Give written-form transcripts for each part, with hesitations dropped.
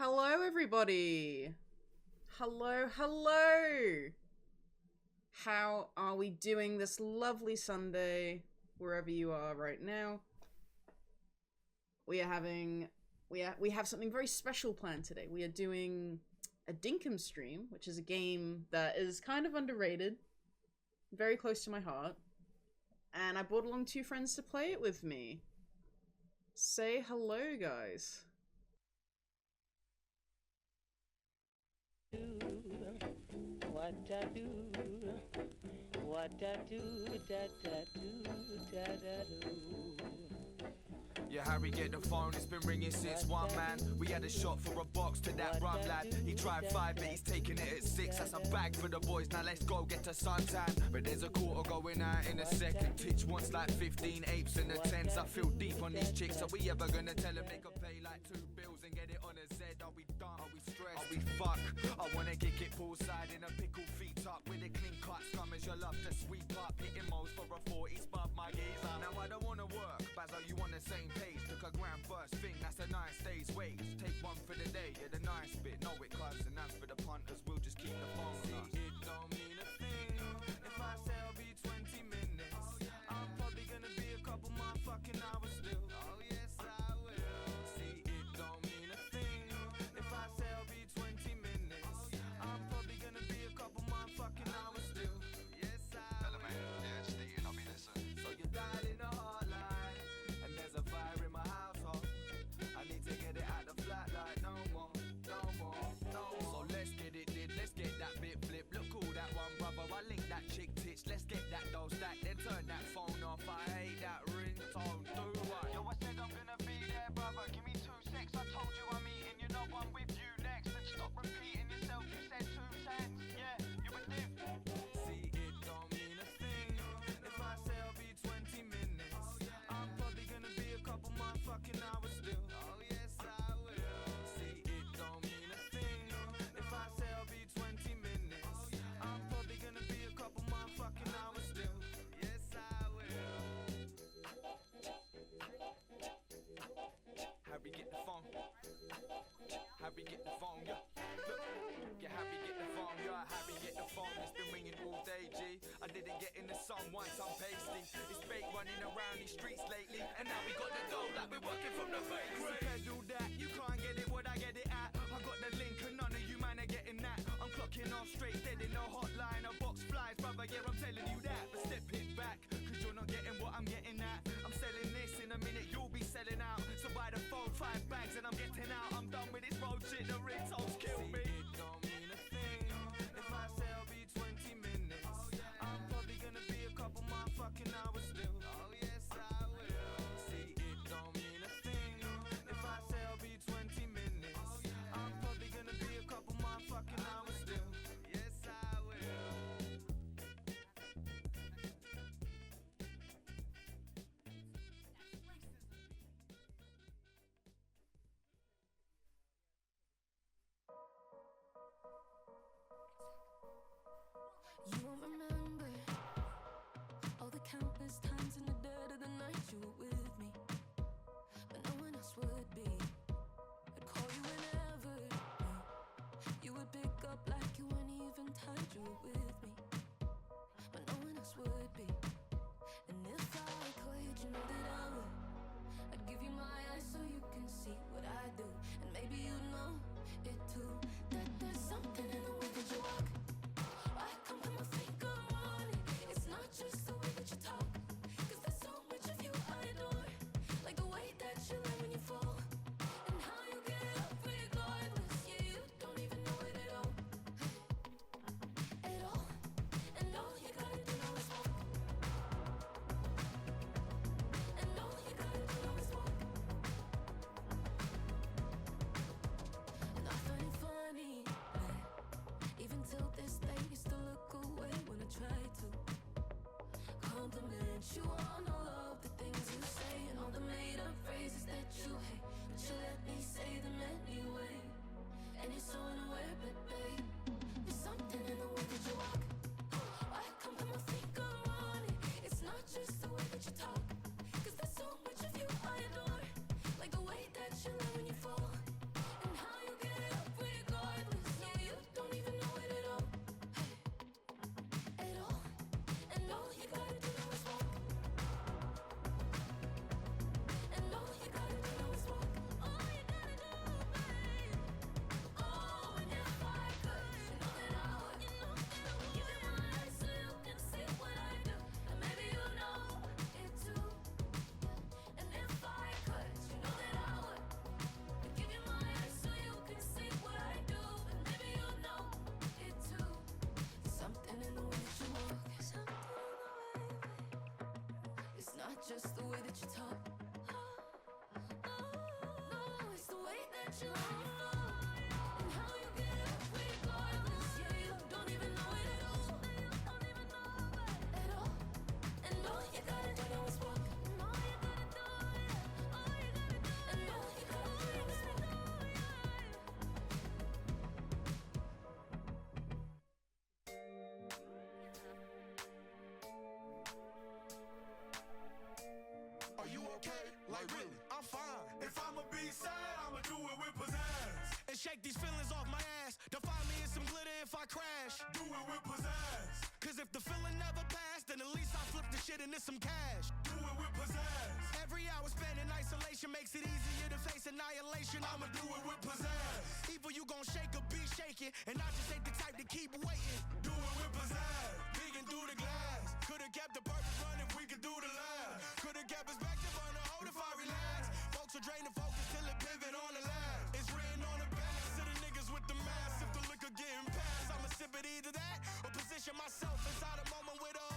Hello, everybody. Hello. How are we doing this lovely Sunday, wherever you are right now? We have something very special planned today. We are doing a Dinkum stream, which is a game that is kind of underrated, very close to my heart, and I brought along two friends to play it with me. Say hello, guys. What I do, Yeah, Harry, get the phone, it's been ringing since one, man. We had a shot for a box to that rum lad. He tried 5, but he's taking it at 6. That's a bag for the boys, now let's go get to suntan. But there's a quarter going out in a second. Titch wants like 15 apes and the 10s. I feel deep on these chicks. Are we ever gonna tell them they could pay like 2 bills and get it on a Z? Are we done? Are we stressed? Are we fuck? I wanna kick it poolside in a pickle feet up with a clean cut scummers. You love to sweep up, hitting most for a 40 spud my geezer. Now I don't wanna work, Bazzo, you on the same page. Took a grand first thing, that's a nice day's wage. Take one for the day, yeah, the nice bit. Know it, cuz, and as for the punters, we'll just keep the phone. See, it don't mean a thing if I say I'll be 20 minutes. I'm probably gonna be a couple motherfucking hours still. Oh yes, I will. See, it don't mean a thing if I say I'll be 20 minutes. I'm probably gonna be a couple motherfucking hours still. Yes, I will. Yeah, just eating, I'll be there soon. So you dial in a hotline, and there's a fire in my household. I need to get it out the flat like no more. So let's get it did, let's get that bit flip. Look cool that one, brother. I link that chick titch. Let's get that dough stack, then turn that phone off. I hate that ringtone. Do what? Yo, I said I'm gonna be there, brother. Give me 2 secs. I told you I'm eating. You know I'm with you next. And stop repeating yourself. You said 2 times. Yeah, you would live. See, it don't mean a thing if I say I'll be 20 minutes. I'm probably gonna be a couple motherfucking hours still. Oh yes, I will. See, it don't mean a thing if I say I'll be 20 minutes. I'm probably gonna be a couple motherfucking hours still. Yes, I will. Harry, get the phone. Harry, get the phone, yeah. Look, yeah, Harry, get the phone, yeah. Harry, get the phone. It's been ringing all day, G. I didn't get in the sun once, I'm pasty. It's bait running around these streets lately, and now we got the dough like we're working from the bakery. Pedal that, you can't get it, what I get it at. I got the link, and none of you man are getting that. I'm clocking off straight, dead in a hotline. A box flies, brother, yeah, I'm telling you that. But step it back, cause you're not getting what I'm getting at. I'm selling this in a minute, you'll be selling out. So buy the phone, 5 bags, and I'm getting out. I'm done with this road shit, the ringtones kill me. It don't mean a thing if I say I'll be 20 minutes. I'm probably gonna be a couple motherfucking hours still. Oh yes, I will. See, it don't mean a thing if I say I'll be 20 minutes. I'm probably gonna be a couple motherfucking hours still. Yes, I will. You won't remember all the countless times in the dead of the night you were with me, but no one else would be. I'd call you whenever you would pick up like you weren't even tired. You were with me, but no one else would be. And if I could, you know that I would. I'd give you my eyes so you can see what I do, and maybe you know it too. That there's something in the way that you walk. I can't put my finger on it. It's not just the way that you talk, 'cause there's so much of you I adore. Like the way that you lie when you fall, and how you get up regardless. Yeah, you don't even know it at all. At all. And all you gotta do now is walk. And all you gotta do now is walk. And I find it funny that even till this day you still look away when I try to compliment you on all of the things you say and all the made up phrases that you hate, but you let me say them anyway. And you're so unaware, but babe, there's something in the way that you walk. I can't put my finger on it. It's not just the way that you talk, 'cause there's so much of you I adore. Like the way that you lie when you fall, and how you get just the way that you talk. No, it's the way that you let me fall. And how you get up regardless. Yeah, you don't even know it at all. At all. And all you gotta do is walk. And all you gotta do, yeah. All you gotta do, and all you gotta do is walk. Are you okay? Like really? I'm fine. If I'ma be sad, I'ma do it with pizzazz. And shake these feelings off my ass. Define me in some glitter if I crash. Do it with pizzazz. Cause if the feeling never passed, then at least I flip the shit into some cash. Do it with pizzazz. Every hour spent in isolation makes it easier to face annihilation. I'ma do it with pizzazz. Either you gon' shake or be shaking, and I just ain't the type to keep waiting. Do it with pizzazz. Peeking through the glass. Could've kept the purpose running if we could do the lab. Could've kept perspective on the hold if I relax. Folks will drain the focus till it pivot on the lab. It's written on the back to the niggas with the mask. If the liquor getting passed, I'ma sip it either that or position myself inside a moment with a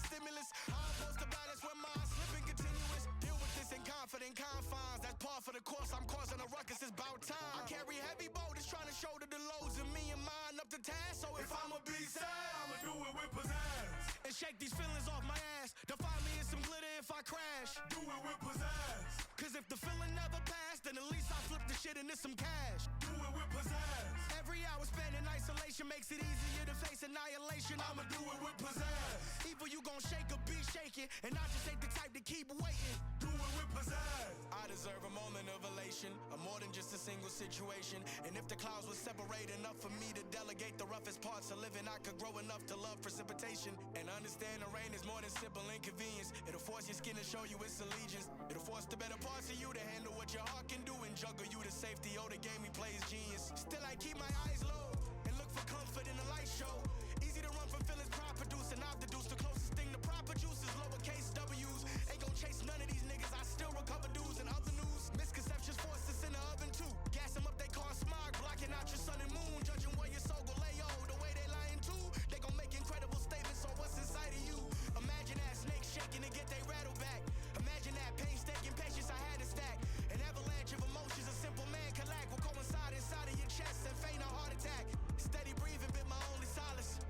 stimulus. I'm supposed to balance when my slipping continuous. Deal with this in confident confines. That's par for the course. I'm causing a ruckus. It's about time. I carry heavy boulders trying to shoulder the loads of me and mine up to task. So if I'ma be sad, I'ma do it with pizzazz. And shake these feelings off my ass. Define me in some glitter if I crash. Do it with pizzazz. Cause if the feeling never passed, then at least I flip the shit into some cash. Do it with pizzazz. Every hour spent in isolation makes it easier to face annihilation. I'ma do it with pizzazz. Either you gon' shake or be shaking, and I just ain't the type to keep waiting. Do it with pizzazz. I deserve a moment of elation, more than just a single situation. And if the clouds would separate enough for me to delegate the roughest parts of living, I could grow enough to love precipitation. And understand the rain is more than simple inconvenience. It'll force your skin to show you its allegiance. It'll force the better parts of you to handle what your heart can do and juggle you to safety. Oh, the game he plays genius. Still I keep my eyes low and look for comfort in the light show. Easy to run from feelings pride produce, and I've deduced the closest thing to proper juice is lowercase W's. Ain't gon' chase none of these niggas, I still recover dues and other news. Misconceptions force us in the oven too. Gas them up, they call smog, blocking out your sun and moon. Judging where your soul gon' lay, the way they lying too. They gon' make incredible statements on what's inside of you. Imagine that snake shaking to get they rattle back. Imagine that painstaking patience I had to stack. An avalanche of emotions a simple man can lack will coincide inside of your chest and feign a heart attack. Steady breathing been my only solace.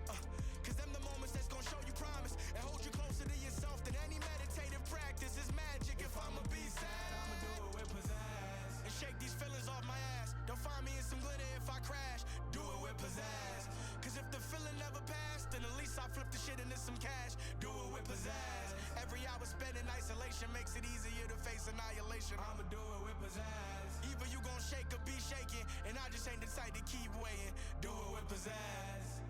Cause them the moments that's gon' show you promise and hold you closer to yourself than any meditative practice is magic. If I'ma be sad, I'ma do it with pizzazz. And shake these feelings off my ass. Don't find me in some glitter if I crash. Do it with pizzazz. Cause if the feeling never passed, then at least I flip the shit into some cash. Do it with pizzazz. Every hour spent in isolation makes it easier to face annihilation. I'ma do it with pizzazz. Either you gon' shake or be shaking, and I just ain't the type to keep waiting. Do it with pizzazz.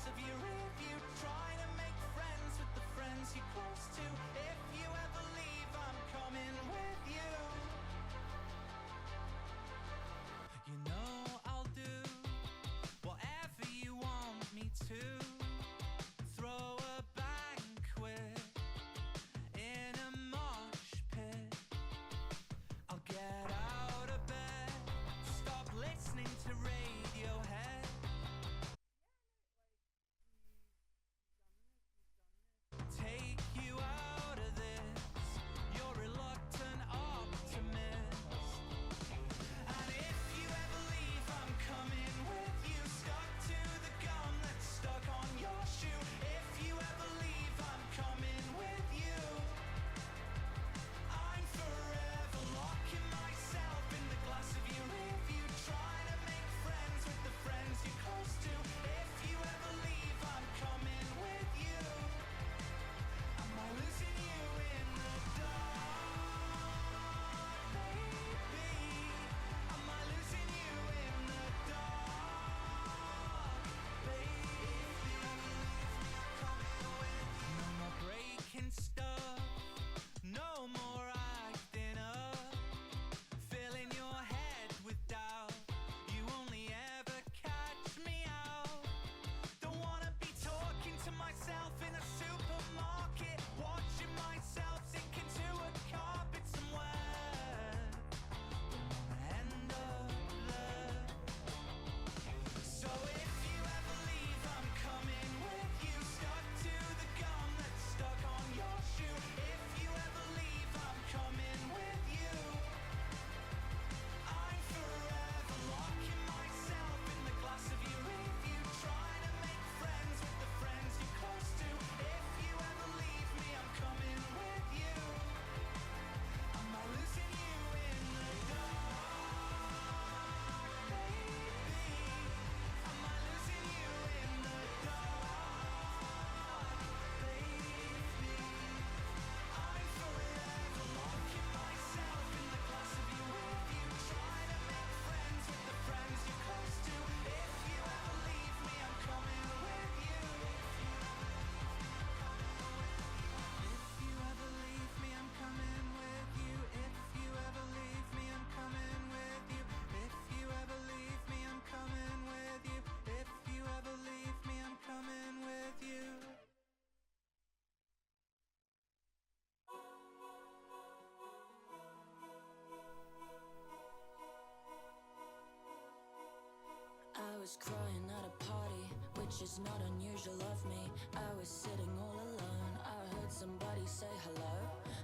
of your rear view, trying to make friends with the friends you're close to. If you ever leave, I'm coming with you. You know I'll do whatever you want me to. Throw a banquet in a mosh pit. I'll get out of bed, stop listening to Radiohead. Take you out of this, you're reluctant optimist. And if you ever leave, I'm coming with you. Stuck to the gum that's stuck on your shoe. If you ever leave, I'm coming with you. I'm forever locking myself in the glass of your rear view, trying to make friends with the friends you're close to. If you ever leave, I'm coming with you. Am I losing you in the dark, baby? Am I losing you in the dark, baby? Coming with you. No more breaking stuff, no more acting up, filling your head with doubt. You only ever catch me out. Don't wanna be talking to myself in a supermarket, watching myself sink into a carpet somewhere. End up there. So if you ever leave, I'm coming with you. Stuck to the gum that's stuck on your shoe. If you ever leave, I'm coming with you. I'm forever locking myself in the glass of your rear view, trying to make friends with the friends you're close to. If you ever leave me, I'm coming with you. Am I losing you in the dark, baby? Am I losing you in the dark, baby? I'm forever locking myself in the glass of your rear view, trying to make friends with the friends you're close to. If you ever leave me, I'm coming with you. If you ever leave me, I'm coming with you. If you ever leave me, I'm coming with you. If you ever leave me, I'm coming with you. If you ever leave me, I'm coming with you. I was crying at a party, which is not unusual of me. I was sitting all alone, I heard somebody say hello.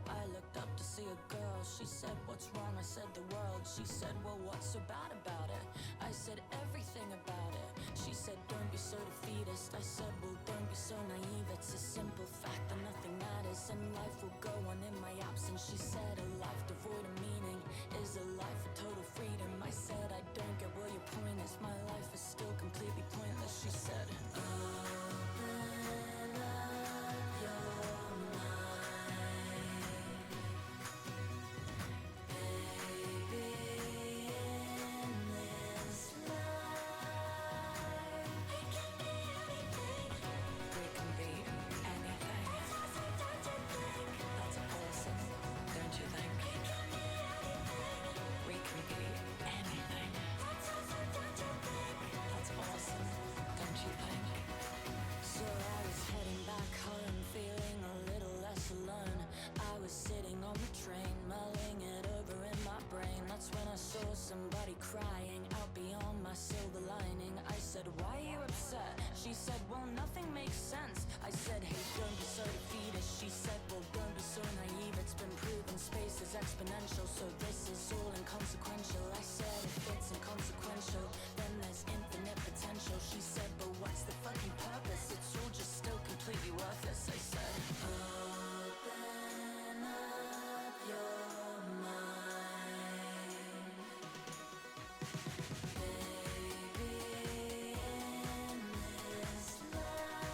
I looked up to see a girl, she said, what's wrong? I said, the world. She said, well, what's so bad about it? I said, everything about it. She said, don't be so defeatist. I said, well, don't be so naive. It's a simple fact that nothing matters and life will go on in my absence. She said, a life devoid of meaning is a life of total freedom. I said, I don't get what your point is. My life is still completely pointless. She said, open up your mind, baby, in this life. We can be anything. We can be anything. That's awesome, don't you think? We can be anything. We can be anything. That's awesome, don't you think? That's awesome, don't you think? So I was heading back home, feeling a little less alone. I was sitting on the train, mulling it over in my brain. That's when I saw somebody crying out beyond my silver lining. I said, why are you upset? She said, well, nothing makes sense. I said, hey, don't be so defeatist. She said, well, don't be so naive. It's been proven space is exponential, so this is all inconsequential. I said, if it's inconsequential, then there's infinite potential. She said, but what's the fucking purpose? It's all just still completely worthless. I said, open up your mind, baby, in this life.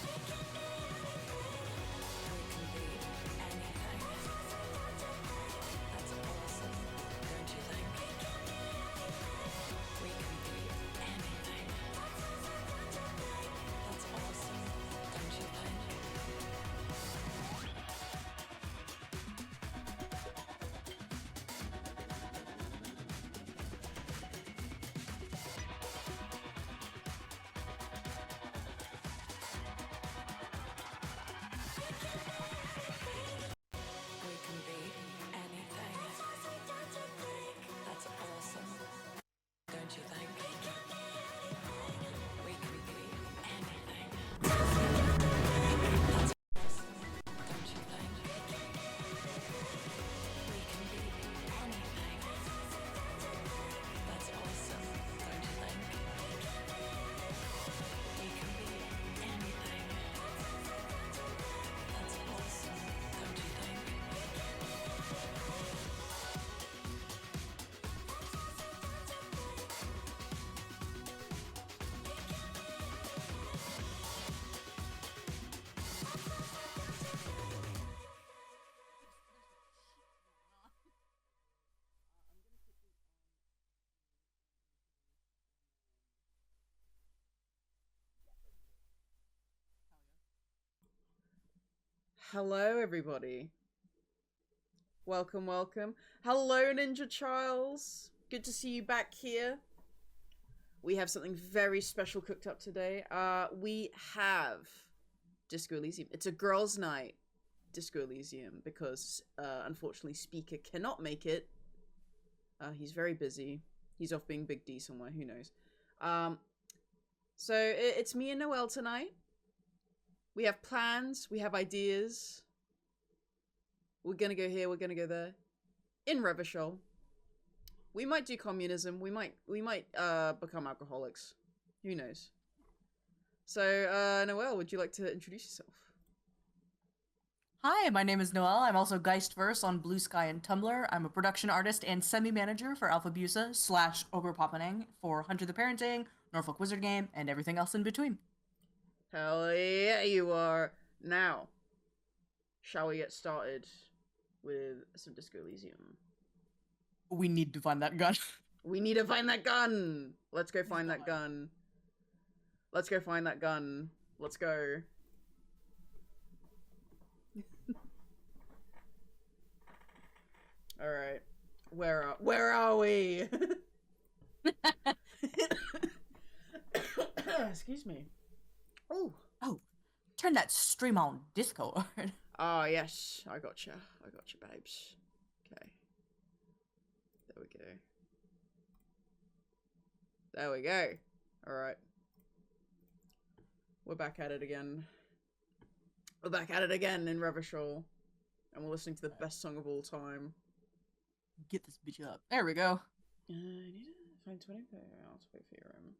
We can be anything. We can be anything. That's awesome, Hello, everybody. Welcome, welcome. Hello, Ninja Charles. Good to see you back here. We have something very special cooked up today. We have Disco Elysium. It's a girls' night, Disco Elysium, because unfortunately Speaker cannot make it. He's very busy. He's off being Big D somewhere, who knows. So it's me and Noelle tonight. We have plans, we have ideas. We're gonna go here, we're gonna go there. In Revachol. We might do communism, we might become alcoholics. Who knows? So, Noelle, would you like to introduce yourself? Hi, my name is Noelle. I'm also Geistverse on Bluesky and Tumblr. I'm a production artist and semi-manager for Alphabusa / Ogre Poppenang for Hunter the Parenting, Norfolk Wizard Game, and everything else in between. Hell yeah, you are. Now, shall we get started with some Disco Elysium? We need to find that gun. We need to find that gun! Let's go find that gun. Let's go find that gun. Let's go. Alright. Where are we? Excuse me. Oh. Oh, turn that stream on Discord. Ah, yes. I gotcha, babes. Okay. There we go. There we go. Alright. We're back at it again. We're back at it again in Revachol. And we're listening to the best song of all time. Get this bitch up. There we go. I need to find 20 pounds to pay for your room.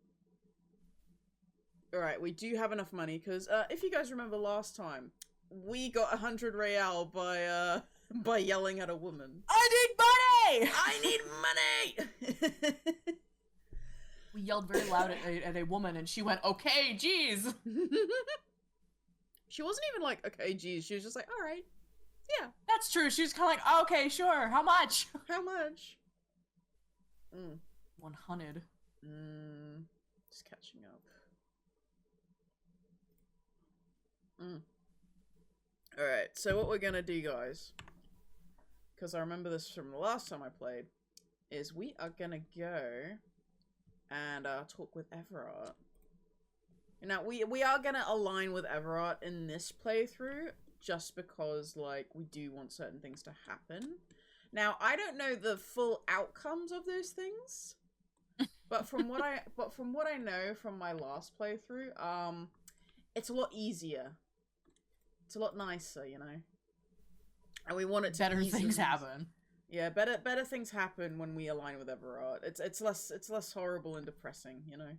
Alright, we do have enough money, because, if you guys remember last time, we got 100 real by yelling at a woman. I need money! I need money! We yelled very loud at a woman, and she went, okay, geez! She wasn't even like, okay, geez. She was just like, alright. Yeah. That's true. She was kind of like, okay, sure. How much? How much? 100. Just catching up. Alright, so what we're gonna do, guys, because I remember this from the last time I played, is we are gonna go and talk with Everard. Now, we are gonna align with Everard in this playthrough, just because, like, we do want certain things to happen. Now, I don't know the full outcomes of those things, but from what I know from my last playthrough, it's a lot easier. It's a lot nicer, you know. And we want it to better things happen. Yeah, better things happen when we align with Everard. It's less horrible and depressing, you know.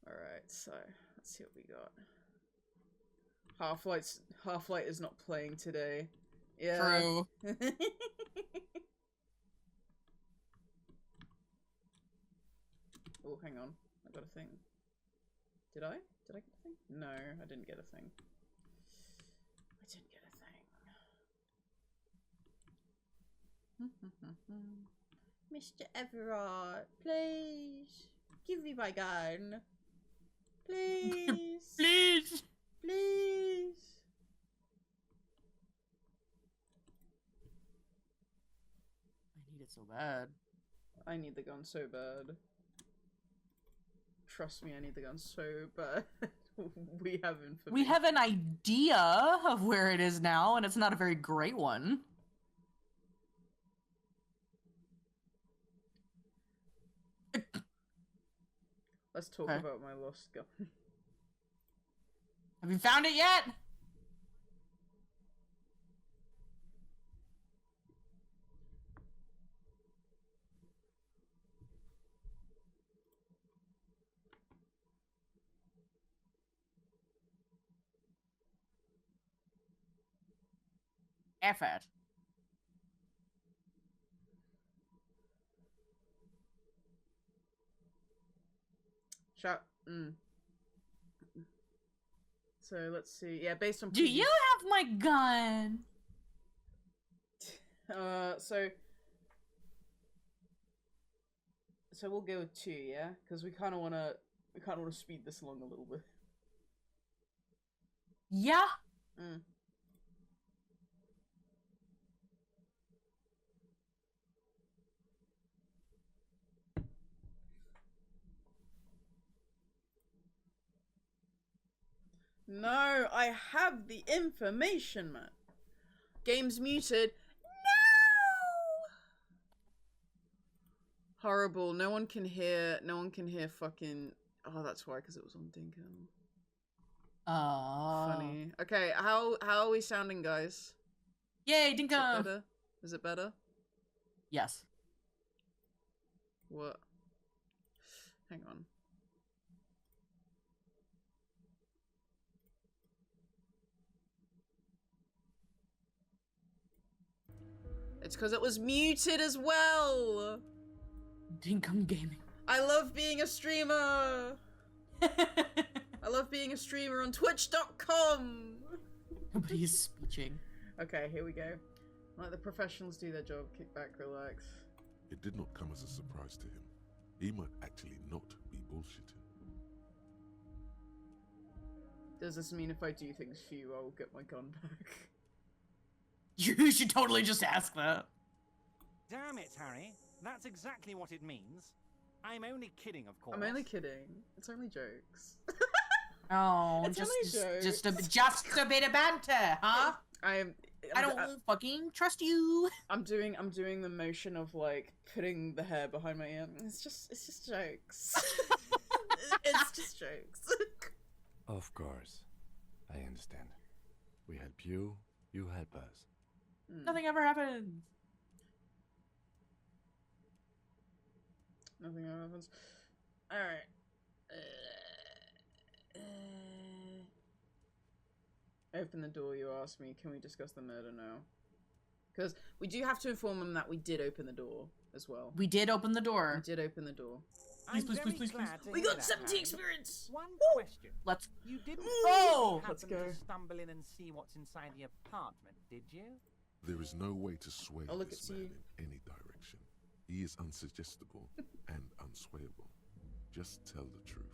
Alright, so let's see what we got. Half-Light is not playing today. Yeah. True. Oh, hang on. I got a thing. Did I? Did I get a thing? No, I didn't get a thing. I didn't get a thing. Mr. Everard, please. Give me my gun. Please. Please. Please. I need it so bad. I need the gun so bad. Trust me, I need the gun so bad. We have information. We have an idea of where it is now, and it's not a very great one. Let's talk about my lost gun. Have you found it yet? Effort. So let's see. Yeah, based on. Do you have my gun? So we'll go with 2, yeah, because we kind of wanna speed this along a little bit. Yeah. Mm. No, I have the information, man. Game's muted. No! Horrible. No one can hear fucking... Oh, that's why, because it was on Dinkum. Funny. Okay, how are we sounding, guys? Yay, Is it Dinkum! better? Is it better? Yes. What? Hang on. It's because it was muted as well. Dinkum Gaming. I love being a streamer. I love being a streamer on twitch.com. Nobody's speeching. Okay, here we go. Let the professionals do their job. Kick back, relax. It did not come as a surprise to him. He might actually not be bullshitting. Does this mean if I do things for you, I'll get my gun back? You should totally just ask that. Damn it, Harry. That's exactly what it means. I'm only kidding, of course. I'm only kidding. It's only jokes. Oh, It's only just a bit of banter, huh? I don't fucking trust you. I'm doing the motion of like putting the hair behind my ear. It's just jokes. It's just jokes. Of course. I understand. We help you, you help us. Nothing ever happens. Nothing ever happens. Alright. Open the door, you asked me. Can we discuss the murder now? Because we do have to inform them that we did open the door as well. We did open the door. We did open the door. Please, I'm please, very please, please, glad please. to We hear got that, 70 Harry. experience! One Woo! question. Let's You didn't go! happen Let's go. to stumble in and see what's inside the apartment, did you? There is no way to sway Oh, look, this it's man you. in any direction. He is unsuggestible and unswayable. Just tell the truth.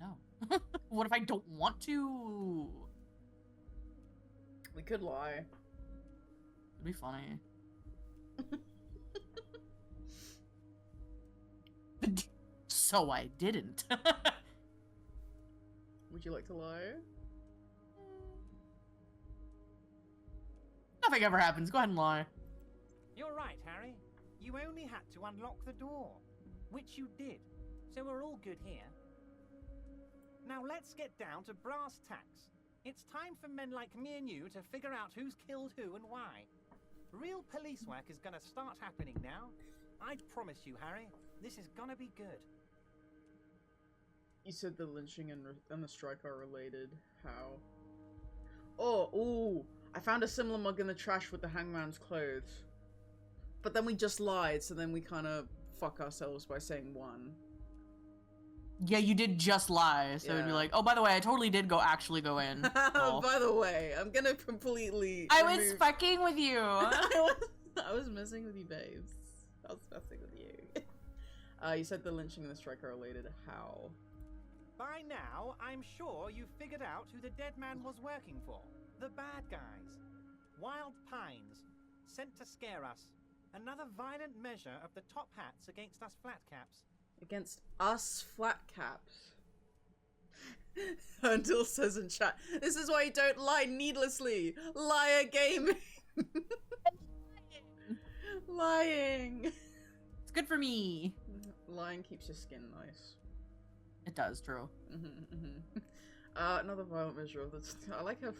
No. What if I don't want to? We could lie. It'd be funny. So I didn't. Would you like to lie? Nothing ever happens. Go ahead and lie. You're right, Harry. You only had to unlock the door, which you did. So we're all good here. Now let's get down to brass tacks. It's time for men like me and you to figure out who's killed who and why. Real police work is gonna start happening now. I promise you, Harry, this is gonna be good. You said the lynching and the strike are related. How? Oh, ooh. I found a similar mug in the trash with the hangman's clothes. But then we just lied, so then we kind of fuck ourselves by saying one. Yeah, you did just lie. So it'd be Yeah. like, oh, by the way, I totally did actually go in. Cool. By the way, I'm gonna completely I was remove- fucking with you. I was messing with you, babes. I was messing with you. You said the lynching and the strike are related. How? By now, I'm sure you've figured out who the dead man was working for. The bad guys. Wild Pines. Sent to scare us. Another violent measure of the top hats against us flatcaps. Against us flat caps. Until says in chat, this is why you don't lie needlessly. Liar gaming. Lying. It's good for me. Lying keeps your skin nice. It does, true. Another violent measure of this. I like how.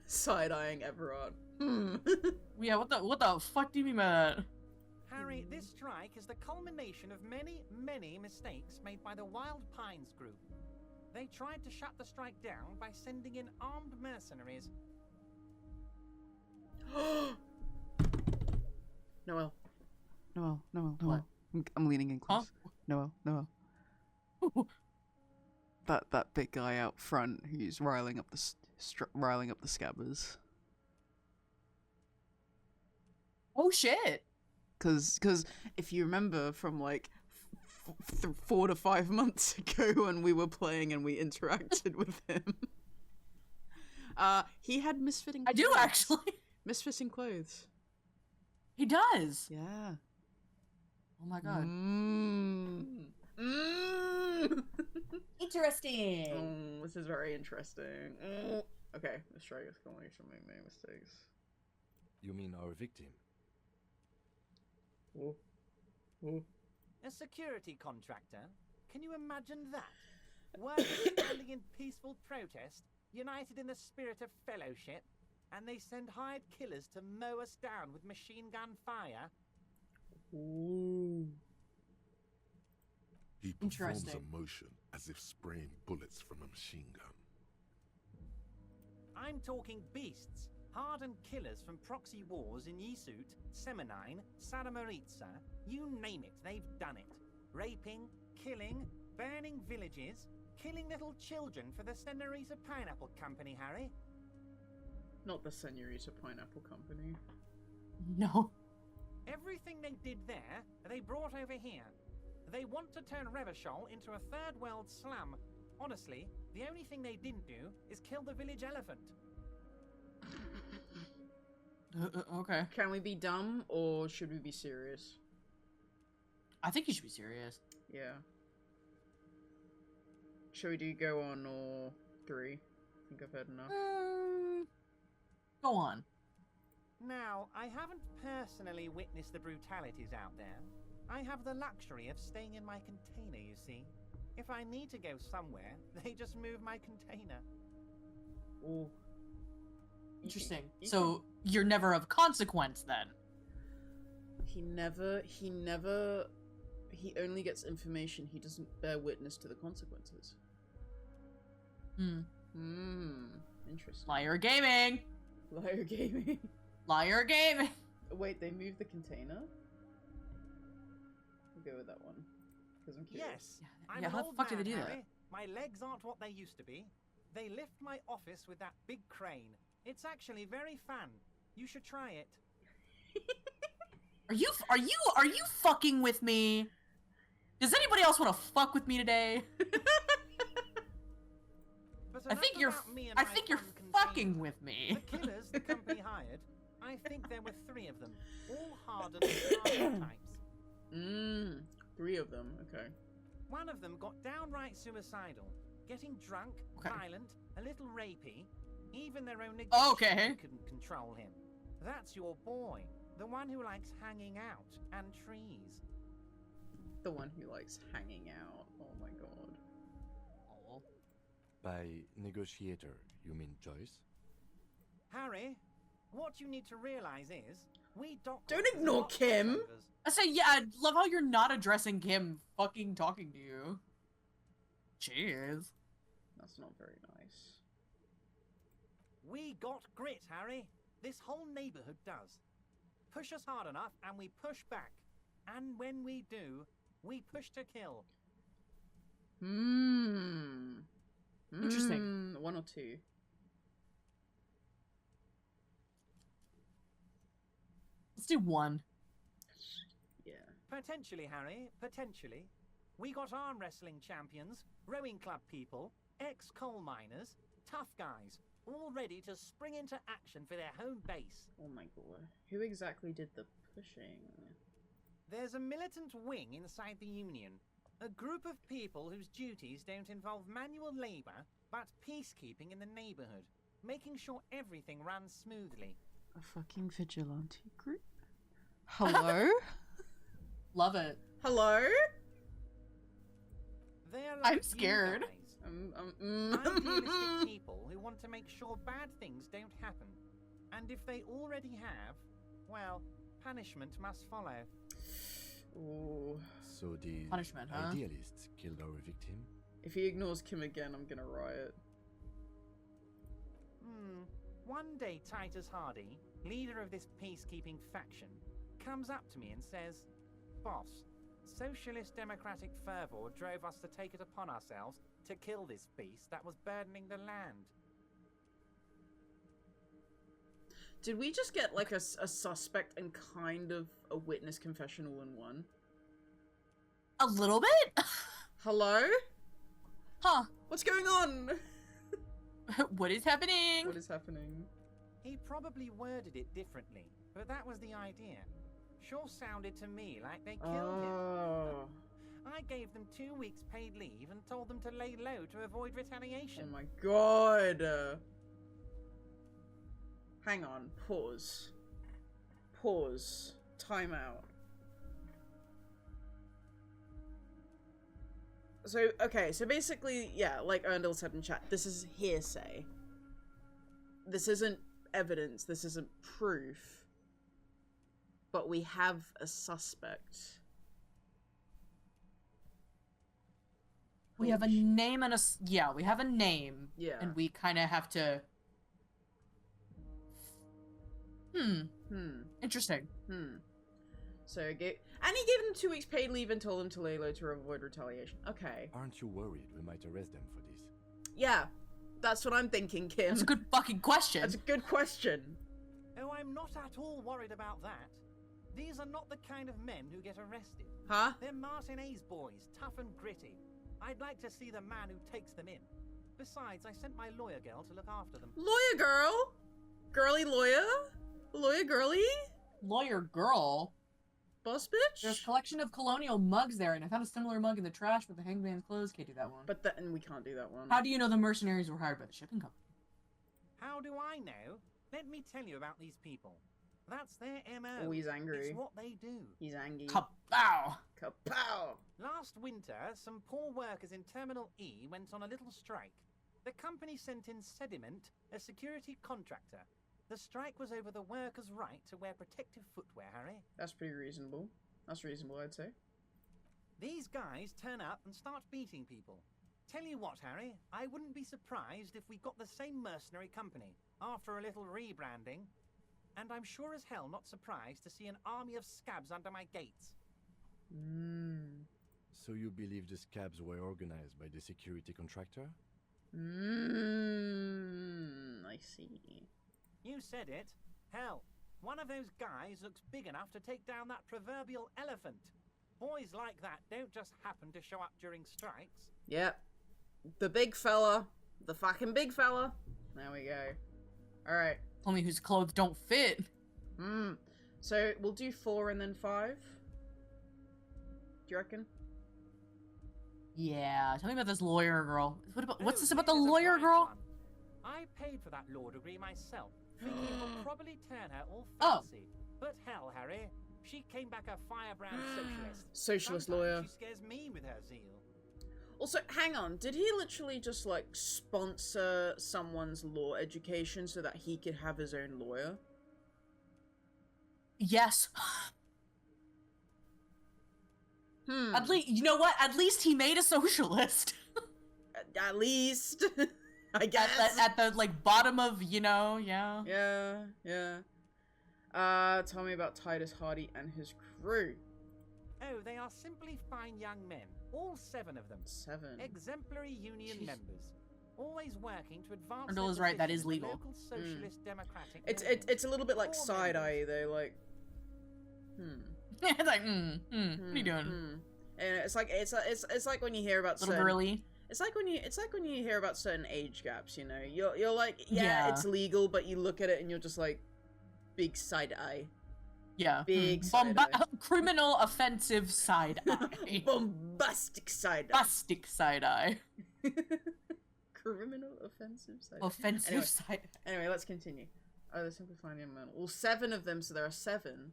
Side-eyeing everyone. Yeah, what the fuck do you mean by that? Harry, this strike is the culmination of many, many mistakes made by the Wild Pines group. They tried to shut the strike down by sending in armed mercenaries. Noelle. Noelle. What? I'm leaning in close. Huh? Noelle. That big guy out front who's riling up the scabbers. Oh shit! Cause if you remember from like 4 to 5 months ago when we were playing and we interacted with him. He had misfitting I clothes. do actually. Misfitting clothes. He does. Yeah. Oh my god. Interesting. This is very interesting. Okay, let's try exclamation, make many mistakes. You mean our victim? A security contractor? Can you imagine that? Workers standing in peaceful protest, united in the spirit of fellowship, and they send hired killers to mow us down with machine gun fire? Ooh. He performs Interesting. a motion as if spraying bullets from a machine gun. I'm talking beasts, hardened killers from proxy wars in Yisut, Semenine, Saramaritsa, you name it, they've done it. Raping, killing, burning villages, killing little children for the Senorita Pineapple Company, Harry. Not the Senorita Pineapple Company. No. Everything they did there, they brought over here. They want to turn Revachol into a third world slum. Honestly, the only thing they didn't do is kill the village elephant. Okay. Can we be dumb or should we be serious? I think you should be serious. Yeah. Shall we do go on or 3? I think I've heard enough. Go on. Now, I haven't personally witnessed the brutalities out there. I have the luxury of staying in my container, you see. If I need to go somewhere, they just move my container. Ooh. Interesting. You So you're never of consequence then. He only gets information, he doesn't bear witness to the consequences. Interesting. Liar gaming. Liar gaming. Liar gaming. Wait, they moved the container? We'll go with that one. Because I'm curious. Yes, I'm Yeah, an how the old fuck do man, they do that? Harry. My legs aren't what they used to be. They lift my office with that big crane. It's actually very fun. You should try it. Are you fucking with me? Does anybody else want to fuck with me today? But I think enough you're about me and I my think you're fun container. fucking with me. The killers the company hired, I think there were 3 of them, all hardened types. 3 of them, okay. One of them got downright suicidal, getting drunk, Okay. violent, a little rapey. Even their own Okay. couldn't control him. That's your boy, the one who likes hanging out and trees. The one who likes hanging out. Oh my god. By negotiator, you mean Joyce? Harry, what you need to realize is, we Don't ignore Kim. I say, yeah, I love how you're not addressing Kim fucking talking to you. Jeez. That's not very nice. We got grit, Harry. This whole neighborhood does. Push us hard enough and we push back. And when we do, we push to kill. Interesting. 1 or 2. Let's do 1. Yeah. Potentially, Harry, potentially. We got arm wrestling champions, rowing club people, ex-coal miners, tough guys, all ready to spring into action for their home base. Oh my god. Who exactly did the pushing? There's a militant wing inside the Union. A group of people whose duties don't involve manual labor, but peacekeeping in the neighborhood, making sure everything runs smoothly. A fucking vigilante group? Hello? Love it. Hello? They're I'm like scared. you guys. Idealistic people who want to make sure bad things don't happen. And if they already have, well, punishment must follow. Ooh. So the Punishment, huh? idealists killed our victim? If he ignores Kim again, I'm gonna riot. One day Titus Hardy, leader of this peacekeeping faction, comes up to me and says, "Boss, socialist democratic fervor drove us to take it upon ourselves to kill this beast that was burdening the land." Did we just get like a suspect and kind of a witness confession all in one? A little bit? Hello? Huh. What's going on? What is happening? What is happening? He probably worded it differently, but that was the idea. Sure sounded to me like they killed him. Oh. I gave them 2 weeks paid leave and told them to lay low to avoid Oh retaliation. my god. Hang on. Pause. Pause. Time out. So, okay, so basically, yeah, like Erndl said in chat, this is hearsay. This isn't evidence, this isn't proof. But we have a suspect. We have a name and yeah, we have a name. Yeah. And we kind of have to... Interesting. So, and he gave them 2 weeks paid leave and told them to lay low to avoid retaliation. Okay. Aren't you worried we might arrest them for this? Yeah, that's what I'm thinking, Kim. That's a good fucking question. That's a good question. Oh, I'm not at all worried about that. These are not the kind of men who get arrested. Huh? They're Martin A's boys, tough and gritty. I'd like to see the man who takes them in. Besides, I sent my lawyer girl to look after them. Lawyer girl? Girly lawyer? Lawyer girly? Lawyer girl? Boss bitch? There's a collection of colonial mugs there, and I found a similar mug in the trash with the hangman's clothes. Can't do that one. But then we can't do that one. How do you know the mercenaries were hired by the shipping company? How do I know? Let me tell you about these people. That's their MO. Oh, he's angry. It's what they do. He's angry. Kapow! Kapow! Last winter, some poor workers in Terminal E went on a little strike. The company sent in Sediment, a security contractor. The strike was over the workers' right to wear protective footwear, Harry. That's pretty reasonable. That's reasonable, I'd say. These guys turn up and start beating people. Tell you what, Harry, I wouldn't be surprised if we got the same mercenary company after a little rebranding. And I'm sure as hell not surprised to see an army of scabs under my gates. So you believe the scabs were organized by the security contractor? I see. You said it. Hell, one of those guys looks big enough to take down that proverbial elephant. Boys like that don't just happen to show up during strikes. Yep. The big fella. The fucking big fella. There we go. Alright. Tell me whose clothes don't fit. So we'll do 4 and then 5. Do you reckon? Yeah, tell me about this lawyer girl. What's this about the here's a lawyer bright girl? one. I paid for that law degree myself, thinking it would probably turn her all Oh. fancy. But hell, Harry, she came back a firebrand socialist. Socialist Sometimes lawyer. She scares me with her zeal. Also, hang on. Did he literally just, like, sponsor someone's law education so that he could have his own lawyer? Yes. At least, you know what? At least he made a socialist. At least. I guess. At the, like, bottom of, you know, yeah. Yeah. Tell me about Titus Hardy and his crew. Oh, they are simply fine young men. All 7 of them. 7. Exemplary union Jeez. members. Always working to advance Erndl their is right, that position is in the legal. local socialist democratic It's movement. it's a little bit like All side-eye, members. though, like... It's like, what are you doing? And it's like when you hear about Little certain... girly. It's like when you hear about certain age gaps, you know? You're like, yeah, Yeah. it's legal, but you look at it and you're just like, big side-eye. Yeah. Big side-eye. Criminal offensive side eye. Bombastic side-eye. Bastic side eye. Criminal offensive side-eye. Offensive Anyway. side eye. Anyway, let's continue. Oh, they're simplifying the amount. Well, 7 of them, so there are 7.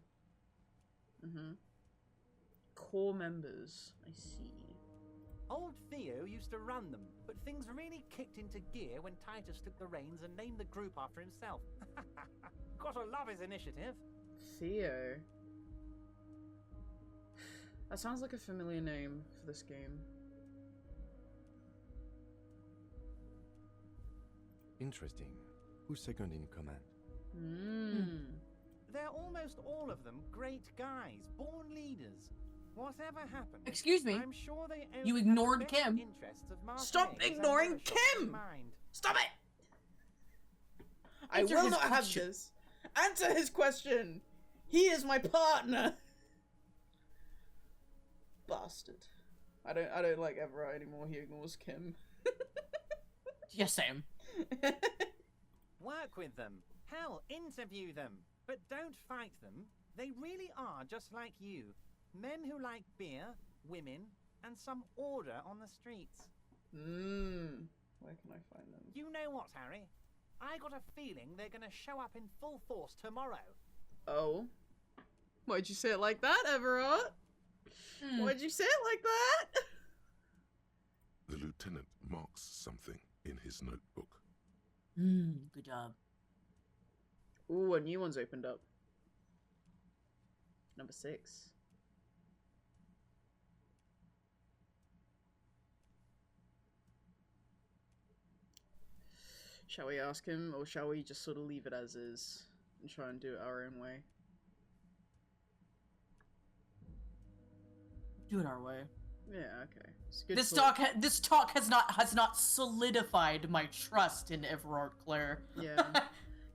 Core members. I see. Old Theo used to run them, but things really kicked into gear when Titus took the reins and named the group after himself. Gotta love his initiative. Theo. That sounds like a familiar name for this game. Interesting. Who's second in command? They're almost all of them great guys, born leaders. Whatever happened, Excuse me. I'm sure they only You have the ignored best Kim. interests of Marseille Stop as ignoring their shop in Kim! mind. Stop it! I Answer will his not have question. this. Answer his question. He is my partner. bastard. I don't like Everett anymore. He ignores Kim. Yeah, same. Work with them. Hell, interview them. But don't fight them. They really are just like you. Men who like beer, women, and some order on the streets. Where can I find them? You know what, Harry? I got a feeling they're gonna show up in full force tomorrow. Oh. Why'd you say it like that, Everett? Why'd you say it like that? The lieutenant marks something in his notebook. Good job. Ooh, a new one's opened up. Number 6. Shall we ask him, or shall we just sort of leave it as is and try and do it our own way? Do it our way. Yeah, okay. It's good This talk. talk has not solidified my trust in Everard Clare. Yeah.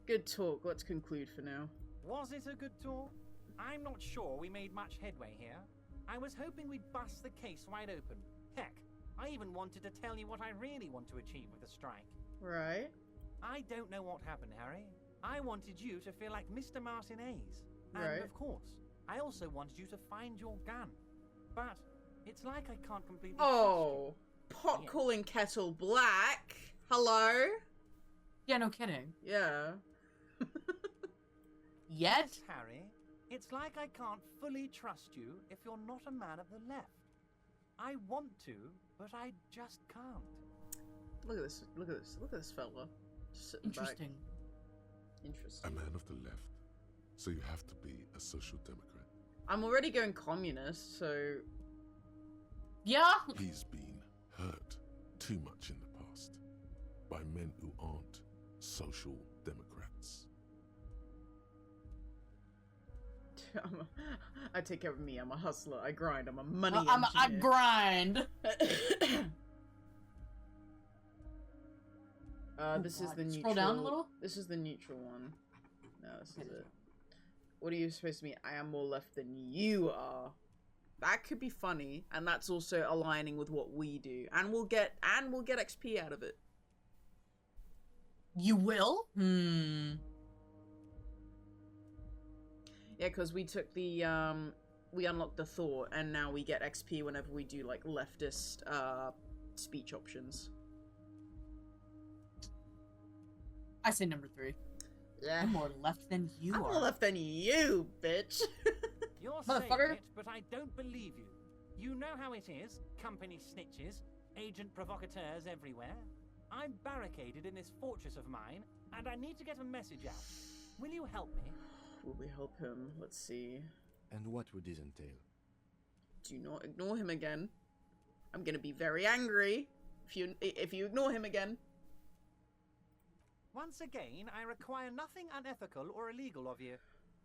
Good talk. Let's conclude for now. Was it a good talk? I'm not sure we made much headway here. I was hoping we'd bust the case wide open. Heck, I even wanted to tell you what I really want to achieve with the strike. Right. I don't know what happened, Harry. I wanted you to feel like Mr. Martin A's. And Right. of course, I also wanted you to find your gun. But it's like I can't completely Oh, pot Yeah. calling kettle black. Hello? Yeah, no kidding. Yeah. Yet? Yes, Harry. It's like I can't fully trust you if you're not a man of the left. I want to, but I just can't. Look at this. Look at this. Look at this fella. Just sitting Interesting. back. Interesting. A man of the left. So you have to be a social democrat. I'm already going communist, so Yeah? He's been hurt too much in the past by men who aren't social democrats. I take care of me. I'm a hustler. I grind. I'm a money I engineer. grind. This is God. the neutral. Scroll down a little. This is the neutral one. No, this is it. What are you supposed to be? I am more left than you are. That could be funny, and that's also aligning with what we do, and we'll get XP out of it. You will? Yeah, because we took the we unlocked the thought, and now we get XP whenever we do like leftist speech options. I say number 3. Yeah. I'm more left than you I'm are. more left than you, bitch. You're saying Motherfucker. it, but I don't believe you. You know how it is. Company snitches, agent provocateurs everywhere. I'm barricaded in this fortress of mine, and I need to get a message out. Will you help me? Will we help him? Let's see. And what would this entail? Do not ignore him again. I'm gonna be very angry if you ignore him again. Once again, I require nothing unethical or illegal of you.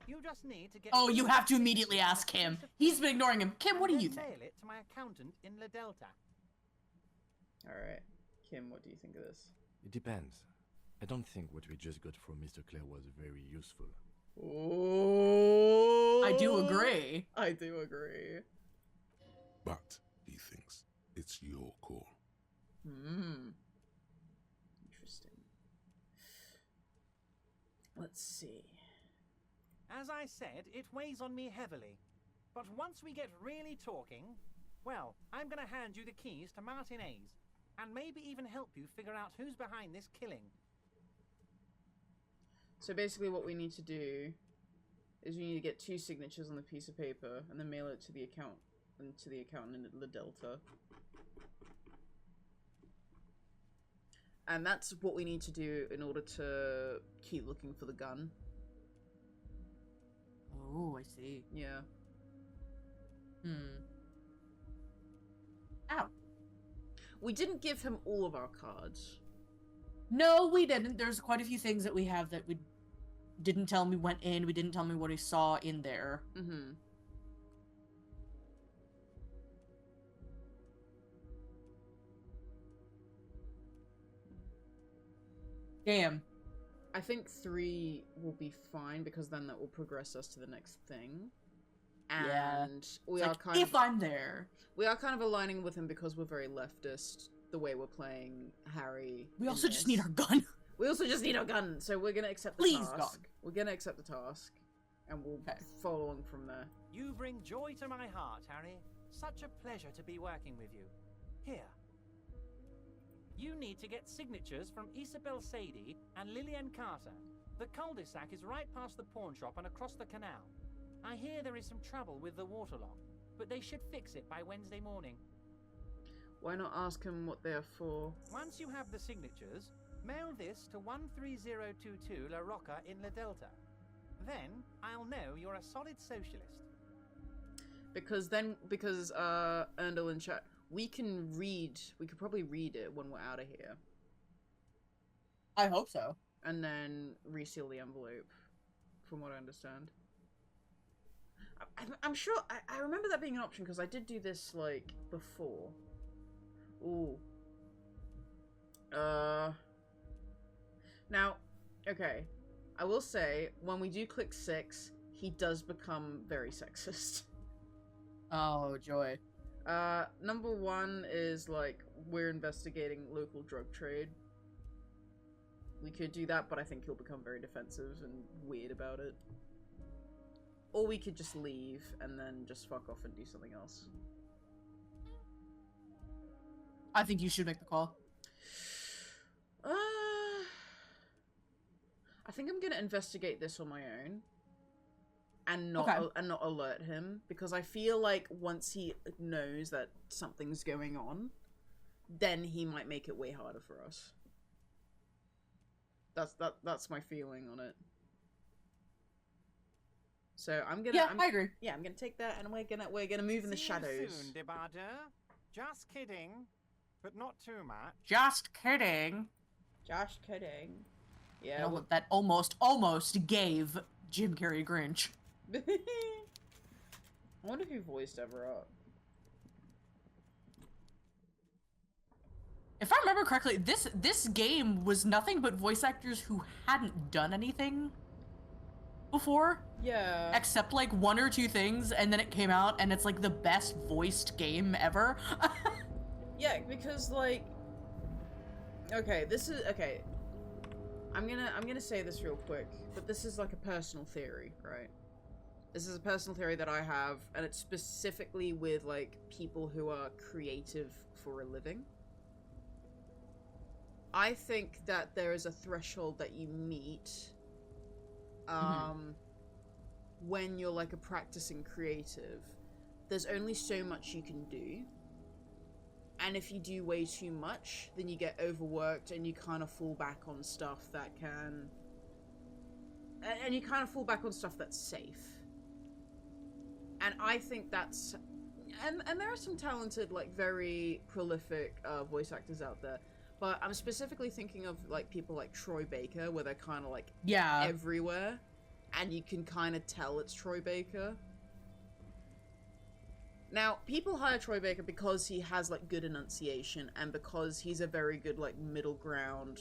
You just need to get... Oh, you have to immediately ask him. He's been ignoring him. Kim, what do and you then think? mail it to my accountant in La Delta. Alright. Kim, what do you think of this? It depends. I don't think what we just got from Mr. Clare was very useful. Oh, I do agree. I do agree. But he thinks it's your call. Interesting. Let's see. As I said, it weighs on me heavily. But once we get really talking, well, I'm gonna hand you the keys to Martin A's, and maybe even help you figure out who's behind this killing. So basically what we need to do is we need to get 2 signatures on the piece of paper and then mail it to the accountant in La Delta. And that's what we need to do in order to keep looking for the gun. Oh, I see. Yeah. Ow. We didn't give him all of our cards. No, we didn't. There's quite a few things that we have that we didn't tell me went in. We didn't tell me what he saw in there. Mm-hmm. Damn. I think 3 will be fine because then that will progress us to the next thing. Yeah. And we It's are like, kind if I'm there. we are kind of aligning with him because we're very leftist the way we're playing Harry. We in also just this. need our gun. We also just need our gun, so we're gonna accept the Please, task. dog. We're gonna accept the task, and we'll Okay. follow on from there. You bring joy to my heart, Harry. Such a pleasure to be working with you. Here. You need to get signatures from Isabel Sadie and Lillian Carter. The cul-de-sac is right past the pawn shop and across the canal. I hear there is some trouble with the waterlock, but they should fix it by Wednesday morning. Why not ask him what they are for? Once you have the signatures, mail this to 13022 La Rocca in La Delta. Then I'll know you're a solid socialist. Because Erndl and chat, we could probably read it when we're out of here. I hope so. And then reseal the envelope, from what I understand. I'm sure, I remember that being an option, because I did do this, like, before. Ooh. Now, okay. I will say, when we do click 6, he does become very sexist. Oh, joy. Number 1 is, like, we're investigating local drug trade. We could do that, but I think he'll become very defensive and weird about it. Or we could just leave and then just fuck off and do something else. I think you should make the call. I think I'm gonna investigate this on my own. And not alert him, because I feel like once he knows that something's going on, then he might make it way harder for us. That's my feeling on it. So I'm gonna. I agree. Yeah, I'm gonna take that, and we're gonna move in the See shadows. you soon, Debarder. Just kidding, but not too much. Just kidding. Just kidding. Yeah. You know what? That almost gave Jim Carrey Grinch. I wonder who voiced Everett. If I remember correctly, this game was nothing but voice actors who hadn't done anything before. Yeah. Except like 1 or 2 things, and then it came out, and it's like the best voiced game ever. Yeah, because like, okay, I'm gonna say this real quick, but this is like a personal theory, right? This is a personal theory that I have, and it's specifically with like people who are creative for a living. I think that there is a threshold that you meet when you're like a practicing creative. There's only so much you can do. And if you do way too much, then you get overworked and you kind of fall back on stuff that can... And you kind of fall back on stuff that's safe. And I think that's... And there are some talented, like, very prolific voice actors out there. But I'm specifically thinking of, like, people like Troy Baker, where they're kind of, like, everywhere. And you can kind of tell it's Troy Baker. Now, people hire Troy Baker because he has, like, good enunciation, and because he's a very good, like, middle ground...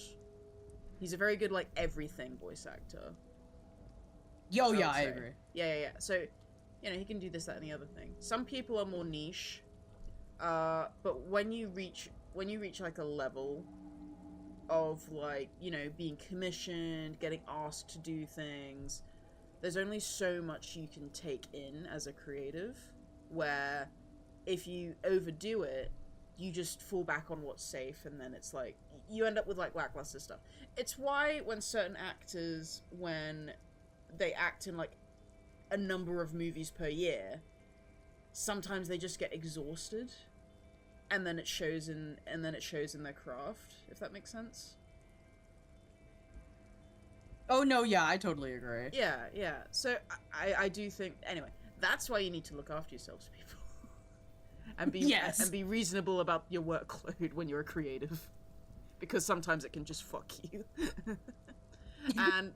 He's a very good, like, everything voice actor. I agree. Yeah. So, you know, he can do this, that, and the other thing. Some people are more niche, but when you reach, like, a level of, like, you know, being commissioned, getting asked to do things, there's only so much you can take in as a creative, where if you overdo it, you just fall back on what's safe, and then it's like, you end up with, like, lackluster stuff. It's why when certain actors, when they act in, like, a number of movies per year, sometimes they just get exhausted, and then it shows in their craft, if that makes sense. Oh no, yeah, I totally agree. Yeah. So I do think, anyway, that's why you need to look after yourselves, people. And be and be reasonable about your workload when you're a creative, because sometimes it can just fuck you. And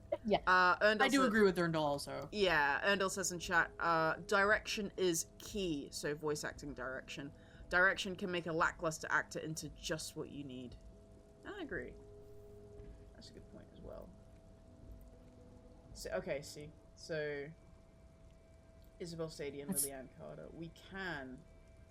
I do agree with Erndl also. Yeah, Erndl says in chat, direction is key. So voice acting direction. Direction can make a lackluster actor into just what you need. I agree. That's a good point as well. So, okay, see. So, Isabel Stady and Lillian Carter. We can.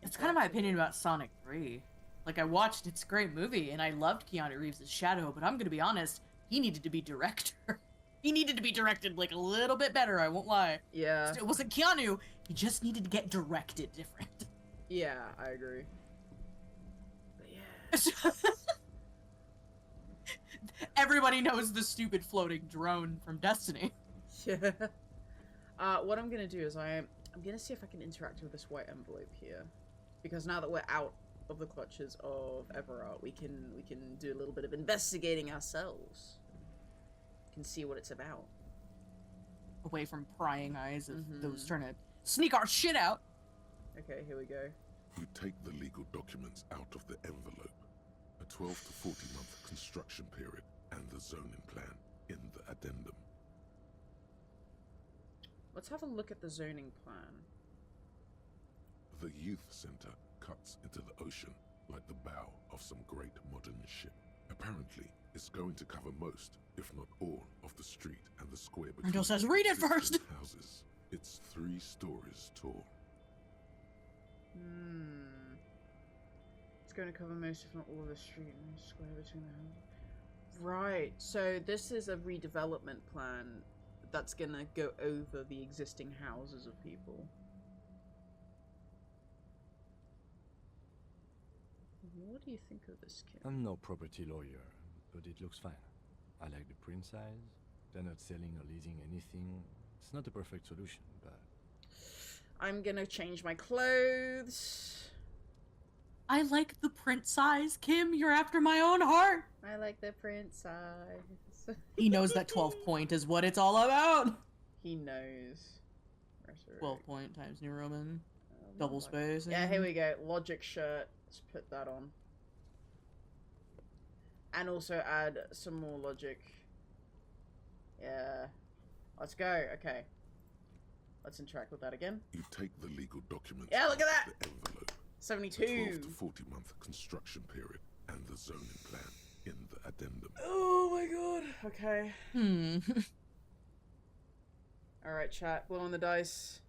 It's kind of my opinion about Sonic 3. Like, I watched, it's a great movie, and I loved Keanu Reeves' Shadow, but I'm gonna be honest, he needed to be director. He needed to be directed, like, a little bit better, I won't lie. Yeah. It wasn't Keanu, he just needed to get directed different. Yeah, I agree. But yeah. Everybody knows the stupid floating drone from Destiny. Yeah. What I'm gonna do is I'm gonna see if I can interact with this white envelope here, because now that we're out of the clutches of Everard, we can do a little bit of investigating ourselves. We can see what it's about. Away from prying eyes of those trying to sneak our shit out. Okay, here we go. You take the legal documents out of the envelope, a 12 to 40 month construction period, and the zoning plan in the addendum. Let's have a look at the zoning plan. The youth center cuts into the ocean like the bow of some great modern ship. Apparently, it's going to cover most, if not all, of the street and the square between Angel says, read it existing first! houses. It's 3 stories tall. It's going to cover most, if not all, of the street and the square between the houses. Right, so this is a redevelopment plan that's gonna go over the existing houses of people. What do you think of this, kid? I'm no property lawyer, but it looks fine. I like the print size. They're not selling or leasing anything. It's not a perfect solution, but... I'm gonna change my clothes. I like the print size. Kim, you're after my own heart. I like the print size. He knows that 12 point is what it's all about. He knows. 12 point times New Roman. Double space. Yeah, here we go. Logic shirt. Let's put that on. And also add some more logic. Yeah. Let's go. Okay. Let's interact with that again. You take the legal documents Yeah, look at out that! of the envelope, 72. a 12 to 40 month construction period, and the zoning plan in the addendum. Oh my god. Okay. Alright, chat. Blow on the dice.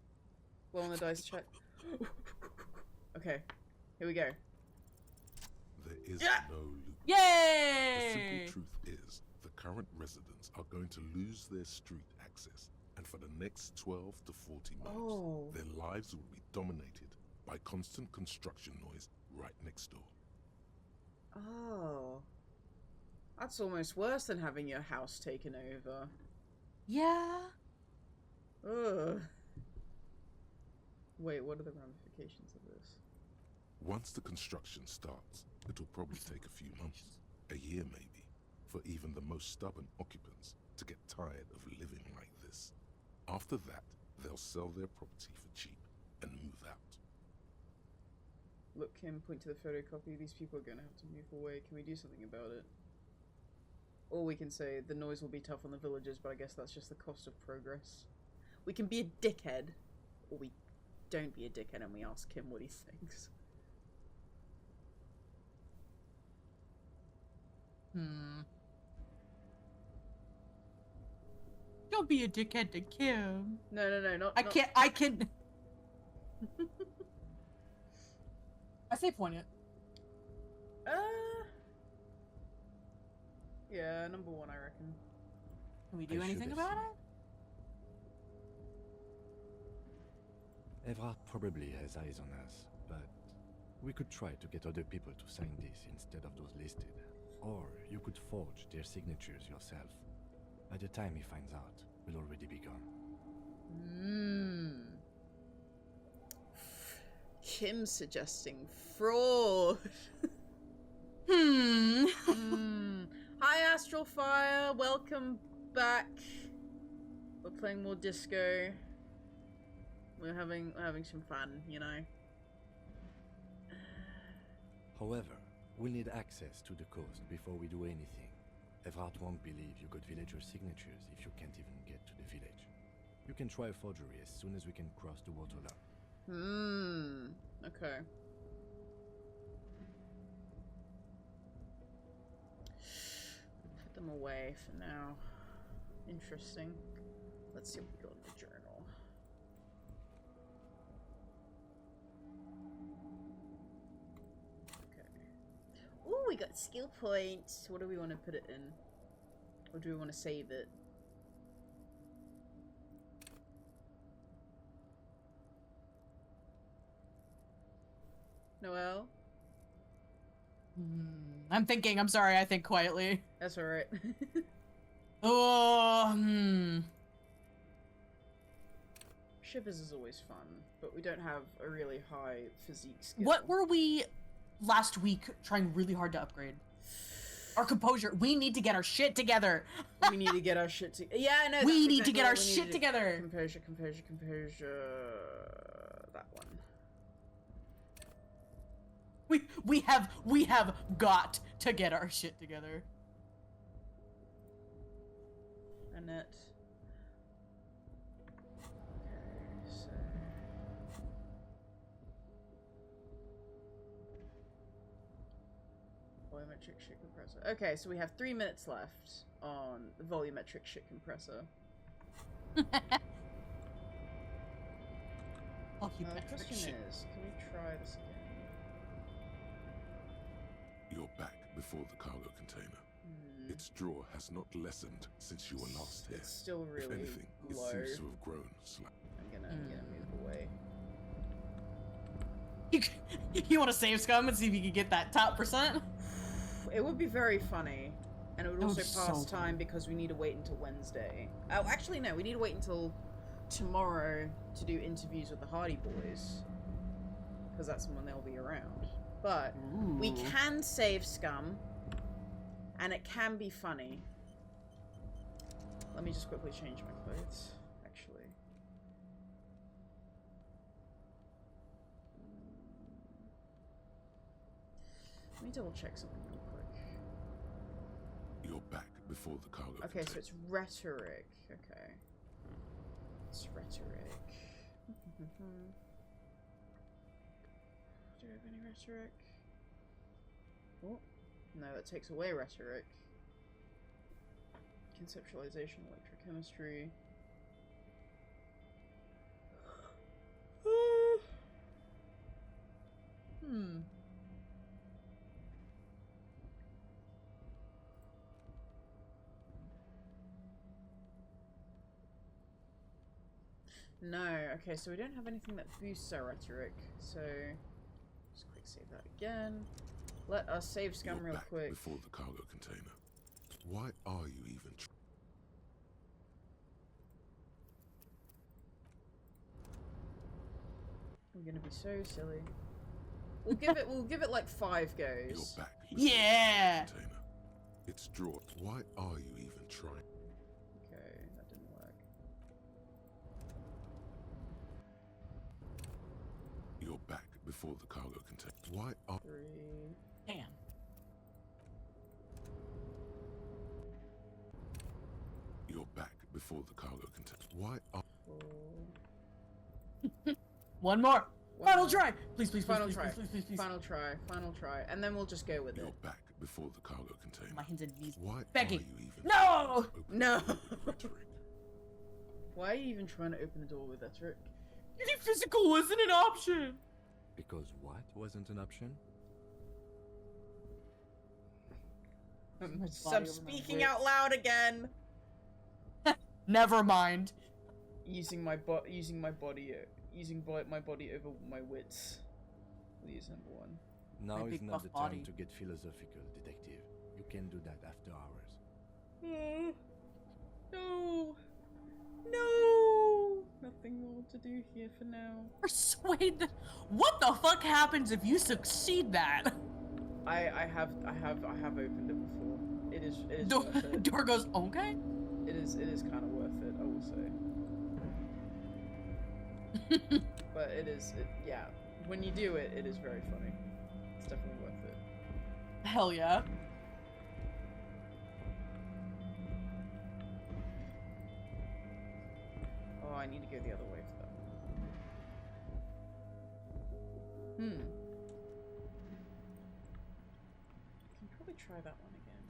Blow on the dice, chat. Okay. Here we go. There is Yeah. no loop. The Yay! simple truth is, the current residents are going to lose their street access, and for the next 12 to 40 months, their lives will be dominated by constant construction noise right next door. Oh. That's almost worse than having your house taken over. Yeah. Ugh. Wait, what are the ramifications of this? Once the construction starts, it'll probably take a few months, a year maybe, for even the most stubborn occupants to get tired of living like this. After that, they'll sell their property for cheap and move out. Look, Kim, point to the photocopy. These people are going to have to move away. Can we do something about it? Or we can say, the noise will be tough on the villagers, but I guess that's just the cost of progress. We can be a dickhead, or we don't be a dickhead and we ask him what he thinks. Don't be a dickhead to Kim. No, not... I can... I say poignant. Yeah, number 1, I reckon. Can we do I anything should about have it? Everard probably has eyes on us, but we could try to get other people to sign this instead of those listed. Or you could forge their signatures yourself. By the time he finds out, we'll already be gone. Kim suggesting fraud. Hi, Astral Fire. Welcome back. We're playing more disco. We're having some fun, you know. However, we'll need access to the coast before we do anything. Everard won't believe you got villager signatures if you can't even get to the village. You can try a forgery as soon as we can cross the waterlock. Okay. Put them away for now. Interesting. Let's see what we got in the journal. we got skill points. What do we want to put it in? Or do we want to save it? Noelle? I'm thinking. I'm sorry. I think quietly. That's alright. Oh. Shivers is always fun, but we don't have a really high physique skill. What were we last week trying really hard to upgrade? Our composure. We need to get our shit together. We need to get our shit together. Yeah, I know. We need to get our shit together. Composure. That one. We have got to get our shit together. Annette. Okay, so... Volumetric shit compressor. Okay, so we have 3 minutes left on the volumetric shit compressor. The question is, can we try this again? You're back before the cargo container. Its draw has not lessened since you were last here. It's still really if anything, low. it seems to have grown slightly. I'm gonna move away. You want to save scum and see if you can get that top percent? It would be very funny, and it would also pass so time because we need to wait until Wednesday. Oh, actually no, we need to wait until tomorrow to do interviews with the Hardy Boys, because that's when they'll be around. But we can save scum, and it can be funny. Let me just quickly change my clothes, actually. Let me double check something real quick. You're back before the cargo Okay, container. so it's rhetoric. Okay. It's rhetoric. Do I have any rhetoric? Oh, no, that takes away rhetoric. Conceptualization, electrochemistry. No, okay, so we don't have anything that boosts our rhetoric, so just quick save that again. Let us save scum You're real back quick. before the cargo container. Why are you even We're gonna be so silly. We'll give it like 5 You're goes. back before the Yeah. cargo container. It's drawn. Why are you even trying? Okay, that didn't work. You're back before the cargo container. Why are 3. Damn. You're back before the cargo container. Why are 4. One more. One Final more. try. Please, please, please, Final please, try. please, please, please. Final try, and then we'll just go with You're it. back before the cargo container. My hands and knees. Why Begging. are you even No! No! rhetoric? Why are you even trying to open the door with that trick? Getting physical wasn't an option. Because what wasn't an option? Stop speaking out loud again! Never mind. Using my body over my wits. Please, number 1. Now My is big not buff the body. time to get philosophical, detective. You can do that after hours. No! No! Nothing more to do here for now. Persuade the... What the fuck happens if you succeed that? I have opened it before. It is Door, worth it. door goes, okay. It is kind of worth it, I will say. But yeah. When you do it, it is very funny. It's definitely worth it. Hell yeah. Oh, I need to go the other way for that one. I can probably try that one again.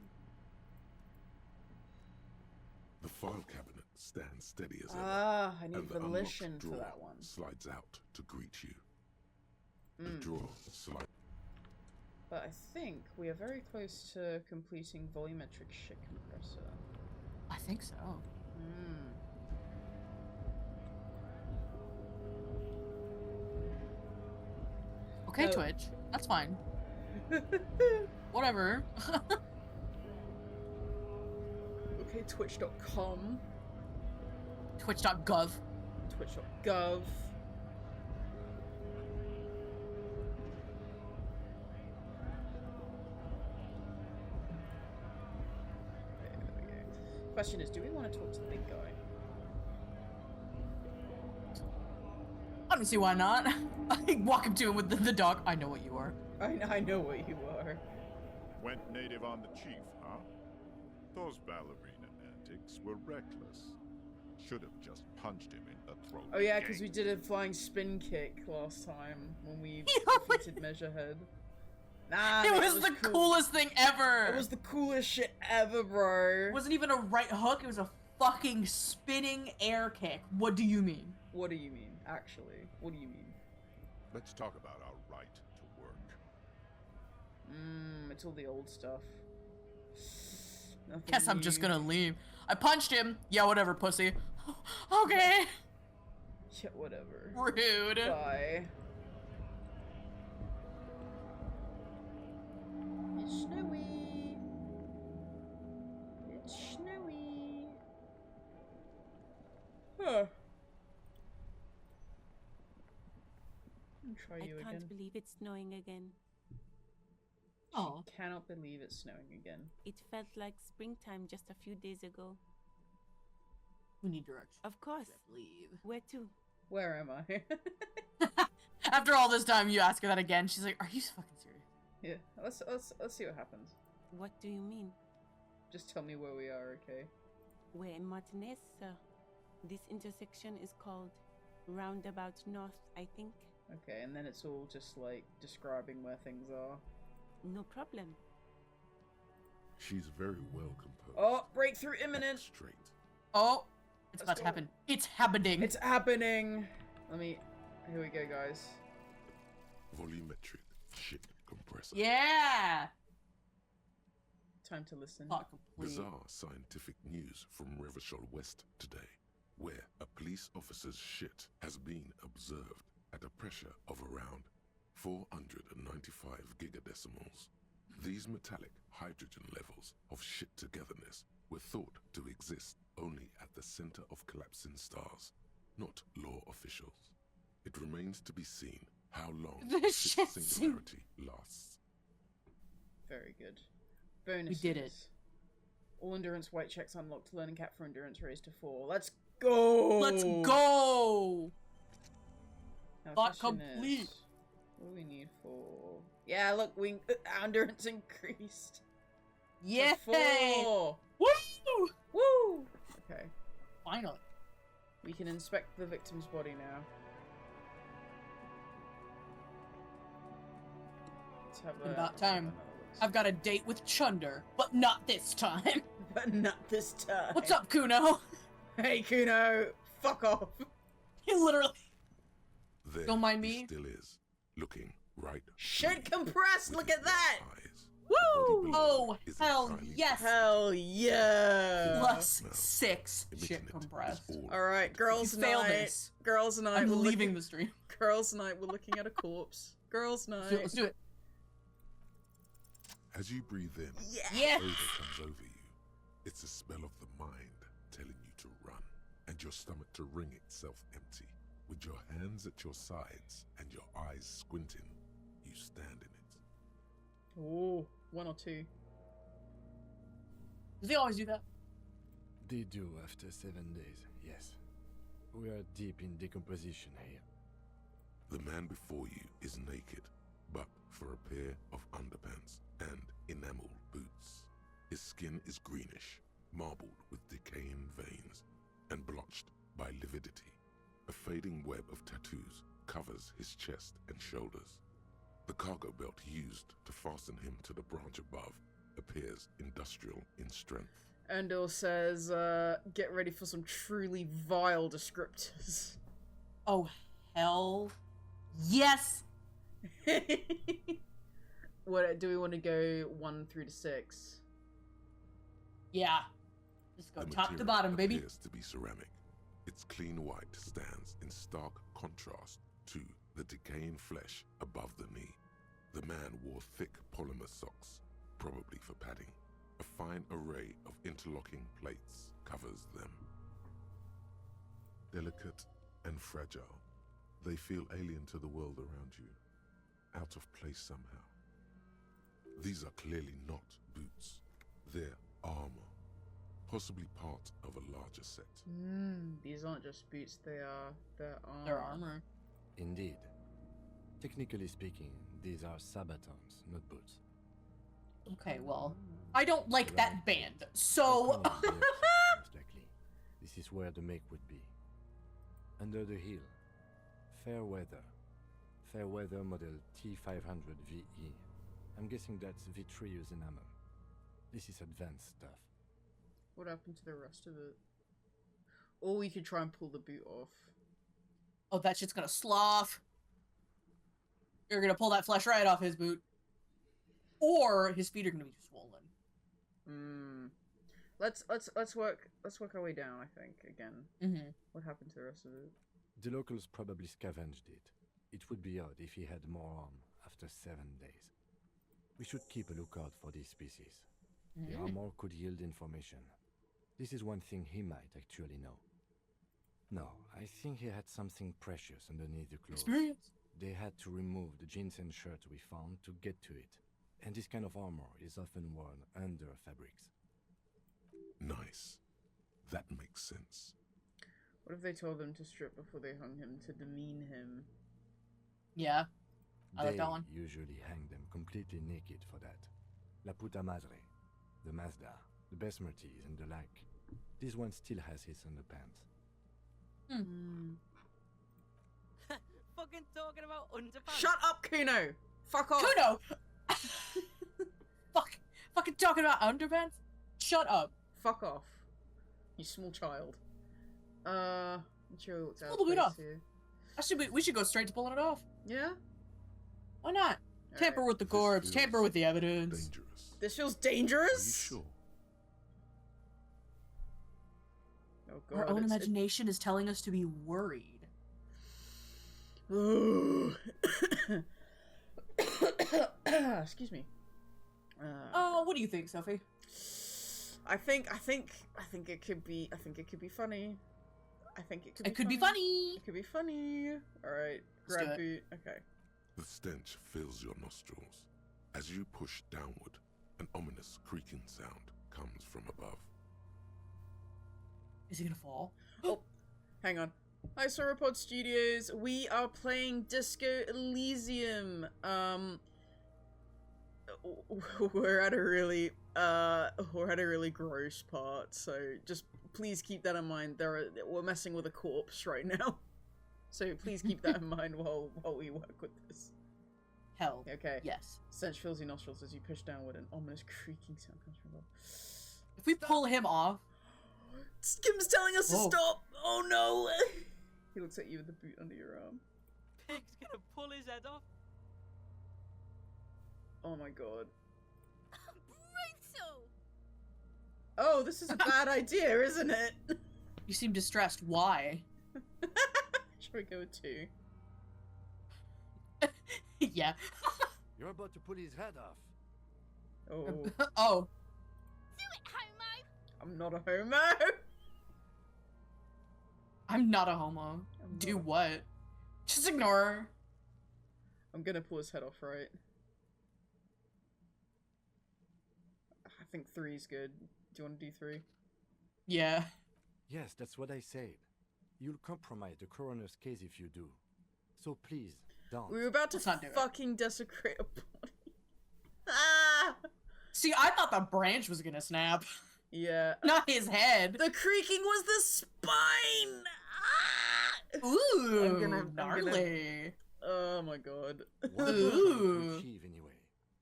The file cabinet stands steady as ever. Ah, I need and the volition unlocked for drawer that one. slides out to greet you. The drawer slides. But I think we are very close to completing volumetric shit compressor. I think so. Hmm. Okay, No. Twitch. That's fine. Whatever. Okay, twitch.com. Twitch.gov. Twitch.gov. Okay, there we go. Question is, do we want to talk to the big guy? I don't see why not. I walk up to him with the dog. I know what you are. I know what you are. Went native on the chief, huh? Those ballerina antics were reckless. Should have just punched him in the throat. Oh yeah, because again. we did a flying spin kick last time when we Yeah, we- defeated Measurehead. Nah, It man, was the cool. coolest thing ever. It was the coolest shit ever, bro. It wasn't even a right hook. It was a fucking spinning air kick. What do you mean? What do you mean, actually? What do you mean? Let's talk about our right to work. It's all the old stuff. Nothing Guess I'm just new. gonna leave. I punched him. Yeah, whatever, pussy. Okay. Yeah, whatever. Rude. Bye. It's snowy. It's snowy. Huh. Try I you can't again. believe it's snowing again. Oh. Cannot believe it's snowing again. It felt like springtime just a few days ago. We need direction. Of course. Leave. Where to? Where am I? After all this time, you ask her that again. She's like, "Are you fucking serious?" Yeah, let's see what happens. What do you mean? Just tell me where we are, okay? We're in Martinez, sir. This intersection is called Roundabout North, I think. Okay, and then it's all just like describing where things are. No problem. She's very well composed. Oh, breakthrough imminent! Straight. Oh, it's Let's about to go. happen. It's happening. It's happening! Let me... Here we go, guys. Volumetric shit compressor. Yeah. Time to listen. Not complete. Bizarre scientific news from Revachol West today, where a police officer's shit has been observed at a pressure of around 495 gigadecimals. These metallic hydrogen levels of shit togetherness were thought to exist only at the center of collapsing stars, not law officials. It remains to be seen how long The shit shit sing- singularity lasts. Very good. Bonuses. did it. All endurance white checks unlocked. Learning cap for endurance raised to 4. Let's go! Let's go. Now, Thought question complete. is, what do we need for... Yeah, look, our endurance increased. to Yeah. 4. Woo! Woo! Okay. Finally. We can inspect the victim's body now. Let's have Been a, about let's have time. another look. I've got a date with Chunder, but not this time. But not this time. What's up, Kuno? Hey, Kuno! Fuck off! He literally. There Don't mind he me. still is, looking right. Shit through compressed! with Look his at that! eyes. Woo! The body below Oh, is hell entirely yes. Hell yeah! Plus Now, 6 emitting shit it is compressed. all Alright, girls' If you fail night. this, Girls' night. I'm we're leaving looking- the stream. Girls' night, we're looking at a corpse. Girls' night. Let's do it. As you breathe in, Yeah. odor comes over you. It's the smell of the mind telling you to run, and your stomach to wring itself empty. With your hands at your sides and your eyes squinting, you stand in it. Ooh, 1 or 2. Does he always do that? They do after 7 days, yes. We are deep in decomposition here. The man before you is naked, but for a pair of underpants and enamel boots. His skin is greenish, marbled with decaying veins, and blotched by lividity. A fading web of tattoos covers his chest and shoulders. The cargo belt used to fasten him to the branch above appears industrial in strength. Endor says, get ready for some truly vile descriptors. Oh, hell. Yes. What do we want to go 1 through to 6? Yeah. Just go The top to material bottom, baby. appears to be ceramic. Its clean white stands in stark contrast to the decaying flesh above the knee. The man wore thick polymer socks, probably for padding. A fine array of interlocking plates covers them. Delicate and fragile, they feel alien to the world around you, out of place somehow. These are clearly not boots. They're armor, possibly part of a larger set. These aren't just boots, they're armor. Their armor. Indeed. Technically speaking, these are sabatons, not boots. Okay, well, I don't like Right. that band, so... Most likely. This is where the make would be. Under the heel. Fair weather. Fair weather model T500 VE. I'm guessing that's vitreous enamel. This is advanced stuff. What happened to the rest of it? Or we could try and pull the boot off. Oh, that shit's gonna slough. You're gonna pull that flesh right off his boot. Or his feet are gonna be swollen. Let's work our way down, I think, again. Mm-hmm. What happened to the rest of it? The locals probably scavenged it. It would be odd if he had more arm after 7 days. We should keep a lookout for these species. The armor could yield information. This is one thing he might actually know. No, I think he had something precious underneath the clothes. Experience. They had to remove the jeans and shirt we found to get to it. And this kind of armor is often worn under fabrics. Nice. That makes sense. What if they told them to strip before they hung him to demean him? Yeah. I like They that one. usually hang them completely naked for that. La puta madre, the Mazda, the Besmerties, and the like. This one still has his underpants. Fucking talking about underpants. Shut up, Kuno! Fuck off! Kuno! Fucking talking about underpants? Shut up. Fuck off. You small child. Material looks out Pull of the boot place off. here. We should go straight to pulling it off. Yeah? Why not? Tamper Alright. with the This corpse, feels tamper with the evidence. Dangerous. This feels Are you dangerous? sure? Oh god. Our own it's- imagination is telling us to be worried. Ooh. Excuse me. Oh, what do you think, Sophie? I think it could be funny. I think it could be It could be funny. It could be funny. Alright. Let's do Grab it. boot. Okay. The stench fills your nostrils. As you push downward, an ominous creaking sound comes from above. Is he gonna fall? Oh, hang on. Hi, Sauropod Studios. We are playing Disco Elysium. We're at a really gross part, so just please keep that in mind. We're messing with a corpse right now, so please keep that in mind while we work with this. Hell. Okay. Yes. Stench fills your nostrils as you push downward. An ominous creaking sound comes from above. If we pull him off. Skim's telling us to Whoa. stop. Oh no! He looks at you with the boot under your arm. Pig's gonna pull his head off. Oh my god. Brutal! Oh, this is a bad idea, isn't it? You seem distressed. Why? Should we go with 2? Yeah. You're about to pull his head off. Oh, Oh. Do it, homo! I'm not a homo. I'm not a homo. I'm Do not. what? Just ignore her. I'm gonna pull his head off, right? I think 3's good. Do you want to do 3? Yeah. Yes, that's what I said. You'll compromise the coroner's case if you do. So please, don't. We were about to Let's not do it. fucking desecrate a body. Ah! See, I thought the branch was gonna snap. Yeah. Not his head. The creaking was the spine! Ah! Ooh, I'm gonna- gnarly. Oh my god. What are you trying to Ooh. achieve anyway?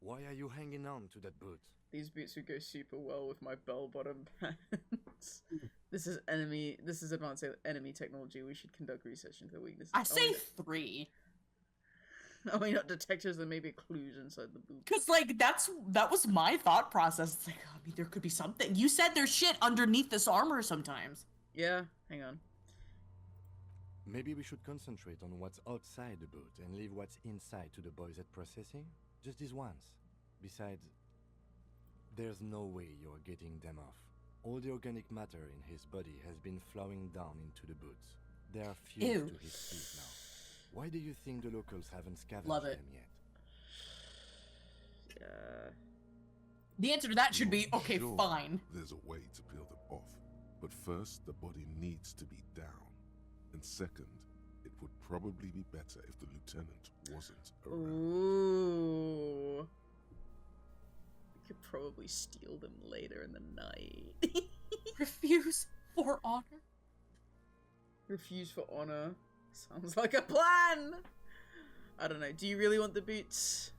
Why are you hanging on to that boot? These boots would go super well with my bell-bottom pants. This is advanced enemy technology. We should conduct research into the weaknesses. I Oh, say yeah. 3. Are we not detectives? There may be clues inside the boot. Cause like that was my thought process. It's like, I mean, there could be something. You said there's shit underneath this armor sometimes. Yeah, hang on. Maybe we should concentrate on what's outside the boot and leave what's inside to the boys at processing? Just this once. Besides, there's no way you're getting them off. All the organic matter in his body has been flowing down into the boots. They are fused Ew. to his feet now. Why do you think the locals haven't scavenged Love it. them yet? Yeah. The answer to that should be, Not okay, sure fine. There's a way to peel them off. But first, the body needs to be down. And second, it would probably be better if the lieutenant wasn't around. Ooh. We could probably steal them later in the night. Refuse for honor. Refuse for honor. Sounds like a plan! I don't know. Do you really want the boots?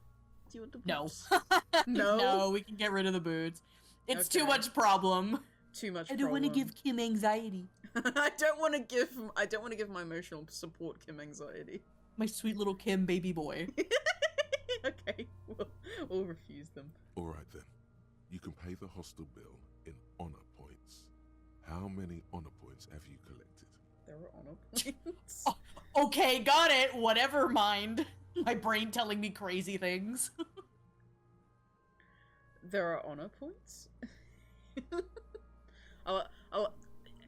Do you want the No. boots? No? No, we can get rid of the boots. It's too Okay. much problem. Too much I don't want to problem. give Kim anxiety. I don't want to give my emotional support Kim anxiety. My sweet little Kim baby boy. Okay, we'll refuse them. Alright then. You can pay the hostel bill in honor points. How many honor points have you collected? There are honor points. Okay, got it. Whatever, mind. My brain telling me crazy things. There are honor points?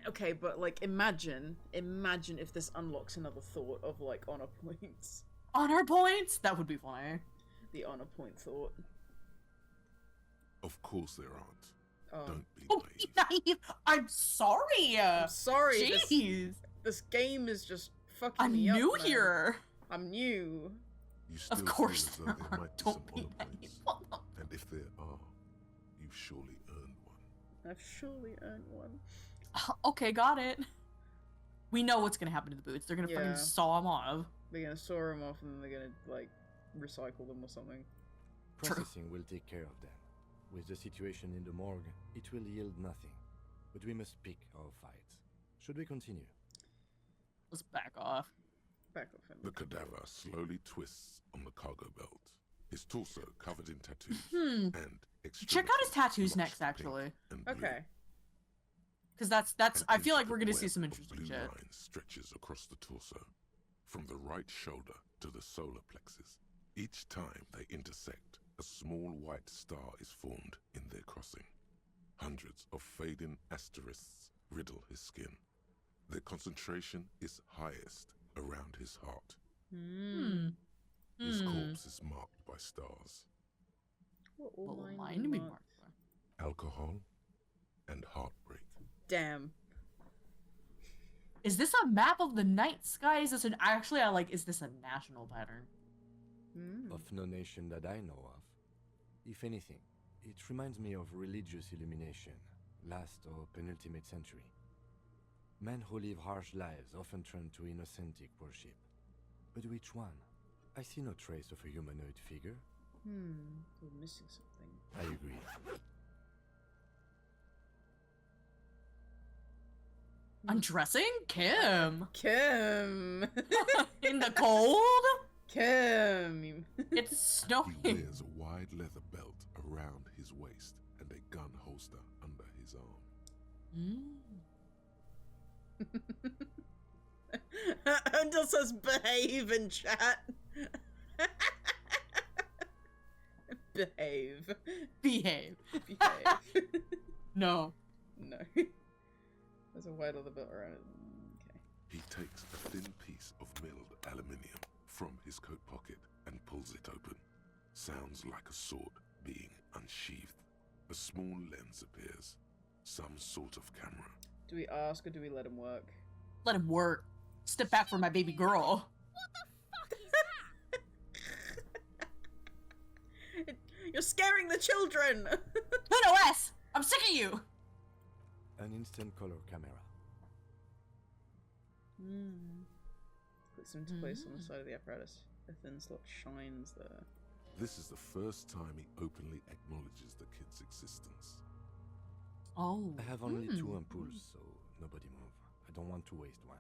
Okay, but like imagine if this unlocks another thought of like honor points. Honor points? That would be funny. The honor point thought. Of course there aren't. Oh. Don't be Oh, naive. naive. I'm sorry. I'm sorry. Jeez. This game is just fucking I'm me up, new man. here. I'm new. You still Of course feel there as though are. there might be Don't some be honor naive. points. And if there are, you've surely earned one. I've surely earned one. Okay, got it. We know what's gonna happen to the boots. They're gonna Yeah. fucking saw them off. They're gonna saw them off and then they're gonna like recycle them or something. True. Processing will take care of them. With the situation in the morgue, it will yield nothing. But we must pick our fights. Should we continue? Let's back off. Back off him. The cadaver slowly twists on the cargo belt. His torso covered in tattoos and Check out his extremities tattoos blotched next, pink actually. and blue. Okay. Because that's An I feel like we're intricate gonna see web some of interesting blue shit. line stretches across the torso, from the right shoulder to the solar plexus. Each time they intersect, a small white star is formed in their crossing. Hundreds of fading asterisks riddle his skin. Their concentration is highest around his heart. His corpse is marked by stars. What Well, will mine be be marked? marked by. Alcohol and heartbreak. Damn. Is this a map of the night sky? Is this an actually? Is this a national pattern? Of no nation that I know of. If anything, it reminds me of religious illumination, last or penultimate century. Men who live harsh lives often turn to innocentic worship. But which one? I see no trace of a humanoid figure. We're missing something. I agree. Undressing Kim Kim! in the cold. Kim! It's He snowing. wears a wide leather belt around his waist and a gun holster under his arm. Undle says behave in chat. Behave. Behave. Behave. No. No. There's a white leather belt around it. Okay. He takes a thin piece of milled aluminium from his coat pocket and pulls it open. Sounds like a sword being unsheathed. A small lens appears. Some sort of camera. Do we ask or do we let him work? Let him work. Step back for my baby girl. You're scaring the children! NOS! I'm sick of you! An instant color camera. Puts him to place on the side of the apparatus. A thin slot shines there. This is the first time he openly acknowledges the kid's existence. Oh. I have only 2 ampoules, so nobody move. I don't want to waste one.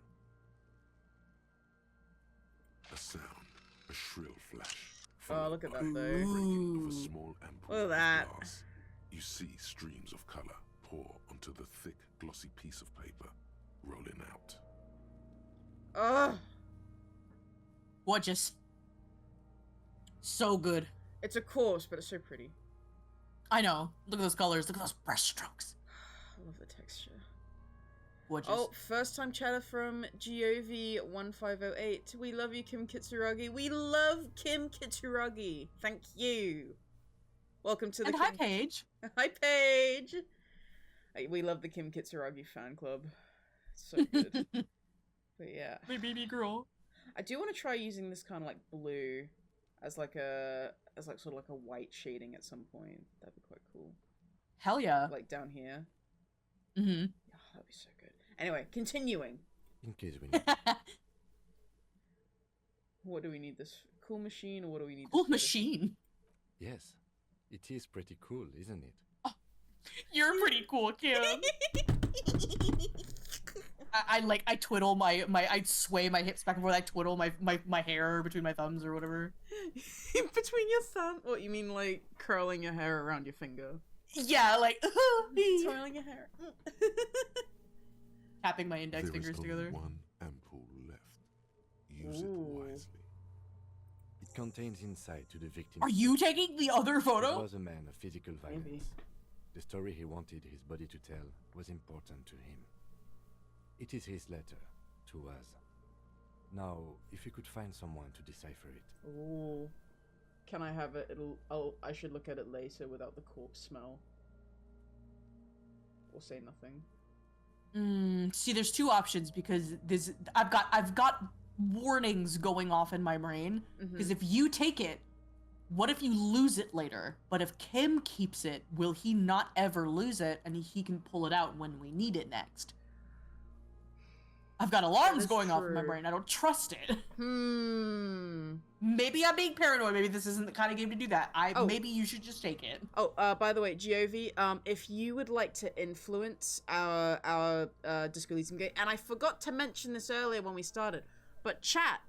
A sound, A shrill flash. Oh, look at that, followed by though. the breaking of a small ampoule Look at of that. glass. You see streams of color pour onto the thick, glossy piece of paper, rolling out. Oh, Gorgeous. So good. it's a corpse, but it's so pretty. I know. Look at those colors. Look at those brushstrokes. I love the texture. Gorgeous. Oh, first time chatter from GOV1508. We love you, Kim Kitsuragi. We love Kim Kitsuragi. Thank you. Welcome to the and hi, Paige. Hi, Paige. We love the Kim Kitsuragi fan club. It's so good. But yeah. My baby girl. I do want to try using this kind of like blue as like sort of like a white shading at some point. That'd be quite cool. Hell yeah. Like down here. Mm-hmm. Oh, that'd be so good. Anyway, continuing. In case we need. What do we need this? Cool machine, or what do we need? Cool this for? machine. Yes, it is pretty cool, isn't it? You're pretty cool, Kim. I twiddle I sway my hips back and forth. I twiddle my hair between my thumbs or whatever. Between your thumb? What, you mean like curling your hair around your finger? Yeah, like Twirling your hair. tapping my index There is fingers only together. one ampoule left. Use Ooh. it wisely. It contains insight to the victim. Are you taking the other He photo? was a man of physical violence. Maybe. The story he wanted his body to tell was important to him. It is his letter to us. Now, if you could find someone to decipher it. Ooh. Can I have it? I should look at it later without the corpse smell. Or say nothing. See, there's two options because I've got warnings going off in my brain. Because if you take it, what if you lose it later? But if Kim keeps it, will he not ever lose it and he can pull it out when we need it next? I've got alarms going off in my brain. I don't trust it. Maybe I'm being paranoid. Maybe this isn't the kind of game to do that. Maybe you should just take it. Oh, by the way, GOV, if you would like to influence our Disco Elysium game, and I forgot to mention this earlier when we started, but chat,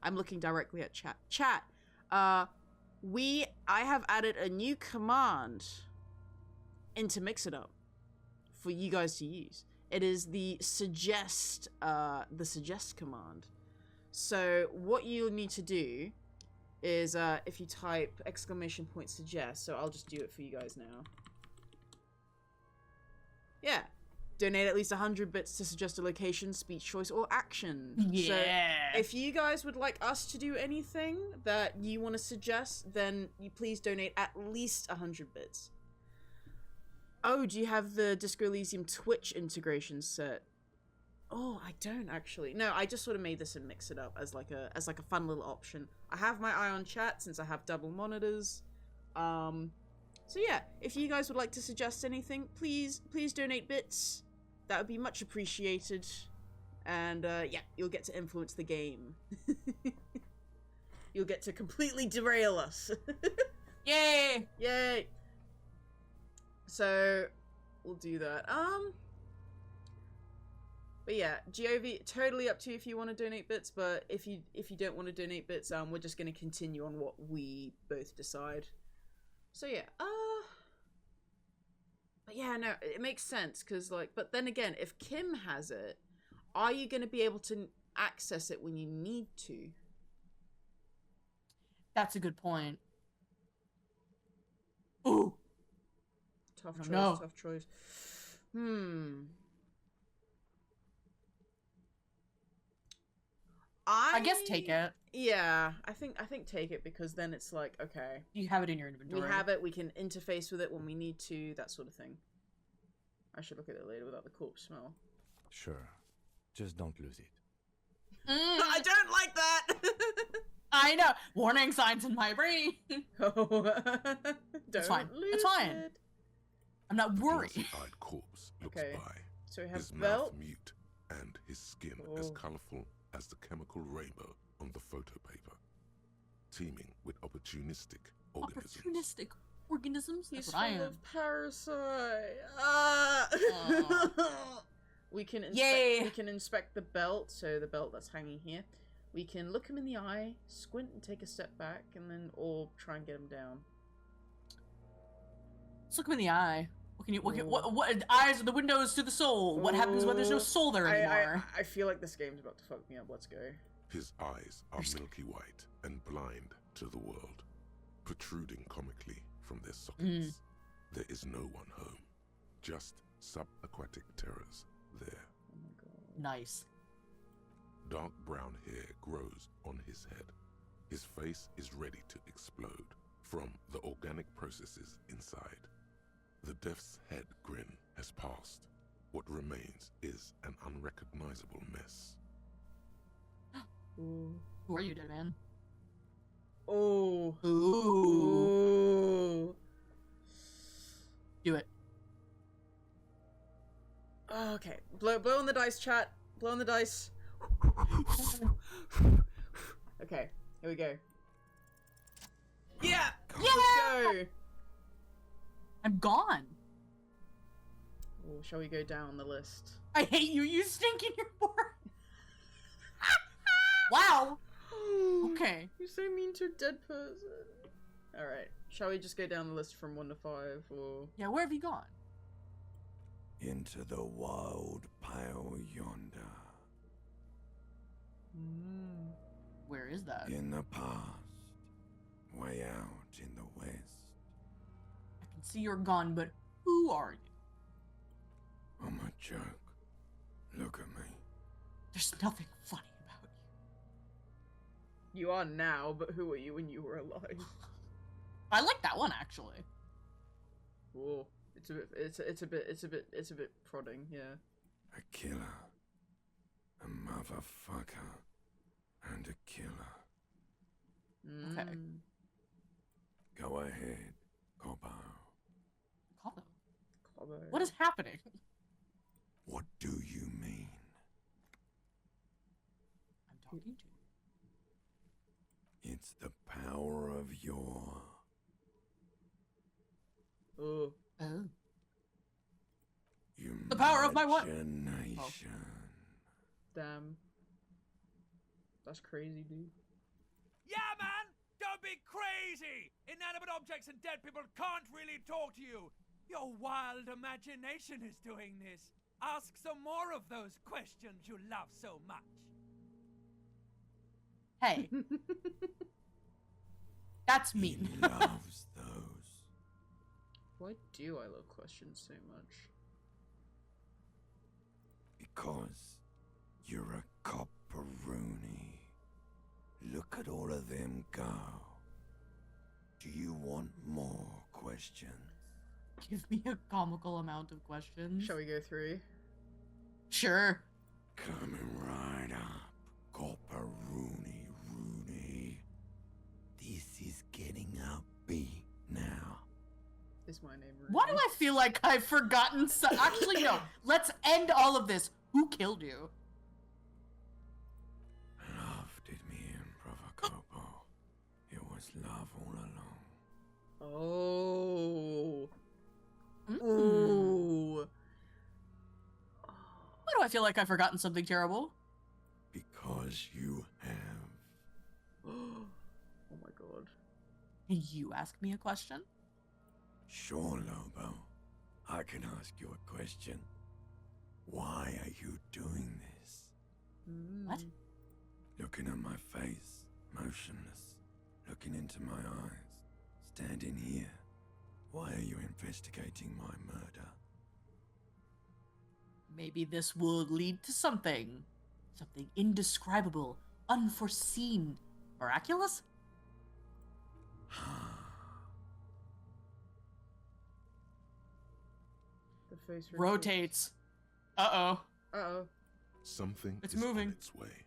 I'm looking directly at chat. Chat, I have added a new command into Mix It Up for you guys to use. It is the suggest command. So what you'll need to do is if you type !suggest, so I'll just do it for you guys now. Yeah. Donate at least 100 bits to suggest a location, speech choice, or action. Yeah. So if you guys would like us to do anything that you want to suggest, then you please donate at least 100 bits. Oh, do you have the Disco Elysium Twitch integration set? Oh, I don't actually. No, I just sort of made this and mix it up as like a fun little option. I have my eye on chat since I have double monitors. So yeah, if you guys would like to suggest anything, please donate bits. That would be much appreciated. And yeah, you'll get to influence the game. You'll get to completely derail us. Yay! Yay! So we'll do that. But yeah, GOV, totally up to you if you want to donate bits, but if you don't want to donate bits, we're just going to continue on what we both decide. So yeah, but yeah, no, it makes sense, because like, but then again, if Kim has it, are you going to be able to access it when you need to? That's a good point. Ooh. Tough choice, No. tough choice. I guess take it. Yeah, I think take it, because then it's like, okay, You have it in your inventory. we have it, we can interface with it when we need to, that sort of thing. I should look at it later without the corpse smell. Sure. Just don't lose it. I don't like that! I know. Warning signs in my brain. Oh, It's fine. don't It's lose fine. it. I'm not worried. Glossy-eyed corpse looks Okay, by, so we have his belt. mouth mute, and his skin as Oh. colorful as the chemical rainbow on the photo paper, teeming with opportunistic organisms. Opportunistic organisms? He's That's what I full am. of parasite. We can Yay. inspect the belt, so the belt that's hanging here. We can look him in the eye, squint and take a step back, and then or try and get him down. Let's look him in the eye. What eyes are the windows to the soul? What happens when there's no soul there anymore? I feel like this game's about to fuck me up. Let's go. His eyes are milky white and blind to the world, protruding comically from their sockets. There is no one home, just subaquatic terrors there. Oh my god. Nice. Dark brown hair grows on his head. His face is ready to explode from the organic processes inside. The death's head grin has passed. What remains is an unrecognizable mess. Ooh. Who are you, dead man? Oh. Ooh. Do it. Okay. Blow on the dice, chat. Blow on the dice. Okay. Here we go. Yeah! Let's go! I'm gone. Oh, shall we go down the list? I hate you, you stink in your board. Wow. Okay. You're so mean to a dead person. Alright. Shall we just go down the list from 1 to 5, or... Yeah, where have you gone? Into the wild pale yonder. Where is that? In the past. Way out in the west. I can see you're gone, but who are you? I'm a joke. Look at me. There's nothing funny about you. You are now, but who were you when you were alive? I like that one, actually. Whoa. It's a bit prodding, yeah. A killer. A motherfucker. And a killer. Okay. Go ahead, Cobbo. Cobbo? Cobbo. What is happening? What do you mean? I'm talking to you. It's the power of your... Oh. Oh. The power of my what? Imagination. Damn. That's crazy, dude. Yeah, man! Don't be crazy! Inanimate objects and dead people can't really talk to you! Your wild imagination is doing this. Ask some more of those questions you love so much. Hey. That's mean. He loves those. Why do I love questions so much? Because you're a copperoonie. Look at all of them go. Do you want more questions? Give me a comical amount of questions. Shall we go through? Sure. Coming right up, copperoonie Rooney. This is getting upbeat now. Is my name Ruby? Why do I feel like I've forgotten Actually, no. Let's end all of this. Who killed you? Love did me in, brother Copo. It was love all along. Oh. Mm. Ooh. Why do I feel like I've forgotten something terrible? Because you have. Oh my god. You ask me a question? Sure, Lobo. I can ask you a question. Why are you doing this? What? Looking at my face, motionless. Looking into my eyes. Standing here. Why are you investigating my murder? Maybe this will lead to something. Something indescribable, unforeseen, miraculous? The face Rotates. Uh-oh. Uh-oh. Something It's is moving. on its way.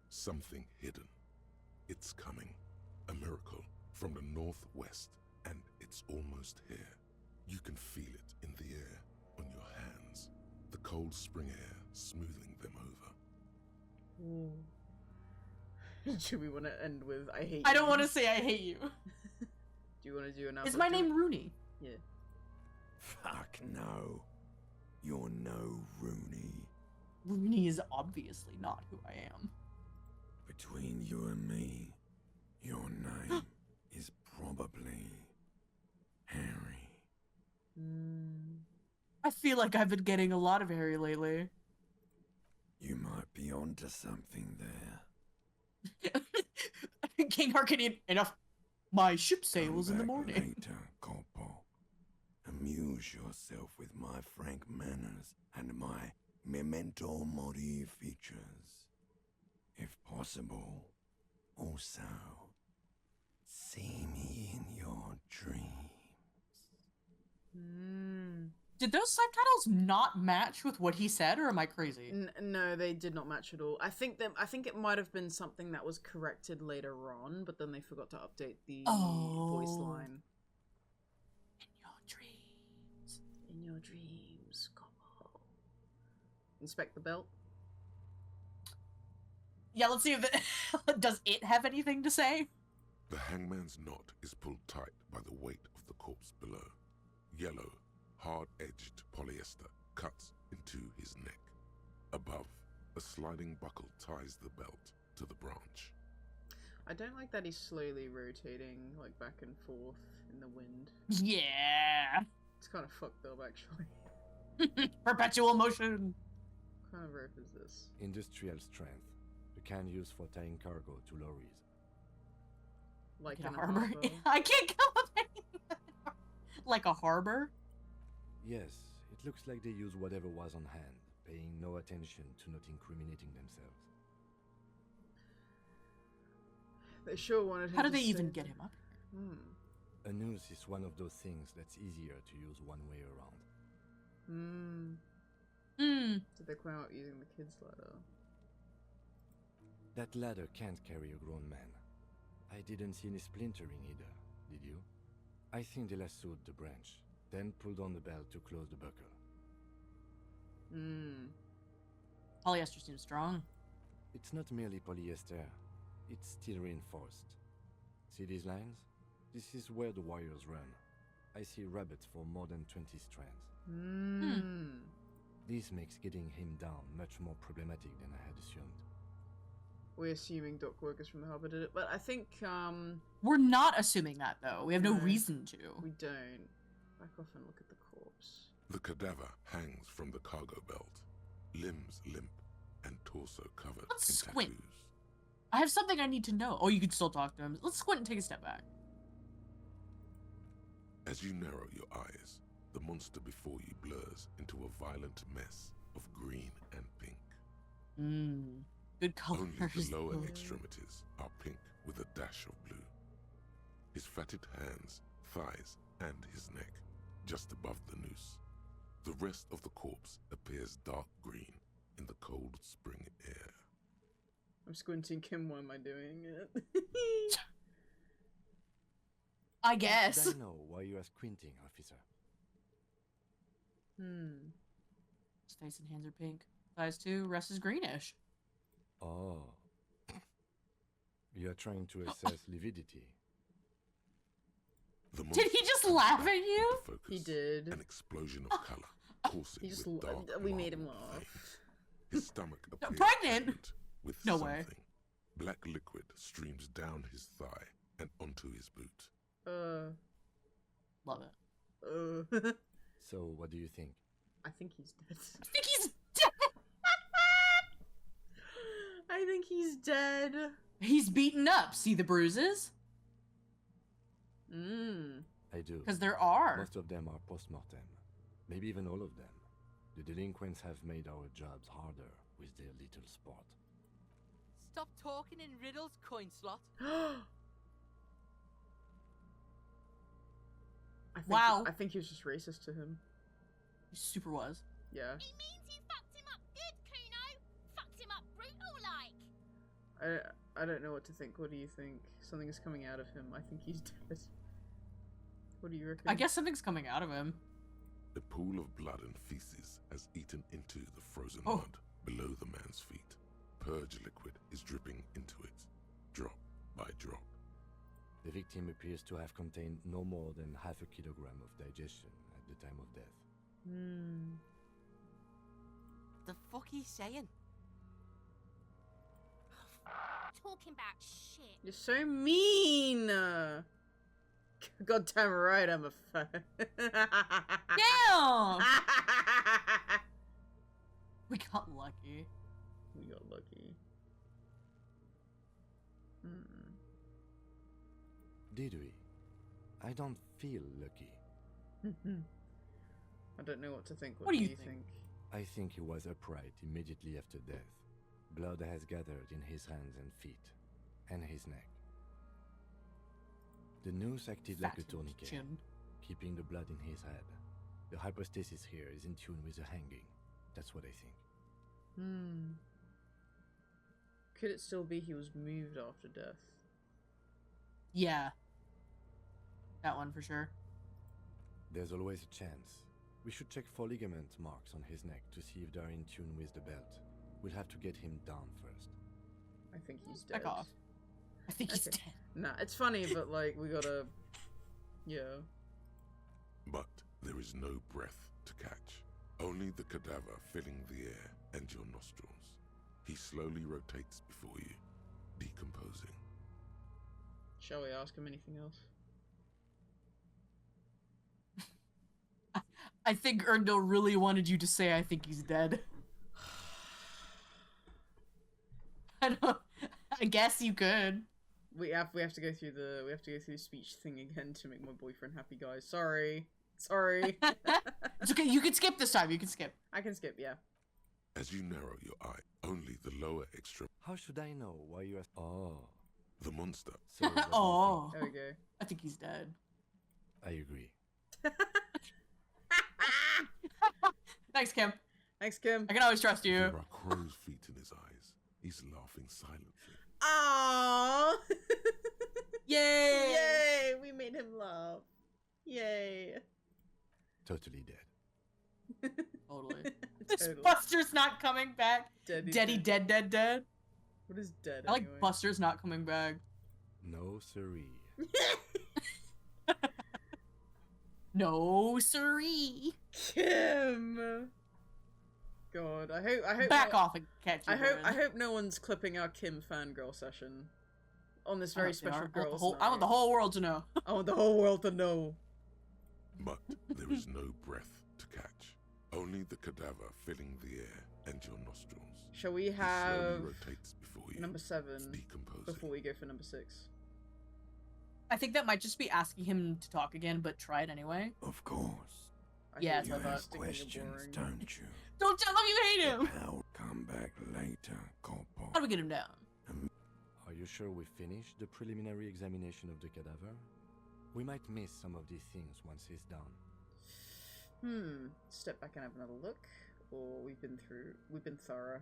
Something hidden. It's coming. A miracle from the northwest, and it's almost here. You can feel it in the air, on your hands. The cold spring air smoothing them over. Ooh. Do we want to end with I hate you? I don't want to say I hate you. Do you want to do an Is my name Rooney? Yeah. Fuck no. You're no Rooney. Rooney is obviously not who I am. But Between you and me, your name is probably Harry. I feel like I've been getting a lot of Harry lately. You might be onto something there. King Harkinian, enough. My ship sails in the Come back morning. later, Corpo. Amuse yourself with my frank manners and my memento mori features. If possible, also see me in your dreams. Did those subtitles not match with what he said, or am I crazy? No, they did not match at all. I think it might have been something that was corrected later on, but then they forgot to update the voice line. In your dreams. In your dreams, Corpo. Inspect the belt. Yeah, let's see if it does it have anything to say? The hangman's knot is pulled tight by the weight of the corpse below. Yellow, hard-edged polyester cuts into his neck. Above, a sliding buckle ties the belt to the branch. I don't like that he's slowly rotating, like, back and forth in the wind. Yeah. It's kind of fucked up, actually. Perpetual motion. What kind of rope is this? Industrial strength. The kind used for tying cargo to lorries. Like in in a a harbor? harbor? I can't come up with anything. Like a harbor? Yes, it looks like they use whatever was on hand, paying no attention to not incriminating themselves. They sure wanted him How do to they even say get that. him up here? A noose is one of those things that's easier to use one way around. Did they come out using the kid's ladder? That ladder can't carry a grown man. I didn't see any splintering either, did you? I think they lassoed the branch, then pulled on the belt to close the buckle. Polyester seems strong. It's not merely polyester, it's steel reinforced. See these lines? This is where the wires run. I see rabbits for more than 20 strands. This makes getting him down much more problematic than I had assumed. We're assuming dock workers from the harbor did it, but I think, We're not assuming that, though. We have no No. reason to. we don't. Back off and look at the corpse. The cadaver hangs from the cargo belt, limbs limp and torso covered Let's in squint. tattoos. I have something I need to know. Oh, you can still talk to him. Let's squint and take a step back. As you narrow your eyes, the monster before you blurs into a violent mess of green and pink. Good colors. Only the lower extremities are pink with a dash of blue. His fatted hands, thighs, and his neck, just above the noose. The rest of the corpse appears dark green in the cold spring air. I'm squinting, Kim, why am I doing it? I guess. Should I know why you are squinting, officer? His face and hands are pink. Thighs too. Rest is greenish. Oh. You are trying to assess lividity. The Did he just laugh at you? focus, He did. An explosion of color, coursing He just with dark we made him marble laugh. veins. His stomach appears pregnant? with No something. way. Black liquid streams down his thigh and onto his boot. Love it. So, what do you think? I think he's dead. I think he's dead. I think he's dead. He's beaten up. See the bruises? I do. Because there are. Most of them are post-mortem. Maybe even all of them. The delinquents have made our jobs harder with their little sport. Stop talking in riddles, coin slot. Wow. I think he was just racist to him. He super was. Yeah. It means you fucked him up good, Kuno. Fucked him up brutal like. I don't know what to think. What do you think? Something is coming out of him. I think he's dead. What do you reckon? I guess something's coming out of him. A pool of blood and feces has eaten into the frozen Oh. mud below the man's feet. Purge liquid is dripping into it, drop by drop. The victim appears to have contained no more than half a kilogram of digestion at the time of death. The fuck he's saying? talking about shit. You're so mean. God damn right, I'm a fan. Damn! We got lucky. We got lucky. Did we? I don't feel lucky. I don't know what to think. What do you think? I think he was upright immediately after death. Blood has gathered in his hands and feet, and his neck. The noose acted like a tourniquet, keeping the blood in his head. The hypostasis here is in tune with the hanging. That's what I think. Could it still be he was moved after death? Yeah. That one for sure. There's always a chance. We should check for ligament marks on his neck to see if they're in tune with the belt. We'll have to get him down first. I think he's dead. Back off. I think he's dead. Nah, it's funny, but like, we gotta... Yeah. But there is no breath to catch. Only the cadaver filling the air and your nostrils. He slowly rotates before you, decomposing. Shall we ask him anything else? I think Erndil really wanted you to say, I think he's dead. I guess you could. We have to go through the speech thing again to make my boyfriend happy, guys. Sorry. It's okay, you can skip this time, you can skip. I can skip, yeah. As you narrow your eye, only the lower extremity. How should I know why you asked? Oh. The monster. So what do you Oh. There we go. I think he's dead. think? I agree. Thanks, Kim. Thanks, Kim. I can always trust you. There are crow's feet in his eyes. He's laughing silently. Aww! Yay! Yay! We made him laugh. Yay. Totally dead. Totally. This Totally. Buster's not coming back. Dead. Deady dead. What is dead? I like anyway? Buster's not coming back. No siree. No siree. Kim. God, I hope. Back off and catch you. I hope no one's clipping our Kim fangirl session on this very special girls' night. I want the whole world to know. I want the whole world to know. But there is no breath to catch. Only the cadaver filling the air and your nostrils. Shall we He have slowly rotates before you, number 7 decomposing. before we go for number 6? I think that might just be asking him to talk again, but try it anyway. Of course. Yeah, You it's about have questions, don't you? Don't tell him you hate him! I'll come back later, Corpo. How do we get him down? Are you sure we finished the preliminary examination of the cadaver? We might miss some of these things once he's done. Step back and have another look. Or we've been thorough.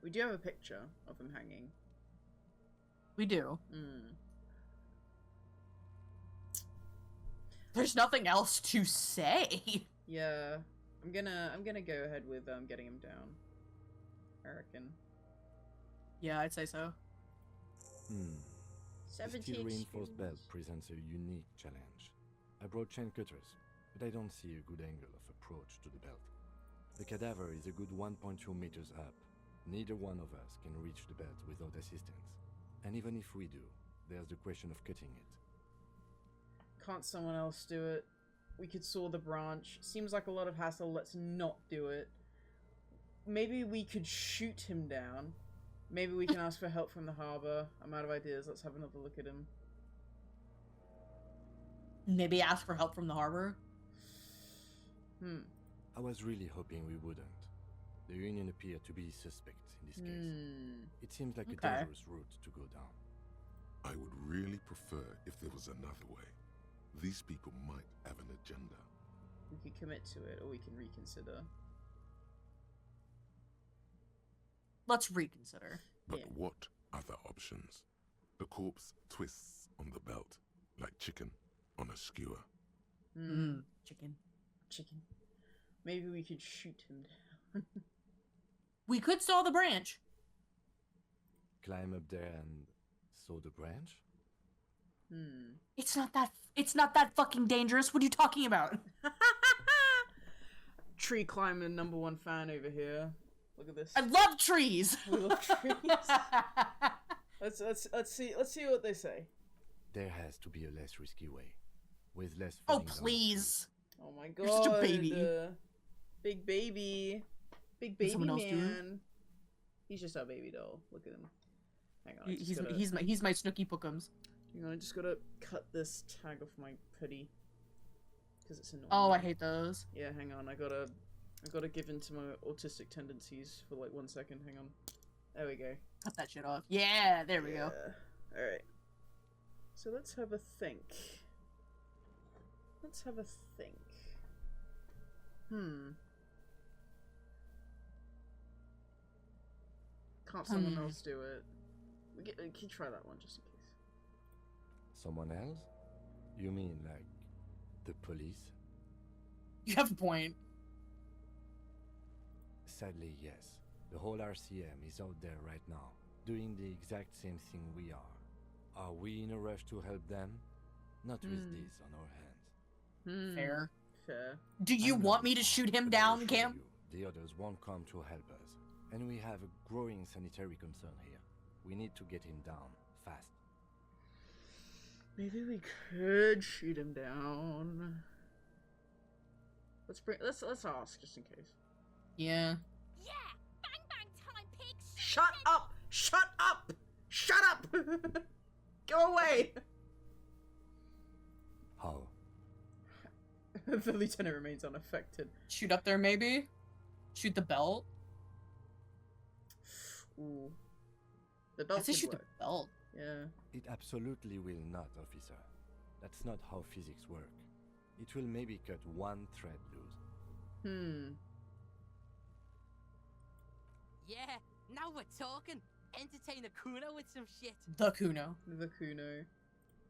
We do have a picture of him hanging. We do. There's nothing else to say. Yeah. I'm gonna go ahead with getting him down. I reckon. Yeah, I'd say so. The steel reinforced belt presents a unique challenge. I brought chain cutters, but I don't see a good angle of approach to the belt. The cadaver is a good 1.2 meters up. Neither one of us can reach the belt without assistance. And even if we do, there's the question of cutting it. Can't someone else do it? We could saw the branch. Seems like a lot of hassle. Let's not do it. Maybe we could shoot him down. Maybe we can ask for help from the harbor. I'm out of ideas. Let's have another look at him. Maybe ask for help from the harbor? I was really hoping we wouldn't. The Union appeared to be suspect in this case. It seems like a dangerous route to go down. I would really prefer if there was another way. These people might have an agenda. We can commit to it, or we can reconsider. Let's reconsider. But what other options? The corpse twists on the belt, like chicken on a skewer. Chicken. Maybe we could shoot him down. We could saw the branch. Climb up there and saw the branch? It's not that fucking dangerous. What are you talking about? Tree climbing #1 fan over here. Look at this. I love trees. We love trees. Let's see what they say. There has to be a less risky way, with less. Oh falling down the please. Oh my god. You're such a baby. Big baby. Big Can baby someone else do it? man. He's just our baby doll. Look at him. Hang on. He's my Snooky Pookums. Hang on, I just gotta cut this tag off my hoodie. Because it's annoying. Oh, I hate those. Yeah, hang on. I gotta give in to my autistic tendencies for like 1 second. Hang on. There we go. Cut that shit off. Yeah, there we go. Alright. So let's have a think. Let's have a think. Can't someone else do it? We can try that one just in case. Someone else? You mean like the police? You have a point. Sadly, yes. The whole RCM is out there right now, doing the exact same thing we are. Are we in a rush to help them? Not with this on our hands. Fair. Fair. Do you want me to shoot him down, Cam? The others won't come to help us. And we have a growing sanitary concern here. We need to get him down, fast. Maybe we could shoot him down. Let's ask just in case. Yeah. Yeah! Bang bang time, pigs! Shut up! Shut up! Shut up! Go away! How? The lieutenant remains unaffected. Shoot up there, maybe? Shoot the belt? Ooh. The belt I say could shoot work. the belt. Yeah. It absolutely will not, officer. That's not how physics work. It will maybe cut one thread loose. Yeah, now we're talking. Entertain the Kuno with some shit. The Kuno. The Kuno.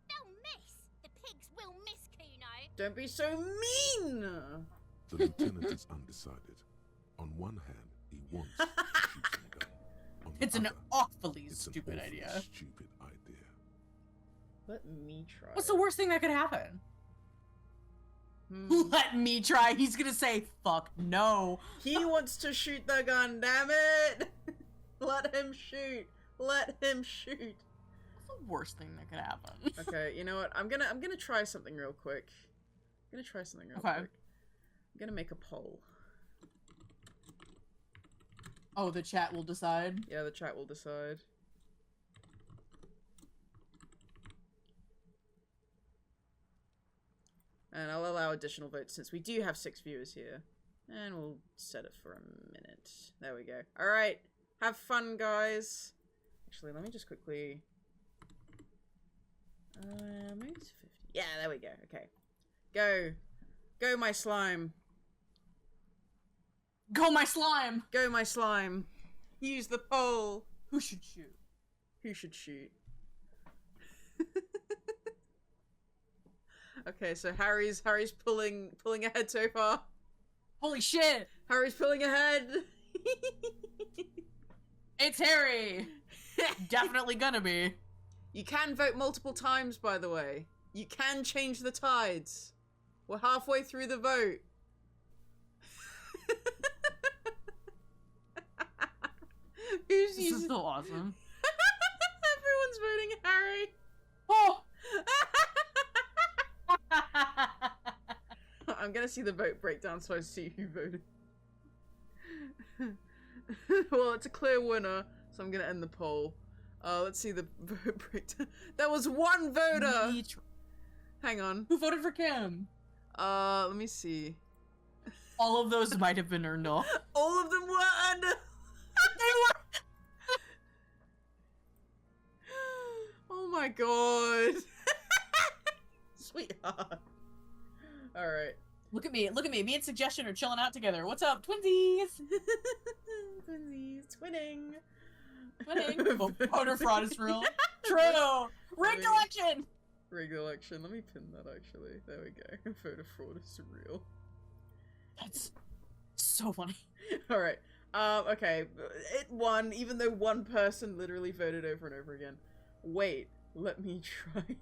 They'll miss! The pigs will miss Kuno! Don't be so mean! The lieutenant is undecided. On one hand, he wants to shoot some gun. On the It's an other, awfully it's an stupid awfully idea. Stupid idea. Let me try. What's the worst thing that could happen? Let me try. He's gonna say, fuck no. He wants to shoot the gun, damn it! Let him shoot. Let him shoot. What's the worst thing that could happen? Okay, you know what? I'm gonna try something real quick. I'm gonna make a poll. Oh, the chat will decide? Yeah, the chat will decide. And I'll allow additional votes since we do have 6 viewers here. And we'll set it for a minute. There we go. Alright. Have fun, guys. Actually, let me just quickly... maybe it's 50. Yeah, there we go. Okay. Go. Go, my slime. Go, my slime! Go, my slime. Use the poll. Who should shoot? Who should shoot? Okay, so Harry's pulling ahead so far. Holy shit! Harry's pulling ahead. It's Harry! Definitely gonna be. You can vote multiple times, by the way. You can change the tides. We're halfway through the vote. This is so awesome. Everyone's voting Harry. Oh! I'm gonna see the vote breakdown so I see who voted. Well, it's a clear winner, so I'm gonna end the poll. Let's see the vote breakdown. There was one voter! Hang on. Who voted for Kim? Let me see. All of those might have been earned off. All of them were under. They were. Oh my god. Sweetheart. Alright. Look at me. Look at me. Me and Suggestion are chilling out together. What's up, twinsies? Twinsies. Twinning. Twinning. Voter fraud is real. True. Rigged election. Rigged election. Let me pin that actually. There we go. Voter fraud is real. That's so funny. Alright. Okay. It won, even though one person literally voted over and over again. Wait. Let me try.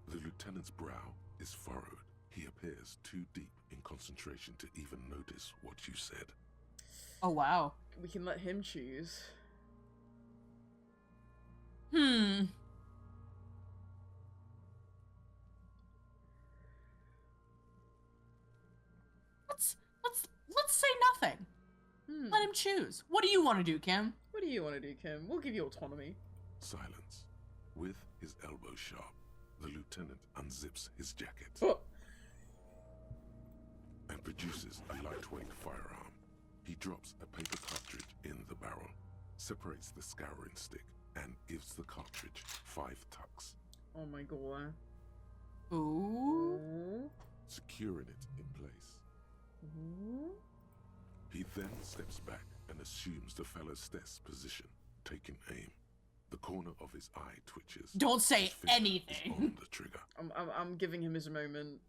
The lieutenant's brow is furrowed. He appears too deep in concentration to even notice what you said. Oh, wow. We can let him choose. Let's say nothing. Let him choose. What do you want to do, Kim? What do you want to do, Kim? We'll give you autonomy. Silence. With his elbow sharp, the lieutenant unzips his jacket and produces a lightweight firearm. He drops a paper cartridge in the barrel, separates the scouring stick, and gives the cartridge 5 tucks. Oh my god. Ooh. Securing it in place. Ooh. He then steps back and assumes the fellow's desk position, taking aim. The corner of his eye twitches. Don't say His finger is anything. on the trigger. I'm giving him his moment.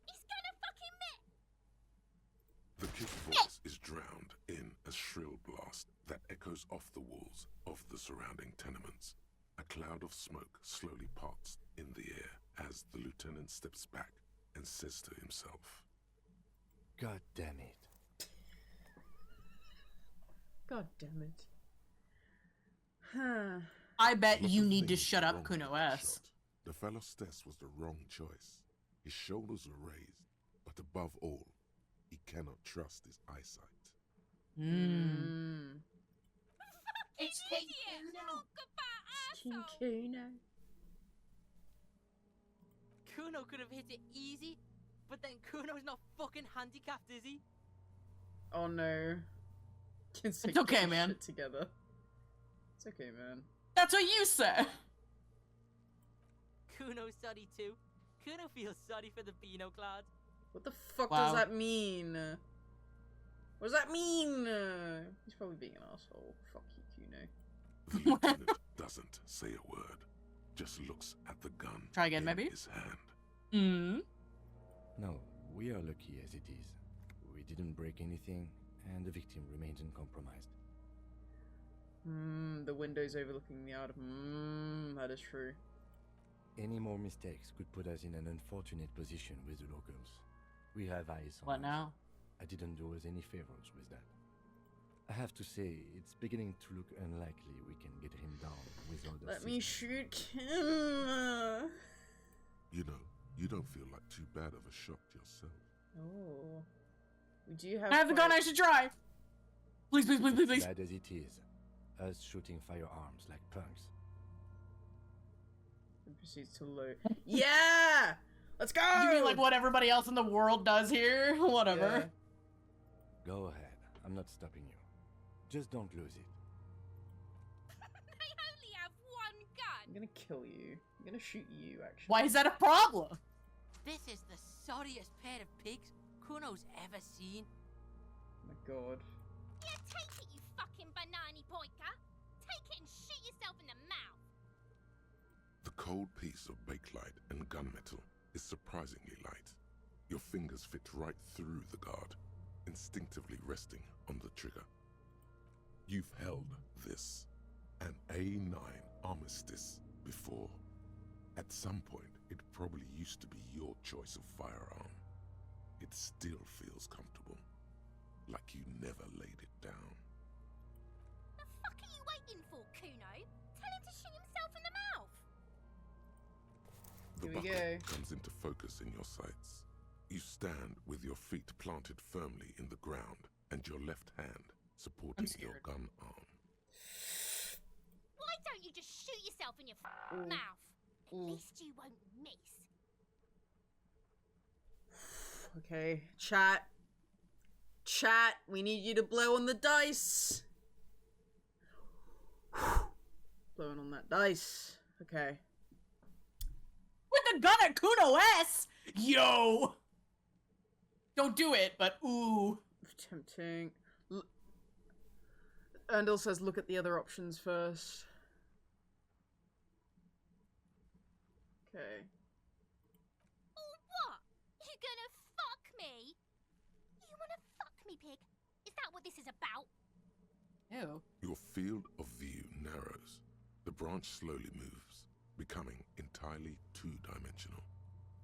He's gonna fucking miss. The kid's voice is drowned in a shrill blast that echoes off the walls of the surrounding tenements. A cloud of smoke slowly parts in the air as the lieutenant steps back and says to himself, God damn it. God damn it. Huh. I bet Lots you of need to things shut were up, wrong Kuno with that S. shot. The fellow's test was the wrong choice. His shoulders are raised, but above all, he cannot trust his eyesight. It's idiot! Talk about asshole! Kuno. Kuno could have hit it easy, but then Kuno's not fucking handicapped, is he? Oh no. It's okay, man. Shit together. It's okay, man. That's what you said. Kuno's sorry too. Kuno feels sorry for the Beano Cloud. What the fuck Wow. does that mean? What does that mean? He's probably being an asshole. Fuck you, Kuno. The lieutenant doesn't say a word, just looks at the gun Try again, in maybe? his hand. No, we are lucky as it is. We didn't break anything, and the victim remains uncompromised. The windows overlooking the yard. That is true. Any more mistakes could put us in an unfortunate position with the locals. We have eyes on What us. now? I didn't do us any favors with that. I have to say, it's beginning to look unlikely we can get him down without Let us. me shoot Kim. You know, you don't feel like too bad of a shot yourself. Oh. We do have. I have the gun I should try. Please, please, please, please, please. Bad as it is, us shooting firearms like punks. It proceeds to load. Yeah! Let's go! You mean like what everybody else in the world does here? Whatever. Go ahead. I'm not stopping you. Just don't lose it. They only have one gun. I'm gonna kill you. I'm gonna shoot you, actually. Why is that a problem? This is the sorriest pair of pigs Kuno's ever seen. Oh my god. Yeah, take it, you fucking banana pointer. Take it and shoot yourself in the mouth. The cold piece of bakelite and gunmetal is surprisingly light. Your fingers fit right through the guard, instinctively resting on the trigger. You've held this, an A9 armistice, before. At some point, it probably used to be your choice of firearm. It still feels comfortable, like you never laid it down. The fuck are you waiting for, Kuno? Tell him to shoot himself in the mouth. The Here we bucket go. comes into focus in your sights. You stand with your feet planted firmly in the ground and your left hand supporting your scared. gun arm. Why don't you just shoot yourself in your mouth? At least you won't miss. Okay, chat. Chat, we need you to blow on the dice. Blowing on that dice. Okay. With the gun at Kuno S? Yo! Don't do it, but ooh. Tempting. Erndl says look at the other options first. Okay. Or what? You gonna fuck me? You wanna fuck me, pig? Is that what this is about? Ew. Your field of view narrows. The branch slowly moves, becoming entirely two-dimensional.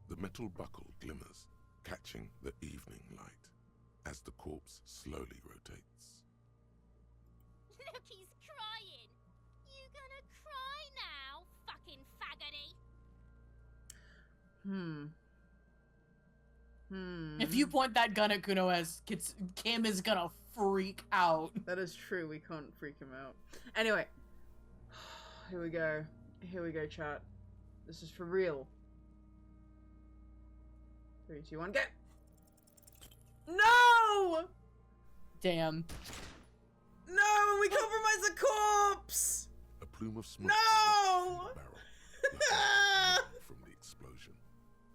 The metal buckle glimmers, catching the evening light as the corpse slowly rotates. Cookie's crying. You gonna cry now, fucking faggoty? If you point that gun at Kuno as Kim is gonna freak out. That is true, we can't freak him out. Anyway. Here we go. Here we go, chat. This is for real. 3, 2, 1, go! No! Damn. No! We compromised the corpse! A plume of smoke No! erupts from the barrel, like a from the explosion.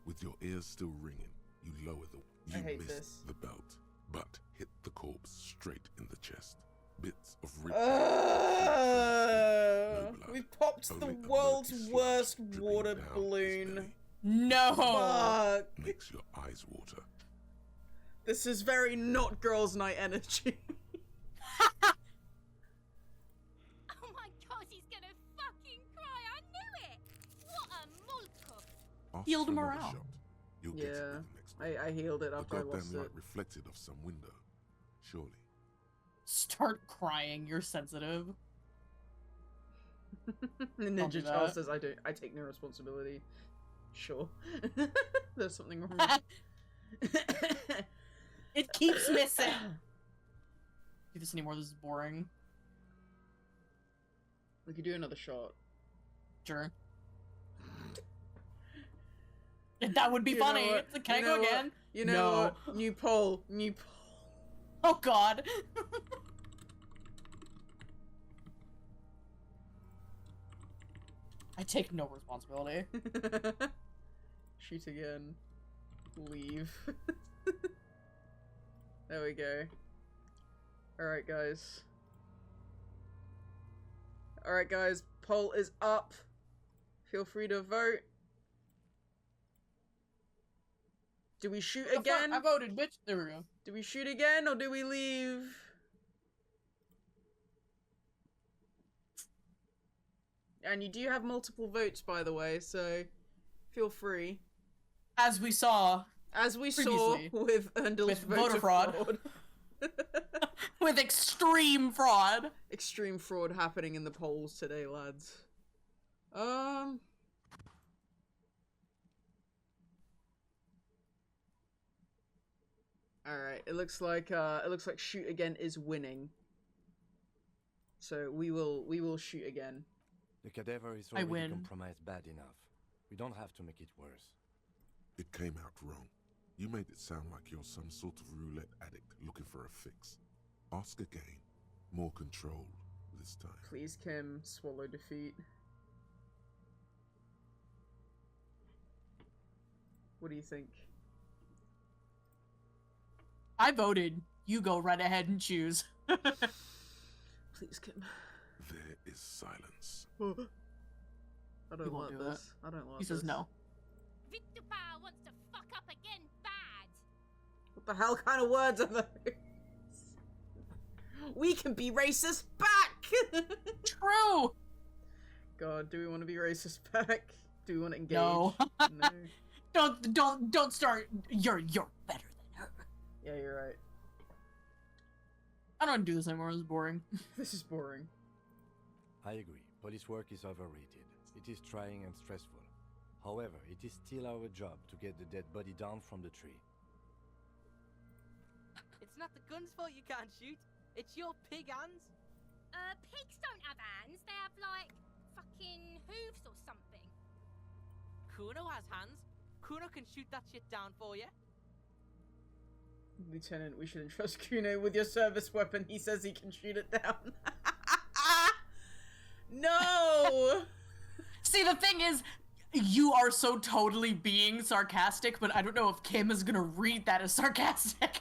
With your ears still ringing, you lower the... I You hate missed this. the belt, but hit the corpse straight in the chest. Bits of rib... We popped the world's worst water balloon. No! Fuck. Makes your eyes water. This is very not girls' night energy. Oh my god, he's gonna fucking cry. I knew it. What a multiple. Ask Healed for another morale. shot. You'll get it in the next one. I healed it The after I lost goddamn it. light reflected off some window. Surely. Start crying, you're sensitive. Ninja do Charles that. says I take no responsibility. Sure. There's something wrong. It keeps missing. Do this anymore, this is boring. We could do another shot. Sure. That would be You know funny. what? Can You I know go what? again? You know No. what? New poll. New poll. Oh god. I take no responsibility. Shoot again. Leave. There we go. Alright, guys. Alright, guys. Poll is up. Feel free to vote. Do we shoot again? I voted, bitch. There we go. Do we shoot again or do we leave? And you do have multiple votes, by the way, so feel free. As we saw. As we previously, saw with Erndl's with voter voter fraud. With extreme fraud. Extreme fraud happening in the polls today, lads. Alright, it looks like shoot again is winning. So we will shoot again. The cadaver is I already win. compromised bad enough. We don't have to make it worse. It came out wrong. You made it sound like you're some sort of roulette addict looking for a fix. Ask again. More control this time. Please, Kim, swallow defeat. What do you think? I voted. You go right ahead and choose. Please, Kim. There is silence. I don't He won't want do this. I don't want He this. says no. Victupa wants to fuck up again bad. What the hell kind of words are those? We can be racist back! True! God, do we want to be racist back? Do we want to engage? No. No. Don't start. You're better than her. Yeah, you're right. I don't want to do this anymore. This is boring. This is boring. I agree. Police work is overrated. It is trying and stressful. However, it is still our job to get the dead body down from the tree. It's not the gun's fault you can't shoot. It's your pig hands. Pigs don't have hands. They have, like, fucking hooves or something. Kuno has hands. Kuno can shoot that shit down for you. Lieutenant, we shouldn't trust Kuno with your service weapon. He says he can shoot it down. No! See, the thing is, you are so totally being sarcastic, but I don't know if Kim is gonna read that as sarcastic.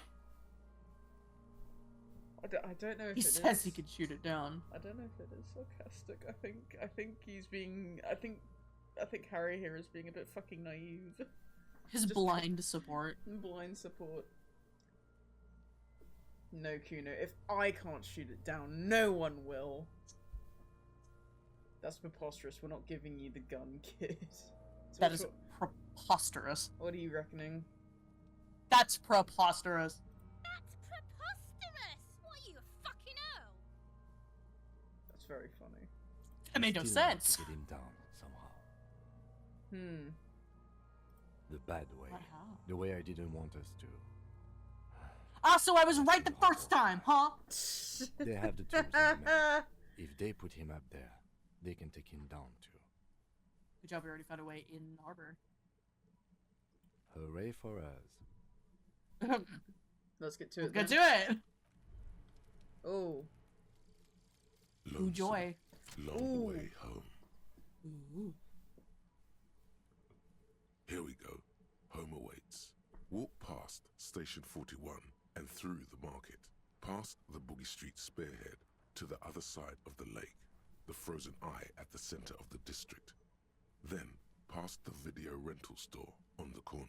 I don't know if He it says is. he can shoot it down. I don't know if it is sarcastic. I think he's being. I think Harry here is being a bit fucking naive. His Just blind support. blind support. No, Kuno. If I can't shoot it down, no one will. That's preposterous. We're not giving you the gun, kid. So That is preposterous. What are you reckoning? That's preposterous. That's preposterous. What are you, a fucking very funny. That made no Still want sense. to get him down somehow. The bad way. But how? The way I didn't want us to. Ah, so I was right the first time, huh? They have the tools and the men. If they put him up there, they can take him down too. Good job, we already found a way in the harbor. Hooray for us. Let's get to it. Get to then. it! Oh. Ooh, joy. Long way home. Ooh. Here we go. Home awaits. Walk past Station 41 and through the market, past the Boogie Street spearhead to the other side of the lake, the frozen eye at the center of the district. Then past the video rental store on the corner.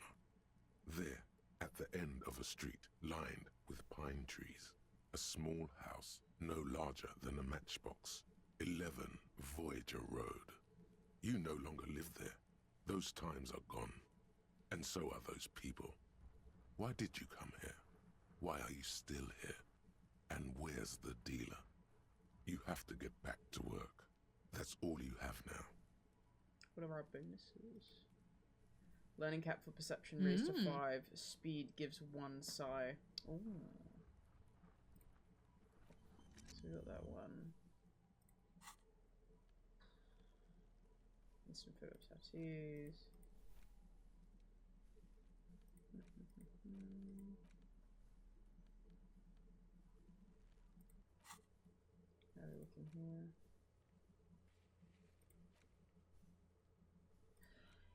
There, at the end of a street lined with pine trees, a small house no larger than a matchbox. 11 Voyager Road. You no longer live there. Those times are gone. And so are those people. Why did you come here? Why are you still here? And where's the dealer? You have to get back to work. That's all you have now. What are our bonuses? Learning cap for perception raised to 5. Speed gives 1 psi. Ooh. So we got that one. Instant photo tattoos. How are we looking here?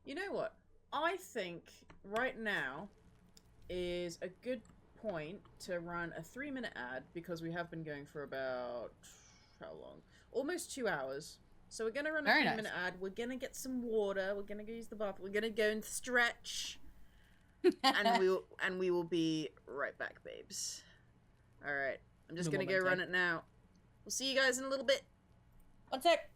You know what? I think right now is a good point to run a 3-minute ad because we have been going for about how long? Almost 2 hours. So we're gonna run a 3-minute ad. We're gonna get some water. We're gonna go use the bathroom. We're gonna go and stretch, and we will be right back, babes. All right. I'm just gonna go run it now. We'll see you guys in a little bit. One sec.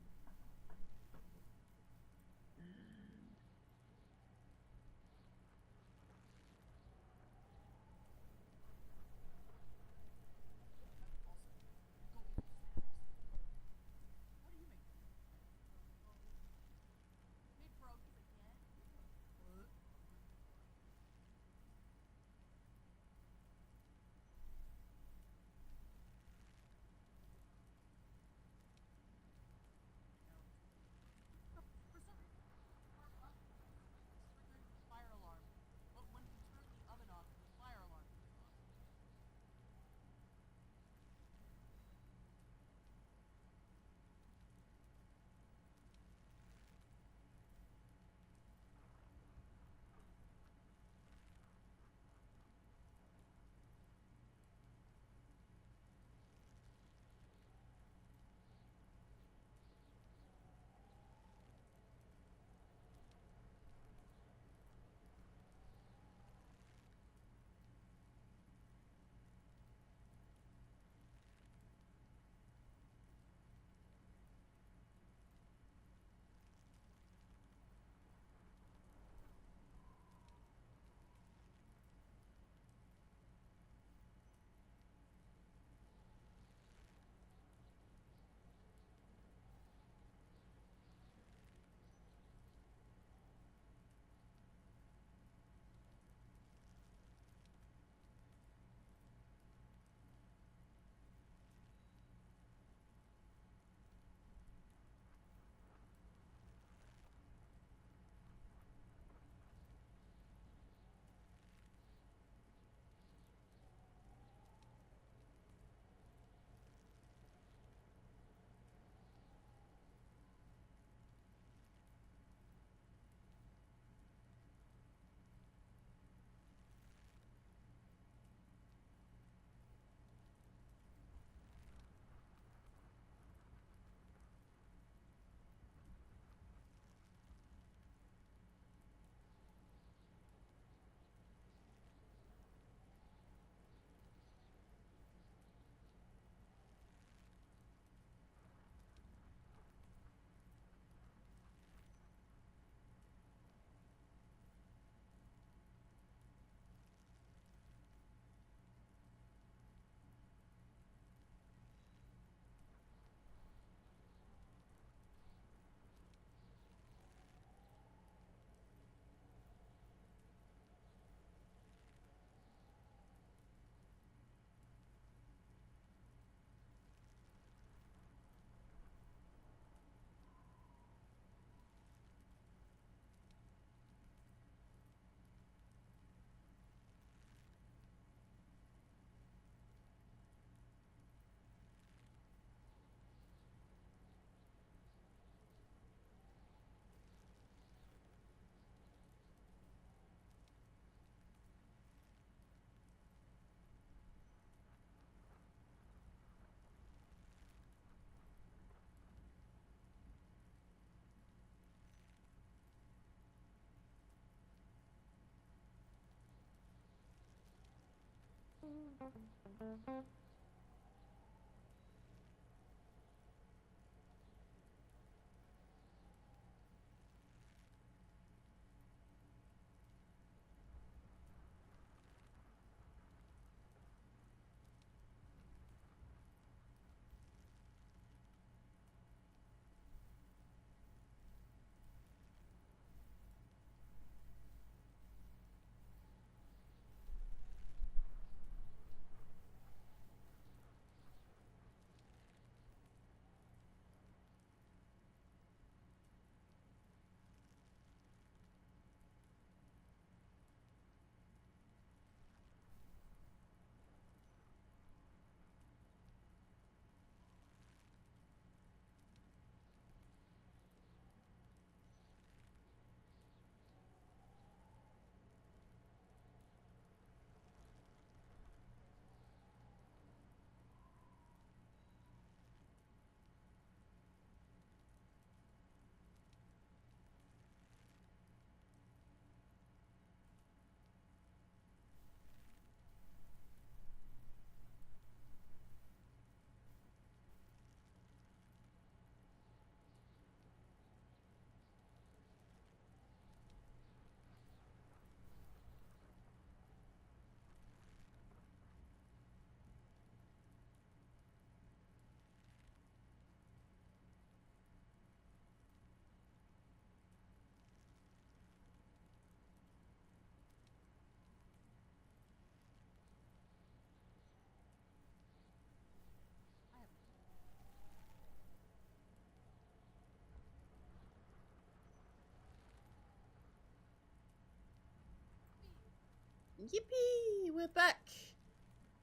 Yippee! We're back!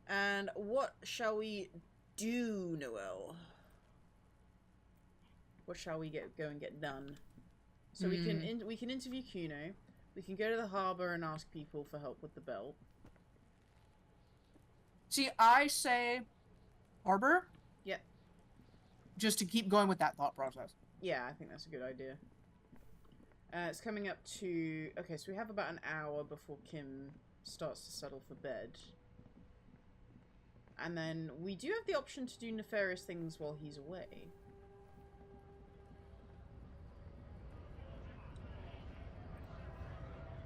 And what shall we do, Noelle? What shall we go and get done? So we can interview Kuno. We can go to the harbor and ask people for help with the belt. See, I say harbor. Yep. Just to keep going with that thought process. Yeah, I think that's a good idea. It's coming up to... Okay, so we have about an hour before Kim starts to settle for bed. And then we do have the option to do nefarious things while he's away.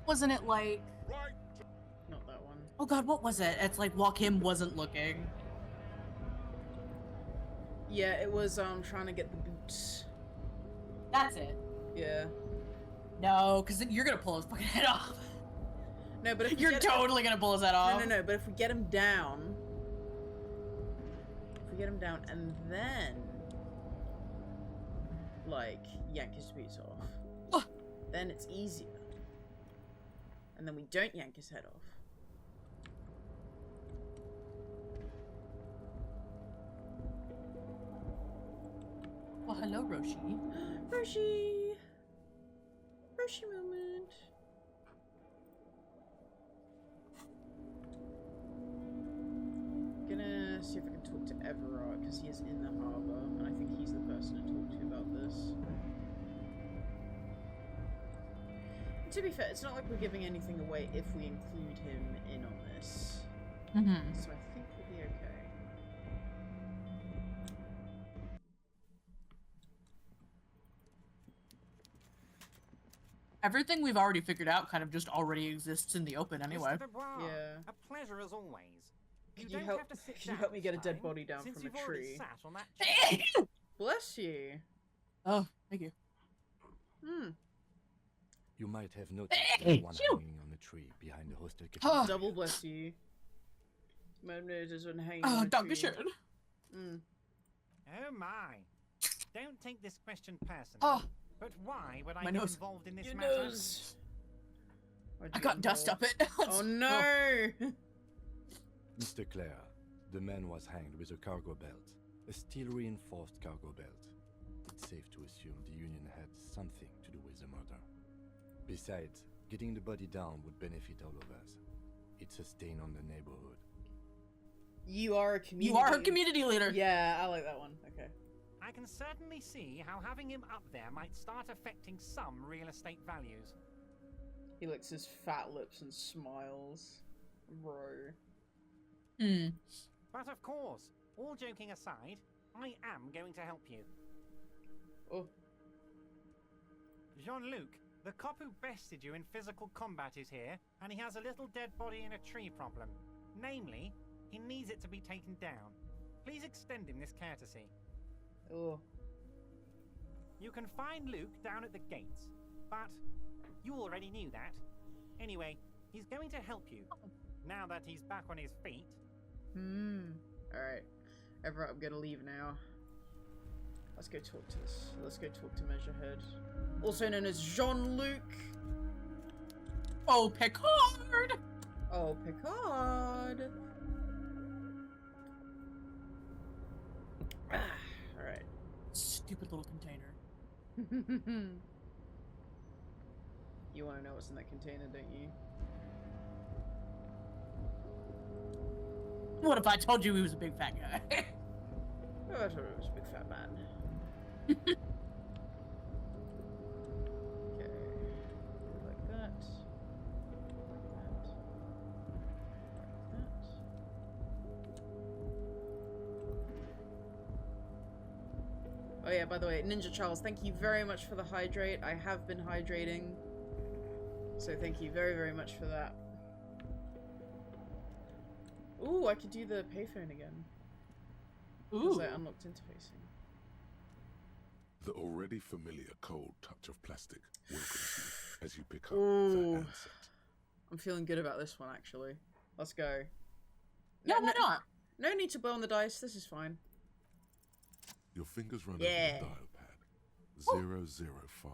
Wasn't it like... Not that one. Oh god, what was it? It's like while Kim wasn't looking. Yeah, it was trying to get the boots. That's it. Yeah. No, because then you're gonna pull his fucking head off. No, but if you're totally gonna pull his head off. No, but if we get him down... If we get him down and then... Like, yank his boots off. Then it's easier. And then we don't yank his head off. Well, hello, Roshi. Roshi! Roshi moment. Gonna see if I can talk to Everard, because he is in the harbour, and I think he's the person to talk to about this. To be fair, it's not like we're giving anything away if we include him in on this. So I think we'll be okay. Everything we've already figured out kind of just already exists in the open anyway. Mr. Du Bois, Yeah. a pleasure as always. Could don't you help? have to sit Could you down help me get a this dead time, body down since from you've a already tree? sat on that chair. Bless you. Oh, thank you. You might have noticed there's one hanging on the tree behind the hostel kitchen. Double bless you. My nose is hanging Oh, on a tree. Dankeschön. Oh my. Don't take this question personally. Oh. But why would I My be nose. involved in this Your matter? nose. I got dust up it. Oh no! Mr. Clare, the man was hanged with a cargo belt. A steel-reinforced cargo belt. It's safe to assume the Union had something to do with the murder. Besides, getting the body down would benefit all of us. It's a stain on the neighborhood. You are a community. You are a community leader. Yeah, I like that one. Okay. I can certainly see how having him up there might start affecting some real estate values. He licks his fat lips and smiles. Bro. But of course, all joking aside, I am going to help you. Oh. Jean-Luc, the cop who bested you in physical combat is here, and he has a little dead body in a tree problem. Namely, he needs it to be taken down. Please extend him this courtesy. Oh. You can find Luke down at the gates, but you already knew that. Anyway, he's going to help you, now that he's back on his feet. Alright. Everett, I'm gonna leave now. Let's go talk to this. Let's go talk to Measurehead. Also known as Jean-Luc. Oh, Picard! Oh, Picard. Alright. Stupid little container. You want to know what's in that container, don't you? What if I told you he was a big fat guy? Oh, I thought it was a big fat man. Okay. Like that. Like that. Oh yeah, by the way, Ninja Charles, thank you very much for the hydrate. I have been hydrating. So thank you very, very much for that. Ooh, I could do the payphone again. Ooh. Because I unlocked interfacing. The already familiar cold touch of plastic welcomes you as you pick up Ooh. the handset. I'm feeling good about this one, actually. Let's go. Yeah, why not? No need to blow on the dice. This is fine. Your fingers run Yeah. over the dial pad. 005.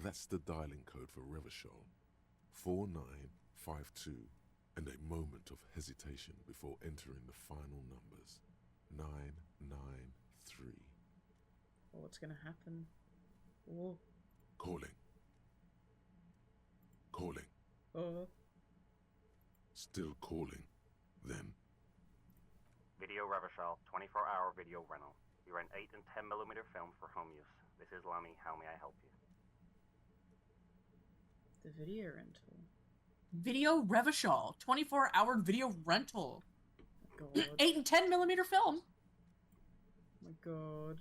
That's the dialing code for Revachol. 4952. And a moment of hesitation before entering the final numbers. 993. Oh, what's gonna happen? Oh. Calling. Calling. Oh. Still calling. Then. Video Revachol, 24-hour video rental. We rent 8 and 10mm film for home use. This is Lummy. How may I help you? The video rental. Video Revachol, 24-hour video rental. Oh my god. 8 and 10mm film. Oh my god.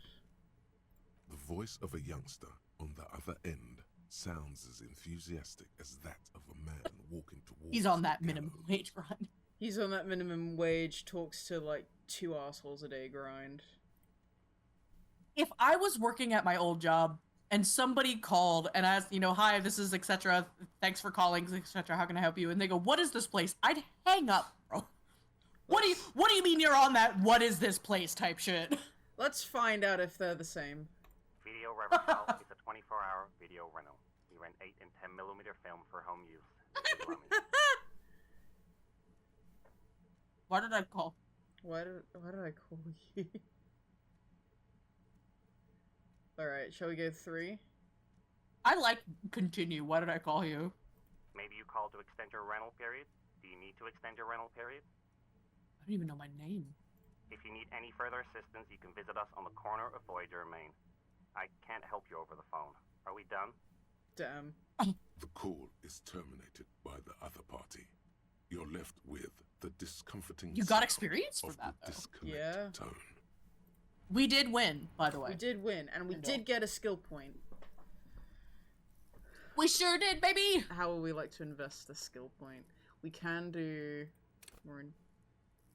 The voice of a youngster on the other end sounds as enthusiastic as that of a man walking towards. He's on that the minimum gallows. wage run. He's on that minimum wage, talks to like 2 assholes a day grind. If I was working at my old job and somebody called and asked, you know, hi, this is etc. Thanks for calling, etc. How can I help you? And they go, what is this place? I'd hang up, bro. What do you mean you're on that what is this place type shit? Let's find out if they're the same. Video Revachol is a 24-hour video rental. We rent 8 and 10mm film for home use. This is Lummy. Why did I call? Why did I call you? Alright, shall we go 3? I like continue. Why did I call you? Maybe you called to extend your rental period? Do you need to extend your rental period? I don't even know my name. If you need any further assistance, you can visit us on the corner of Voyager and Main. I can't help you over the phone. Are we done? Damn. The call is terminated by the other party. You're left with the discomforting. You got sound experience for of that, the though. disconnect Yeah. tone. We did win, by the way. We did win, and we did get a skill point. We sure did, baby! How would we like to invest the skill point? We can do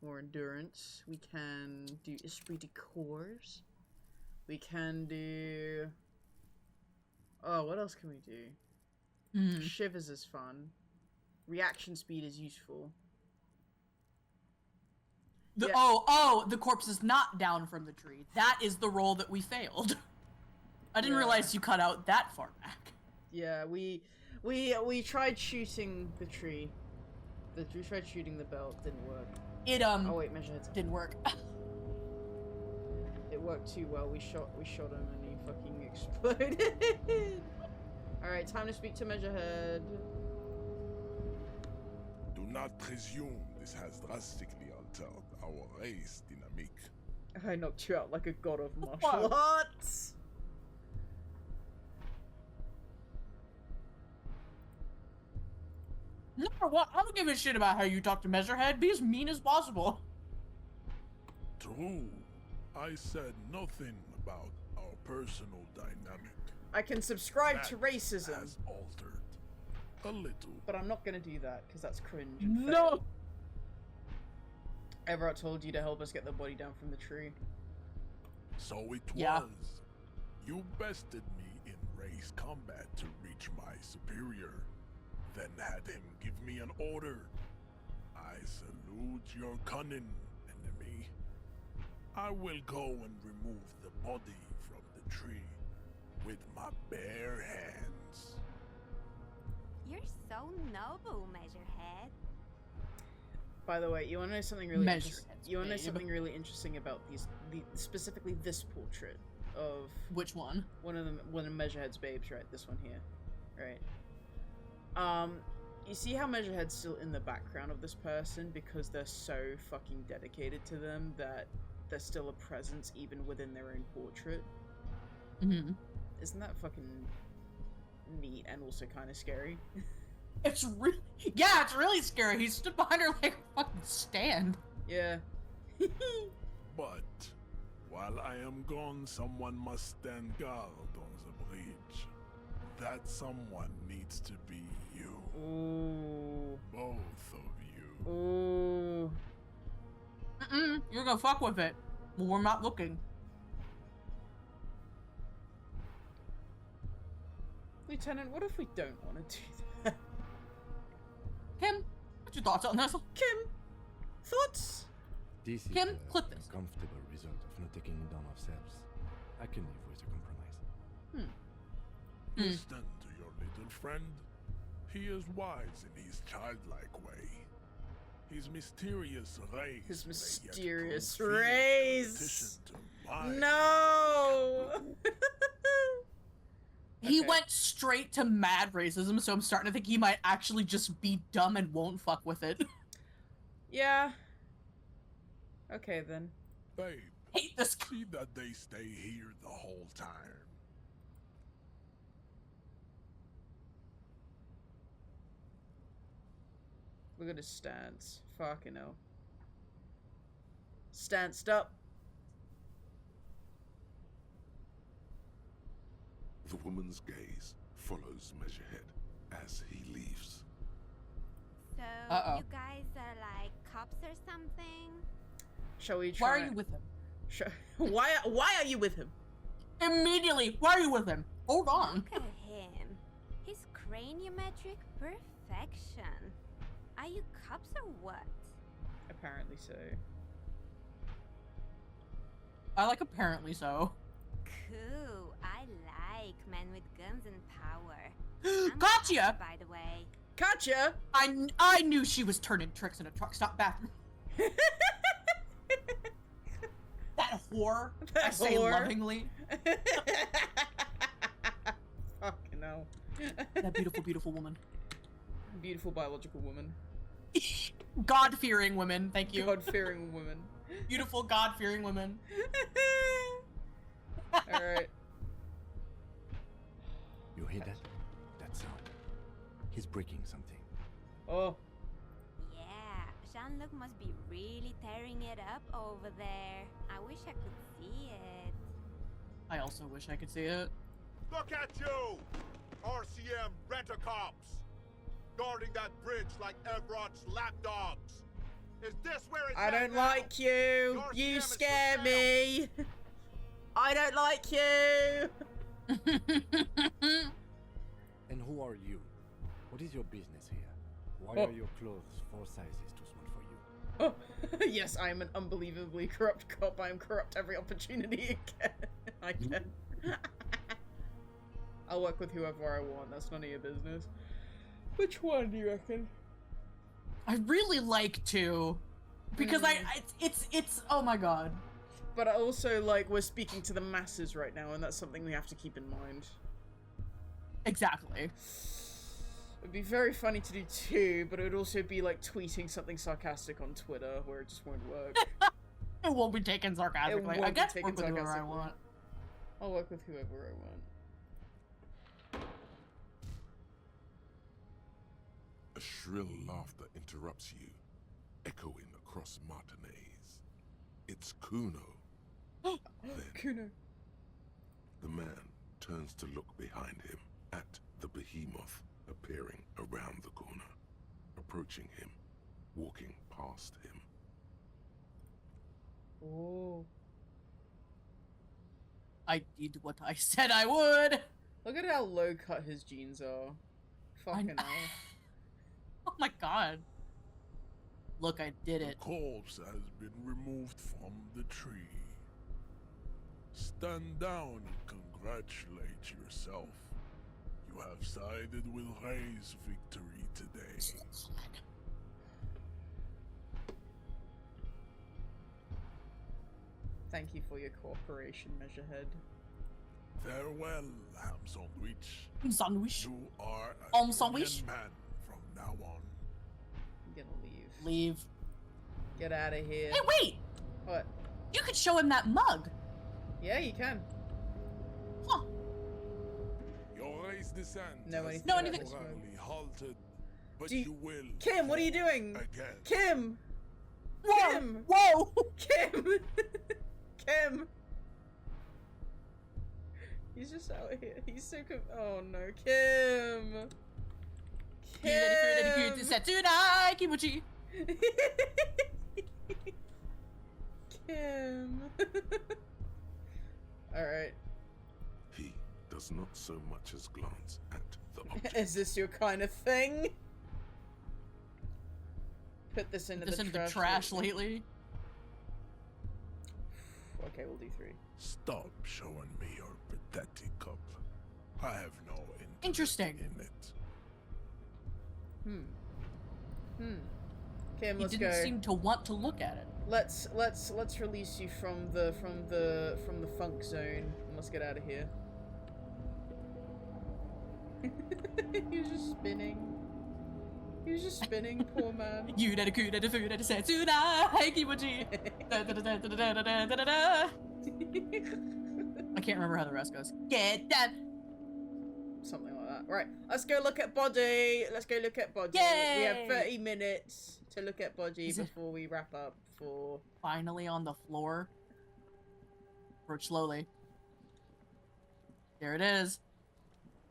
more endurance. We can do esprit de corps. We can do... Oh, what else can we do? Shivers is fun. Reaction speed is useful. The, oh, the corpse is not down from the tree. That is the roll that we failed. I didn't realize you cut out that far back. Yeah, we tried shooting the tree. We tried shooting the belt, didn't work. It Oh wait, measure hits. didn't work. It worked too well. We shot him and he fucking exploded. All right, time to speak to Measurehead. Do not presume this has drastically altered our race dynamic. I knocked you out like a god of martial arts. Number one, I don't give a shit about how you talk to Measurehead. Be as mean as possible. True. I said nothing about our personal dynamic. I can subscribe That to racism. has altered a little. But I'm not gonna do that, because that's cringe and No! fail. Everett told you to help us get the body down from the tree. So it Yeah. was. You bested me in race combat to reach my superior, then had him give me an order. I salute your cunning, enemy. I will go and remove the body from the tree with my bare hands. You're so noble, Measurehead. By the way, you want to know something really Measureheads, you want to know babe. something really interesting about specifically this portrait of Which one? one of Measurehead's babes, right? This one here, right? You see how Measurehead's still in the background of this person because they're so fucking dedicated to them that they're still a presence even within their own portrait. Mm-hmm. Isn't that fucking neat and also kind of scary? It's really, yeah, it's really scary. He stood behind her like a fucking stand. Yeah. But while I am gone, someone must stand guard on the bridge. That someone needs to be you. Ooh. Both of you. Ooh. You're gonna fuck with it. Well, we're not looking. Lieutenant, what if we don't want to do that? Kim, what's your thoughts on this? Kim, thoughts? This is Kim, a clip this. uncomfortable result of not taking it down ourselves. I can live with a compromise. Listen to your little friend. He is wise in his childlike way. His mysterious rays. His may yet mysterious prove fierce rays. competition to mine. No. He Okay. went straight to mad racism, so I'm starting to think he might actually just be dumb and won't fuck with it. Yeah. Okay then. Babe, Hate this. see that they stay here the whole time. Look at his stance. Fucking hell. Stanced up. The woman's gaze follows Measurehead as he leaves. So, Uh-oh. you guys are like cops or something? Shall we Why try? are you with him? Why are you with him? Immediately, why are you with him? Hold on. Look at him. His craniometric perfection. Are you cops or what? Apparently so. I like apparently so. Cool. I like men with guns and power. I'm Gotcha! happy, by the way. Gotcha! I knew she was turning tricks in a truck stop bathroom. That whore. That I say whore. lovingly. Fucking hell. That beautiful, beautiful woman. Beautiful biological woman. God-fearing women, thank you. God-fearing woman. Beautiful, God-fearing women. Alright. You hear that? That sound. He's breaking something. Oh. Yeah, Jean-Luc must be really tearing it up over there. I wish I could see it. I also wish I could see it. Look at you! RCM rent-a-cops! Guarding that bridge like Everett's lapdogs! Is this where it's I at don't now? like you! Your You scam is for scare sale. me! I don't like you! And who are you? What is your business here? Why Oh. are your clothes 4 sizes too small for you? Oh, yes, I am an unbelievably corrupt cop. I am corrupt every opportunity I get. I'll work with whoever I want. That's none of your business. Which one do you reckon? I really like to, because it's oh my god. But I also, like, we're speaking to the masses right now, and that's something we have to keep in mind. Exactly. It'd be very funny to do too, but it would also be like tweeting something sarcastic on Twitter, where it just won't work. It won't be taken sarcastically. It won't I be guess taken work with whoever I sarcastically. want. I'll work with whoever I want. A shrill laughter interrupts you, echoing across Martinez. It's Kuno. Then, Kuno. the man turns to look behind him at the behemoth appearing around the corner, approaching him, walking past him. Oh. I did what I said I would. Look at how low cut his jeans are. Fucking hell. Oh my god. Look, I did The it. corpse has been removed from the tree. Stand down and congratulate yourself. You have sided with Ray's victory today. Thank you for your cooperation, Measurehead. Farewell, ham sandwich. Sandwich. You are a Sandwich. union man from now on. I'm gonna leave. Leave. Get out of here. Hey, wait! What? You could show him that mug. Yeah, you can. Huh. Your race descent No, has anything No, about anything- this mug. temporarily halted, but Do you- you will. Kim, what are you fall doing? Again. Kim! Whoa! Kim! Whoa! Kim! Kim! He's just out here. He's so oh no, Kim! Kim! Kim! Alright. He does not so much as glance at the object. Is this your kind of thing? Put this into the trash. Lately. Okay, we'll do 3. Stop showing me your pathetic cup. I have no interest Interesting. in it. Kim, He let's didn't go. seem to want to look at it. Let's release you from the funk zone and let's get out of here. He was just spinning. He was just spinning, poor man. You did a coup, did a food, did a set tonight, Kimochi. I can't remember how the rest goes. Get that. Something like that. Right, let's go look at body. Let's go look at body. Yay! We have 30 minutes to look at body Is it- before we wrap up for... Finally on the floor. Approach slowly. There it is.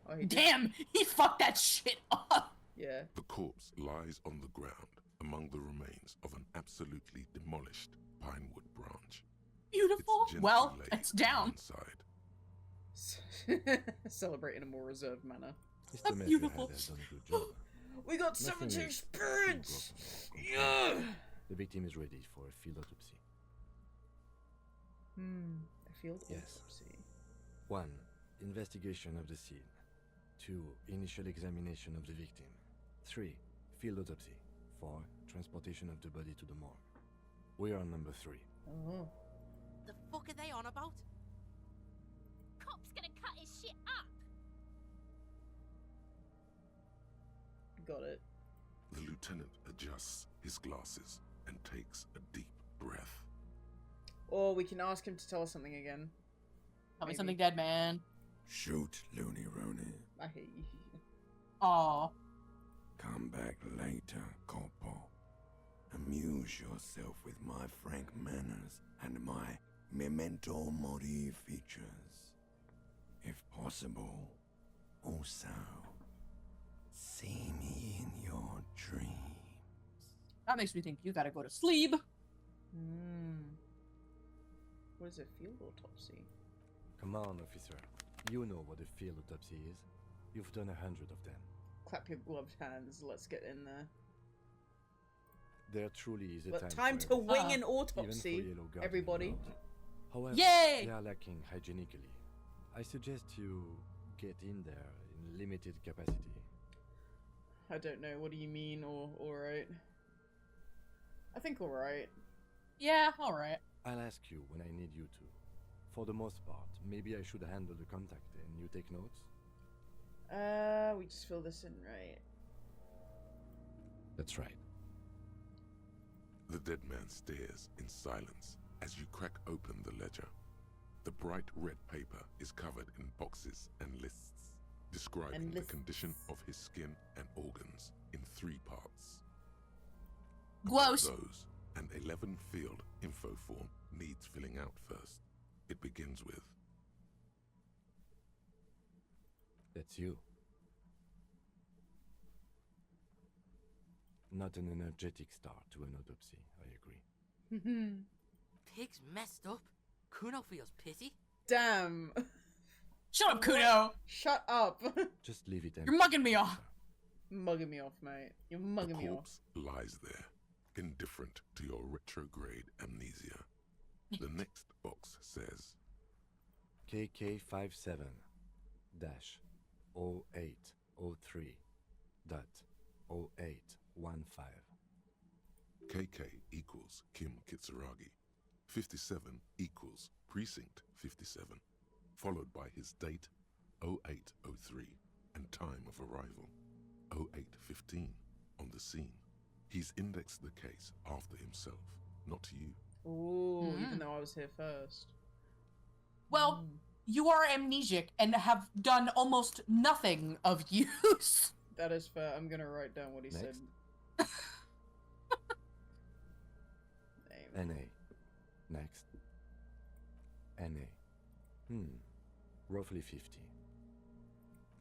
Oh, he did- Damn, he fucked that shit up. Yeah. The corpse lies on the ground among the remains of an absolutely demolished pinewood branch. Beautiful. It's gently Well, laid it's to down. one side. Celebrate in a more reserved manner. Mr. Measurehead Beautiful. has done a good job. We got Nothing 17 is spirits! too broken. Yeah! The victim is ready for a field autopsy. A field Yes. autopsy. 1. Investigation of the scene. 2. Initial examination of the victim. 3. Field autopsy. 4. Transportation of the body to the morgue. We are on number 3. Oh. The fuck are they on about? Cop's gonna cut his shit up. Got it. The lieutenant adjusts his glasses and takes a deep breath. Or we can ask him to tell us something again. Tell me Maybe. something, dead man. Shoot, Looney Rooney. I hate you. Aw. Come back later, Corporal. Amuse yourself with my frank manners and my memento mori features. If possible, also, see me in your dreams. That makes me think you gotta go to sleep. What is a field autopsy? Come on, officer. You know what a field autopsy is. You've done 100 of them. Clap your gloved hands. Let's get in there. There truly is a But time time for to everything, wing an even for autopsy, yellow guards everybody. involved. However, Yay! they are lacking hygienically. I suggest you get in there in limited capacity. I don't know. What do you mean? Or alright? I think alright. Yeah, alright. I'll ask you when I need you to. For the most part, maybe I should handle the contact and you take notes? We just fill this in, right? That's right. The dead man stares in silence as you crack open the ledger. The bright red paper is covered in boxes and lists. describing the condition of his skin and organs in 3 parts. Gross. Those, an 11-field info form needs filling out first. It begins with... That's you. Not an energetic start to an autopsy, I agree. Pig's messed up. Kuno feels pity. Damn. Shut up, Kuno! Shut up. Just leave it empty. You're mugging me off. Mugging me off, mate. You're mugging me off. The corpse lies there, indifferent to your retrograde amnesia. The next box says... KK57-0803 dot 0815. KK equals Kim Kitsuragi. 57 equals Precinct 57, followed by his date 0803 and time of arrival 0815 on the scene. He's indexed the case after himself, not you. Ooh, even though I was here first. Well, you are amnesic and have done almost nothing of use. That is fair. I'm gonna write down what he said. NA. Next. NA. Roughly 50.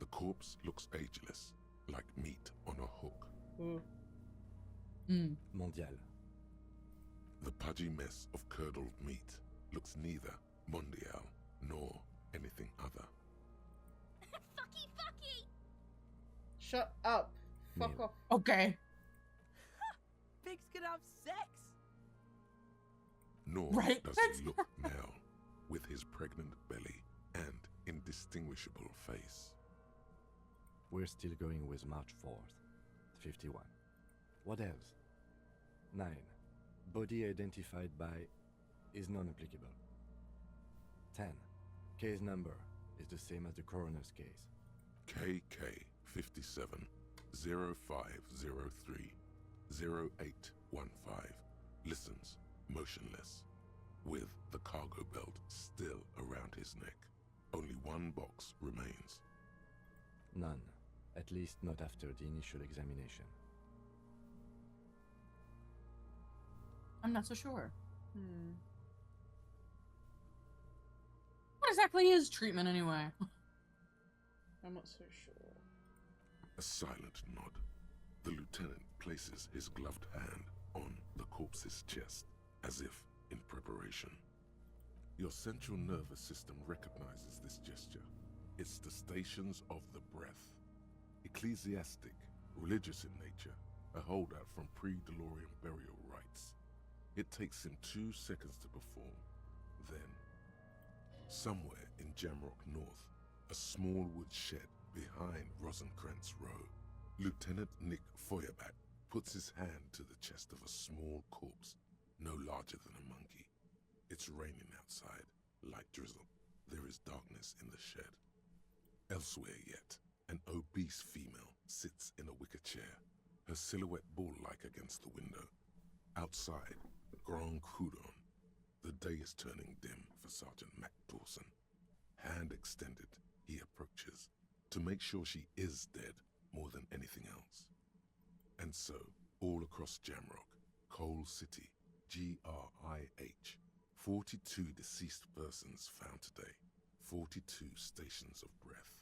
The corpse looks ageless, like meat on a hook. Mondial. The pudgy mess of curdled meat looks neither mondial nor anything other. Fucky, fucky! Shut up. Fuck off. Okay. Pigs can have sex. Nor does he look male, with his pregnant belly and indistinguishable face. We're still going with March 4th. 51. What else? 9. Body identified by is non-applicable. 10. Case number is the same as the coroner's case. KK 57 0503 0815 listens motionless, with the cargo belt still around his neck. Only one box remains. None. At least not after the initial examination. I'm not so sure. What exactly is treatment anyway? I'm not so sure. A silent nod. The lieutenant places his gloved hand on the corpse's chest, as if in preparation. Your central nervous system recognizes this gesture. It's the stations of the breath. Ecclesiastic, religious in nature, a holdout from pre-Delorian burial rites. It takes him 2 seconds to perform. Then, somewhere in Jamrock North, a small wood shed behind Rosencrantz Row, Lieutenant Nick Feuerbach puts his hand to the chest of a small corpse, no larger than a monkey. It's raining outside, light drizzle. There is darkness in the shed. Elsewhere yet, an obese female sits in a wicker chair, her silhouette bull-like against the window. Outside, Grand Coudon. The day is turning dim for Sergeant Mac Dawson. Hand extended, he approaches, to make sure she is dead more than anything else. And so, all across Jamrock, Coal City, GRIH, 42 deceased persons found today, 42 stations of breath.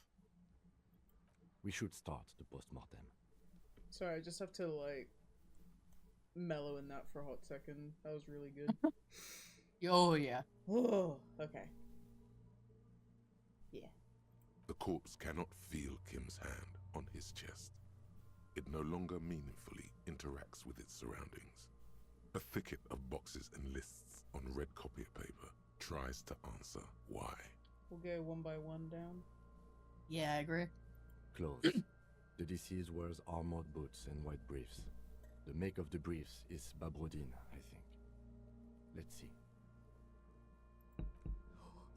We should start the post-mortem. Sorry, I just have to, like, mellow in that for a hot second. That was really good. Oh, yeah. Oh, okay. Yeah. The corpse cannot feel Kim's hand on his chest. It no longer meaningfully interacts with its surroundings. A thicket of boxes and lists on red copier paper tries to answer why. We'll go one by one down. Yeah, I agree. Clothes. The deceased wears armored boots and white briefs. The make of the briefs is Babrodine, I think. Let's see.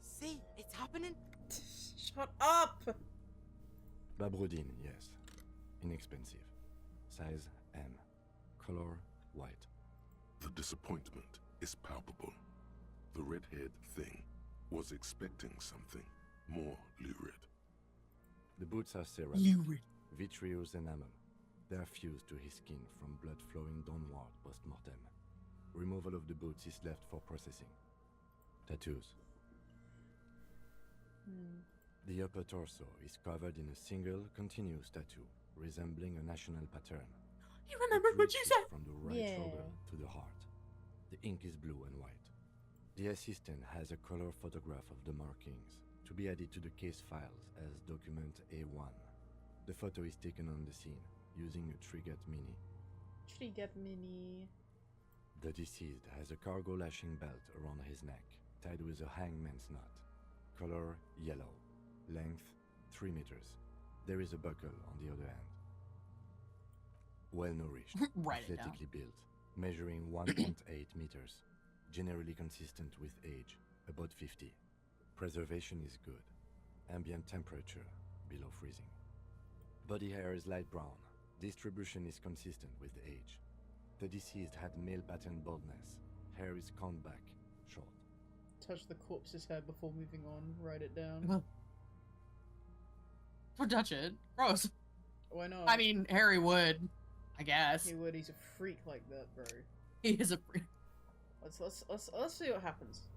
See, it's happening. Shut up! Babrodine, yes. Inexpensive. Size M. Color white. The disappointment is palpable. The red-haired thing was expecting something more lurid. The boots are ceramic, vitreous enamel. They are fused to his skin from blood flowing downward post-mortem. Removal of the boots is left for processing. Tattoos. The upper torso is covered in a single, continuous tattoo, resembling a national pattern. You remembered what you said! From the right shoulder to the heart. The ink is blue and white. The assistant has a color photograph of the markings, to be added to the case files as document A1. The photo is taken on the scene, using a Trigat Mini. Trigat Mini. The deceased has a cargo lashing belt around his neck, tied with a hangman's knot. Color yellow. Length 3 meters. There is a buckle on the other end. Well nourished, athletically built, measuring 1.8 meters. Generally consistent with age, about 50. Preservation is good. Ambient temperature, below freezing. Body hair is light brown. Distribution is consistent with age. The deceased had male pattern baldness. Hair is combed back, short. Touch the corpse's hair before moving on. Write it down. Don't touch it. Gross. Why not? I mean, Harry would, I guess. He would. He's a freak like that, bro. He is a freak. Let's see what happens.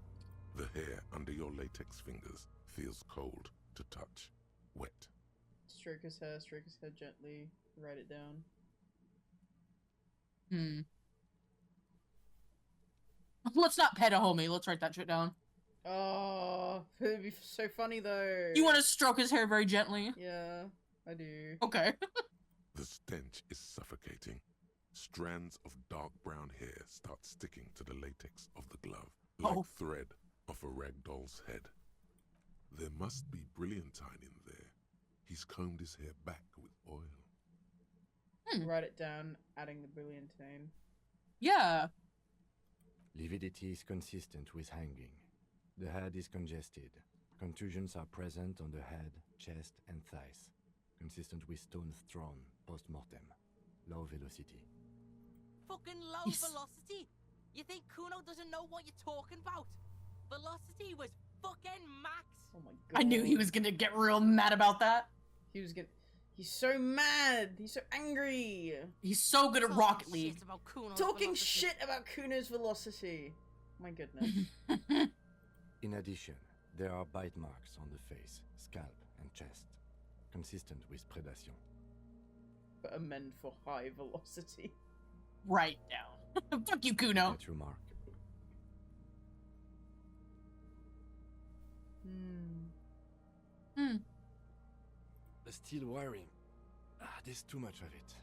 The hair under your latex fingers feels cold to touch. Wet. Stroke his hair gently. Write it down. Let's not pet a homie. Let's write that shit down. Oh, it'd be so funny though. You want to stroke his hair very gently? Yeah, I do. Okay. The stench is suffocating. Strands of dark brown hair start sticking to the latex of the glove, like thread off a rag doll's head. There must be brilliantine in there. He's combed his hair back with oil. Write it down, adding the brilliantine. Yeah. Lividity is consistent with hanging. The head is congested. Contusions are present on the head, chest, and thighs. Consistent with stones thrown post-mortem. Low velocity. Fucking low velocity? You think Kuno doesn't know what you're talking about? Velocity was fucking max. Oh my god. I knew he was gonna get real mad about that. He's so mad. He's so angry. He's so good at Rocket League. Talking shit about Kuno's velocity. My goodness. In addition, there are bite marks on the face, scalp, and chest, consistent with predation. But amend for high velocity. Right down. Fuck you, Kuno. That's your mark. The steel wiring. There's too much of it.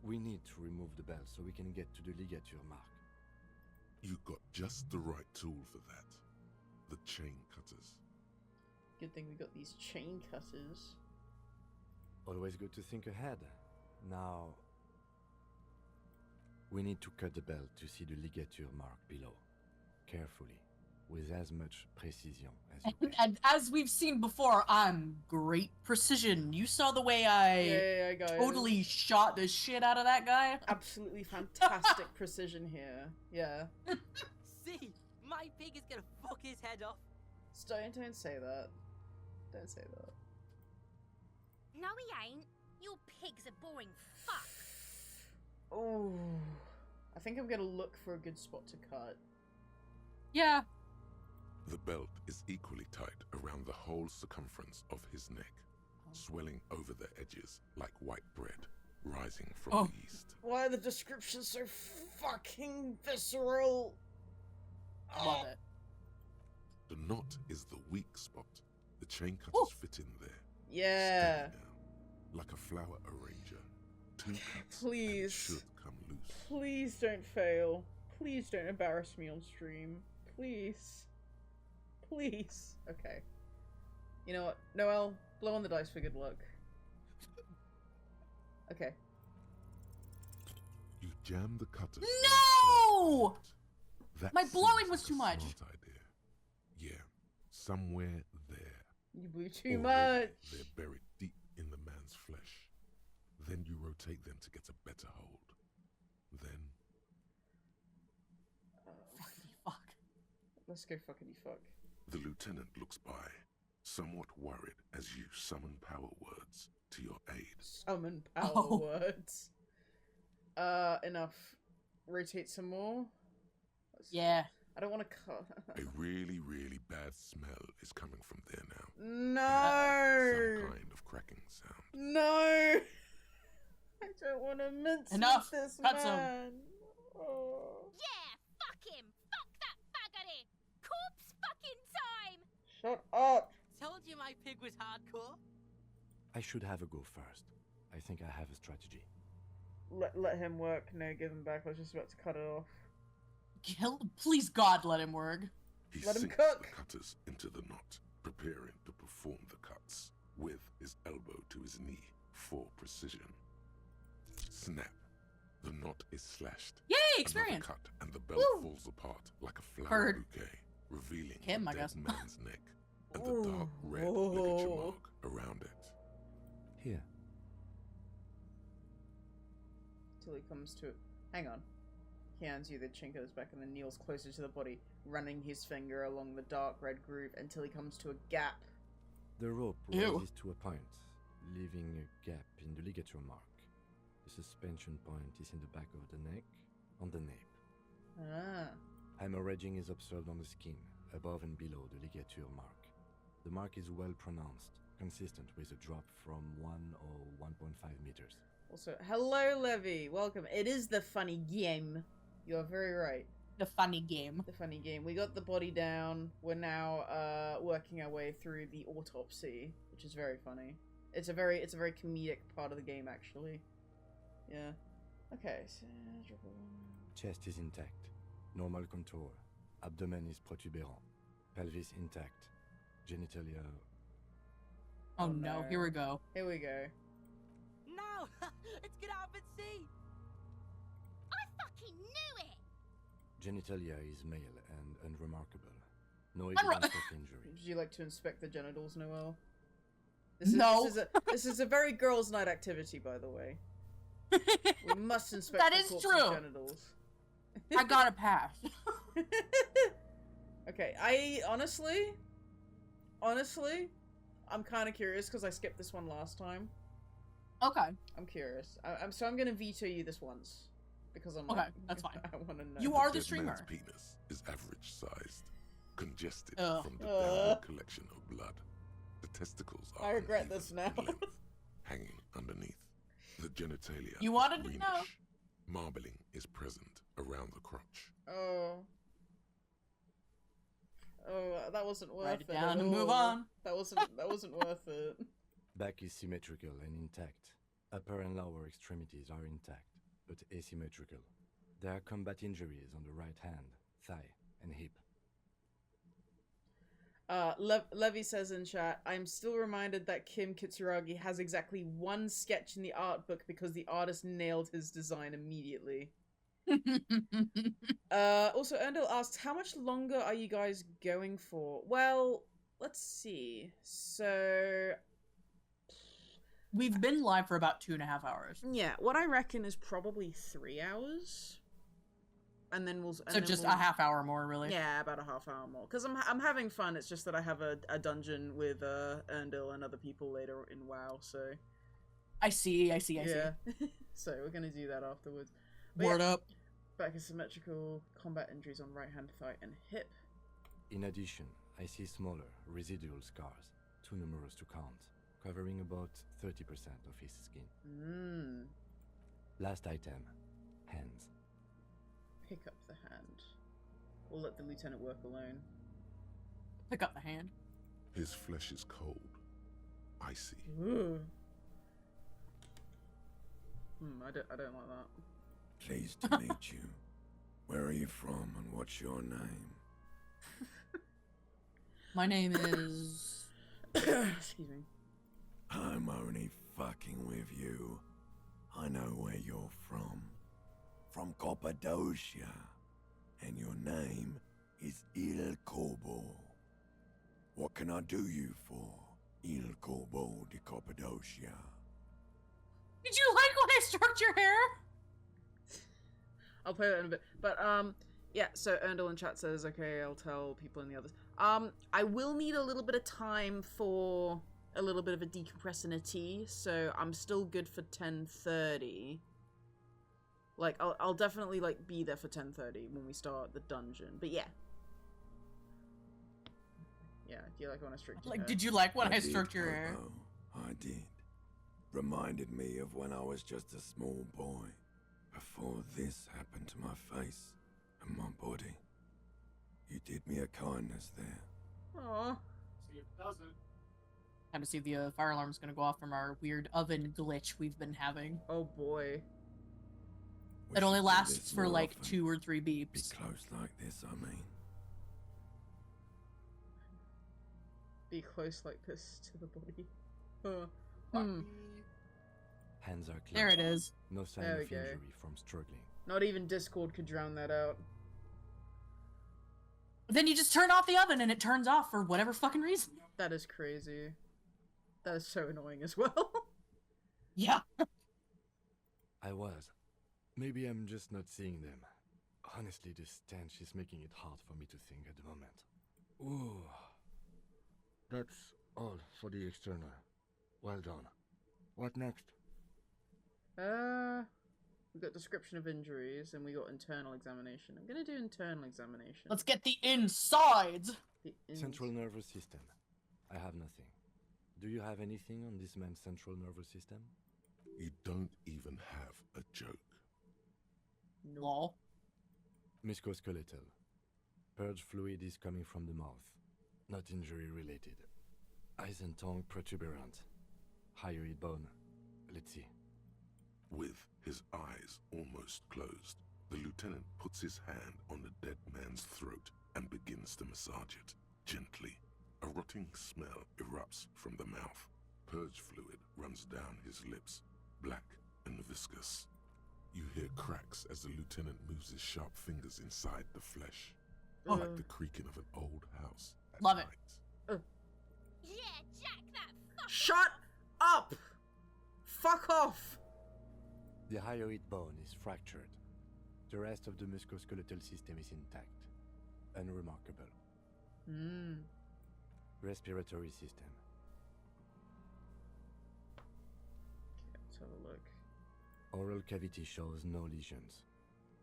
We need to remove the bell so we can get to the ligature mark. You got just the right tool for that. The chain cutters. Good thing we got these chain cutters. Always good to think ahead. Now, we need to cut the belt to see the ligature mark below. Carefully, with as much precision as you can. And as we've seen before, I'm great precision. You saw the way I totally shot the shit out of that guy. Absolutely fantastic precision here. Yeah. See, my pig is gonna fuck his head off. Don't say that. Don't say that. No, he ain't. Your pig's a boring fuck. Oh, I think I'm gonna look for a good spot to cut. Yeah. The belt is equally tight around the whole circumference of his neck, swelling over the edges like white bread rising from the east. Why are the descriptions so fucking visceral? Love it. The knot is the weak spot. The chain cutters fit in there. Yeah. Steady now, like a flower arranger. 2 cuts Please. should come loose. Please don't fail. Please don't embarrass me on stream. Please. Please. Okay. You know what? Noelle, blow on the dice for good luck. Okay. You jam the cutters. No! That My blowing seems was like too a much. Smart idea. Yeah, somewhere there. You blew too Already, much. They're buried deep in the man's flesh. Then you rotate them to get a better hold. Then Fuck. Let's go fuckity fuck. the lieutenant looks by, somewhat worried as you summon power words. summon power words. Enough. Rotate some more. Yeah. I don't want to cut. A really, really bad smell is coming from there now. No! Some kind of cracking sound. No! I don't want to mince Enough. this Cut man. some. Oh. Yeah, fuck him. Fuck that faggoty. Corpse fucking time. Shut up. Told you my pig was hardcore. I should have a go first. I think I have a strategy. Let him work. No, give him back. I was just about to cut it off. Please, God, let him work. He Let him sinks cook. the cutters into the knot, preparing to perform the cuts, with his elbow to his knee for precision. Snap. The knot is slashed. Yay, Another experience. cut, and the belt falls apart like a flower Heard. bouquet, revealing Him, the I dead guess. man's neck and the dark red ligature mark around it. Here. Till he comes to it. Hang on. He hands you the Chinko's back and then kneels closer to the body, running his finger along the dark red groove until he comes to a gap. The rope Ew. rises to a point, leaving a gap in the ligature mark. The suspension point is in the back of the neck, on the nape. Ah. Hemorrhaging is observed on the skin, above and below the ligature mark. The mark is well pronounced, consistent with a drop from 1 or 1.5 meters. Also, hello, Levy. Welcome. It is the funny game. You're very right. The funny game. The funny game. We got the body down. We're now working our way through the autopsy, which is very funny. It's a very comedic part of the game, actually. Yeah. Okay. So... Chest is intact, normal contour. Abdomen is protuberant. Pelvis intact. Genitalia. Oh no, here we go. Here we go. No! Let's get out and see! I fucking knew it. Genitalia is male and unremarkable. No evidence of injury. Would you like to inspect the genitals, Noelle? No. This is a very girls' night activity, by the way. We must inspect That the is corpse's true. genitals. I got a pass. Okay, I honestly, I'm kind of curious because I skipped this one last time. Okay. I'm curious. So I'm gonna veto you this once because I'm Okay, like, that's fine. I want to know. You are the dead streamer. man's penis is average-sized, congested Ugh. from the downward collection of blood. The testicles are I regret uneven this now. in length, hanging underneath. The genitalia You is wanted to greenish. know. Marbling is present around the crotch. Oh, that wasn't worth Write it. it down at and move all. on. That wasn't worth it. Back is symmetrical and intact. Upper and lower extremities are intact, but asymmetrical. There are combat injuries on the right hand, thigh, and hip. Levy says in chat, I'm still reminded that Kim Kitsuragi has exactly one sketch in the art book because the artist nailed his design immediately. Also, Erndl asks, how much longer are you guys going for? Well, let's see. So... We've been live for about 2.5 hours. Yeah, what I reckon is probably 3 hours. And then we'll... So just a half hour more, really? Yeah, about a half hour more. Because I'm having fun, it's just that I have a dungeon with Erndl and other people later in WoW, so... I see. So we're gonna do that afterwards. But Word yeah, up. back asymmetrical, combat injuries on right hand, thigh, and hip. In addition, I see smaller, residual scars, too numerous to count, covering about 30% of his skin. Last item, hands. Pick up the hand. We'll let the lieutenant work alone. Pick up the hand. His flesh is cold, icy. Ooh. I don't like that. Pleased to meet you. Where are you from and what's your name? My name is... Excuse me. I'm only fucking with you. I know where you're from. From Cappadocia. And your name is Il Corbo. What can I do you for, Il Corbo de Cappadocia? Did you like when I stroked your hair? I'll play that in a bit. But, yeah, so Erndl in chat says, okay, I'll tell people in the others. I will need a little bit of time for a little bit of a decompress and a tea, so I'm still good for 10:30. Like, I'll definitely, like, be there for 10:30 when we start the dungeon. But yeah. Yeah, do you like when I stroked your hair? Did you like when I did, stroked your hair? Popo, I did. Reminded me of when I was just a small boy, before this happened to my face and my body. You did me a kindness there. Aww. See if it doesn't. Time to see if the fire alarm's gonna go off from our weird oven glitch we've been having. Oh boy. We It only should do lasts this for more like often. 2 or 3 Be beeps. close like this, I mean. Be close like this to the body. Hands are clean. There it is. No sign There we of go. injury from struggling. Not even Discord could drown that out. Then you just turn off the oven and it turns off for whatever fucking reason. That is crazy. That is so annoying as well. Yeah. I was. Maybe I'm just not seeing them. Honestly, this stench is making it hard for me to think at the moment. Ooh. That's all for the external. Well done. What next? We got description of injuries and we got internal examination. I'm gonna do internal examination. Let's get the insides. Central nervous system. I have nothing. Do you have anything on this man's central nervous system? You don't even have a joke. Lol. Musculoskeletal. Purge fluid is coming from the mouth. Not injury related. Eyes and tongue protuberant. Hyoid bone. Let's see. With his eyes almost closed, the lieutenant puts his hand on the dead man's throat and begins to massage it, gently. A rotting smell erupts from the mouth. Purge fluid runs down his lips, black and viscous. You hear cracks as the lieutenant moves his sharp fingers inside the flesh, like the creaking of an old house. Love it. Yeah, Jack, that fuck. Shut up! Fuck off! The hyoid bone is fractured. The rest of the musculoskeletal system is intact. Unremarkable. Respiratory system. Let's have a look. Oral cavity shows no lesions.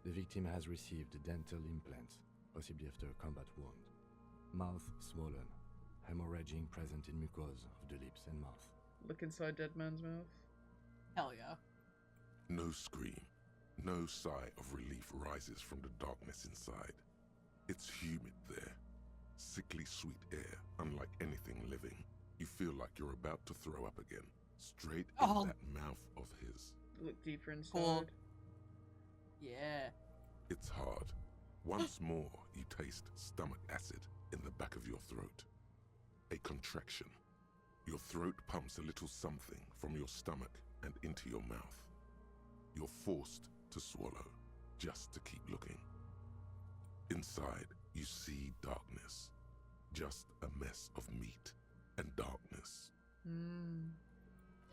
The victim has received dental implants, possibly after a combat wound. Mouth swollen. Hemorrhaging present in mucosa of the lips and mouth. Look inside dead man's mouth. Hell yeah. No scream, no sigh of relief rises from the darkness inside. It's humid there. Sickly sweet air, unlike anything living. You feel like you're about to throw up again, straight in that mouth of his. Look deeper inside. Cool. Yeah. It's hard. Once more, you taste stomach acid in the back of your throat. A contraction. Your throat pumps a little something from your stomach and into your mouth. You're forced to swallow, just to keep looking. Inside, you see darkness. Just a mess of meat and darkness.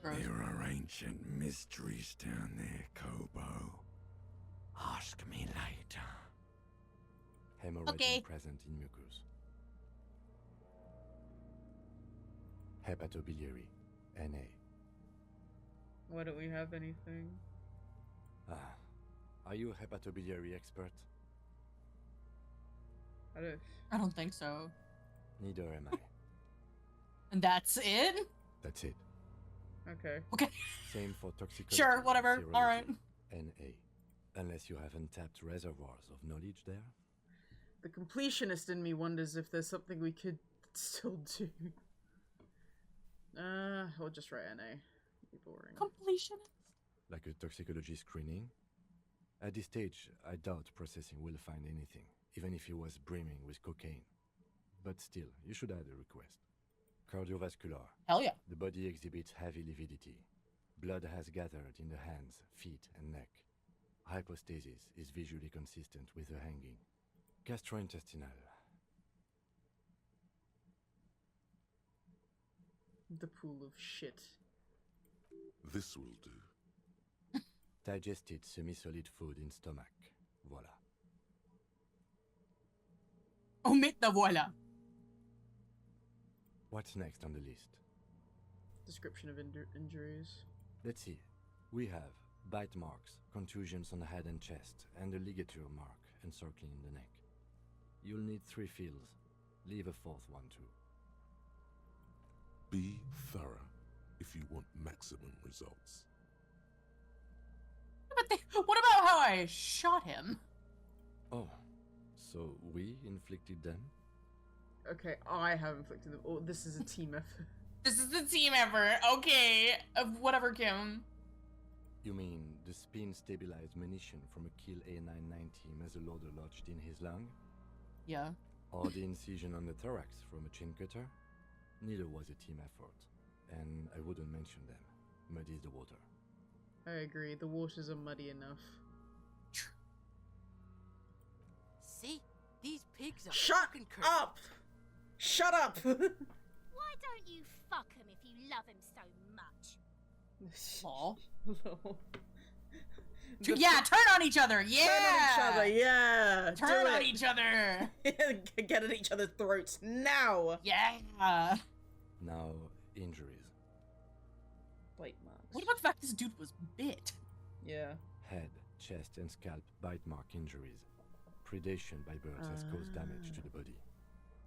There are ancient mysteries down there, Kobo. Ask me later. Hemorrhaging present in mucus. Hepatobiliary, NA. Why don't we have anything? Are you a hepatobiliary expert? I don't think so. Neither am I. And that's it? That's it. Okay. Okay. Same for toxicology. Sure, whatever. serology, Alright. NA. Unless you have untapped reservoirs of knowledge there. The completionist in me wonders if there's something we could still do. I'll just write NA. It'd be boring. Completionist? Like a toxicology screening. At this stage, I doubt processing will find anything, even if he was brimming with cocaine. But still, you should add a request. Cardiovascular. Hell yeah. The body exhibits heavy lividity. Blood has gathered in the hands, feet, and neck. Hypostasis is visually consistent with the hanging. Gastrointestinal. The pool of shit. This will do. Digested semi-solid food in stomach. Voila. Omit the voila. What's next on the list? description of injuries. Let's see. We have bite marks, contusions on the head and chest, and a ligature mark encircling the neck. You'll need 3 fields. Leave a 4th one too. Be thorough if you want maximum results. What about how I shot him? Oh, so we inflicted them? Okay, I have inflicted them. Oh, this is a team effort. This is a team effort. Okay, whatever, Kim. You mean the spin-stabilized munition from a kill A990 muzzleloader lodged in his lung? Yeah. Or the incision on the thorax from a chin cutter? Neither was a team effort, and I wouldn't mention them. Muddies the water. I agree, the waters are muddy enough. See? These pigs are Shut fucking crazy. up! Shut up! Why don't you fuck him if you love him so much? Aw. Yeah, turn on each other. Yeah. Turn on each other. Yeah. Turn on each other. Get at each other's throats now. Yeah. Now, injuries. Bite marks. What about the fact this dude was bit? Yeah. Head, chest, and scalp bite mark injuries. Predation by birds has caused damage to the body.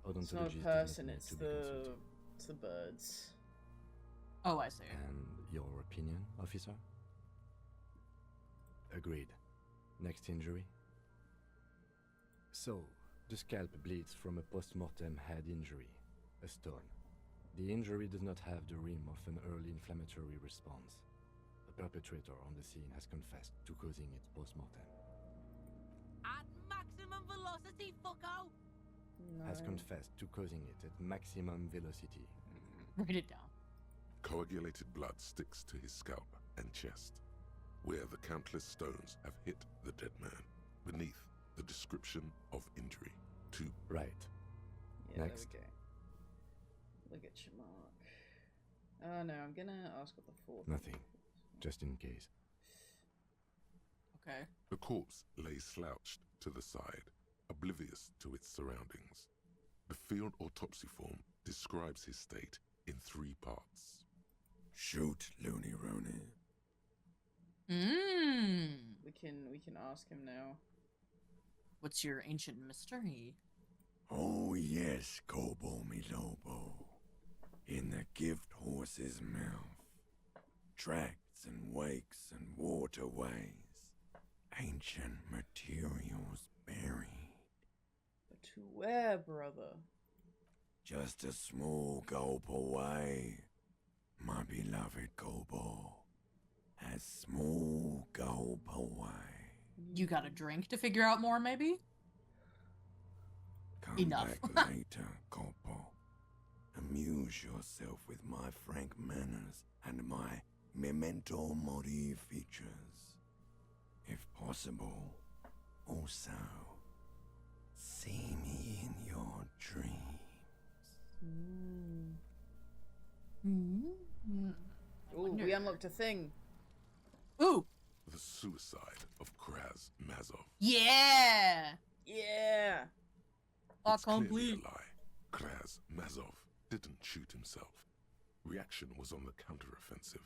It's not a person, it's the birds. Oh, I see. And your opinion, officer? Agreed. Next injury. So, the scalp bleeds from a post-mortem head injury, a stone. The injury does not have the rim of an early inflammatory response. The perpetrator on the scene has confessed to causing it post-mortem. At maximum velocity, fucko! No. Has confessed to causing it at maximum velocity. Write it down. Coagulated blood sticks to his scalp and chest, where the countless stones have hit the dead man, beneath the description of injury. 2. Right. Yeah, Next. there we go. Look at your mark. Oh no, I'm gonna ask what the 4th. Nothing. Just in case. Okay. The corpse lay slouched to the side, oblivious to its surroundings. The field autopsy form describes his state in 3 parts. Shoot, Looney Rooney. We can ask him now. What's your ancient mystery? Oh yes, Kobo mi Lobo. In the gift horse's mouth. Tracts and wakes and waterways. Ancient materials buried. But to where, brother? Just a small gulp away. My beloved Kobo. A small gulp away. You got a drink to figure out more, maybe? Come Enough. back later, Kobo. Amuse yourself with my frank manners and my memento mori features. If possible, also, see me in your dreams. Ooh, we unlocked a thing. Ooh. The suicide of Kraz Mazov. Yeah. Yeah. It's clearly a lie. Kraz Mazov didn't shoot himself. Reaction was on the counteroffensive.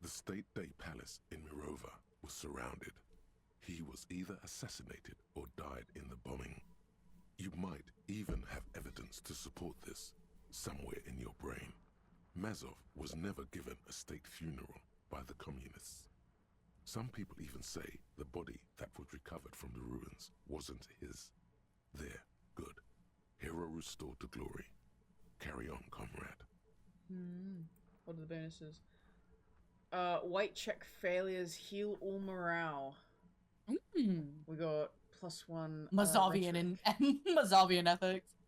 The State Day Palace in Mirova was surrounded. He was either assassinated or died in the bombing. You might even have evidence to support this, somewhere in your brain. Mazov was never given a state funeral by the communists. Some people even say the body that was recovered from the ruins wasn't his. There, good. Hero restored to glory. Carry on, comrade. What are the bonuses? White check failures heal all morale. We got +1. Mazovian and Mazovian ethics.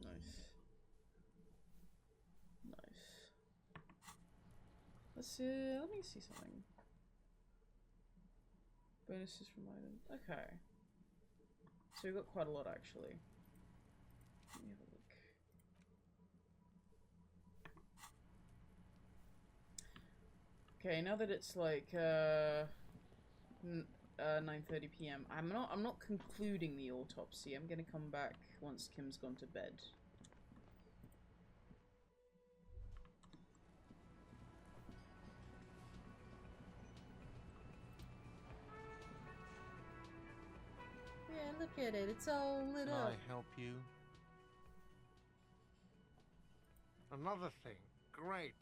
Nice. Let's see. Let me see something. Bonuses from items. Okay. So we've got quite a lot actually. Let me have a look. Okay, now that it's like 9:30 p.m. I'm not concluding the autopsy. I'm gonna come back once Kim's gone to bed. look at it. It's all lit Can up. I help you? Another thing. Great.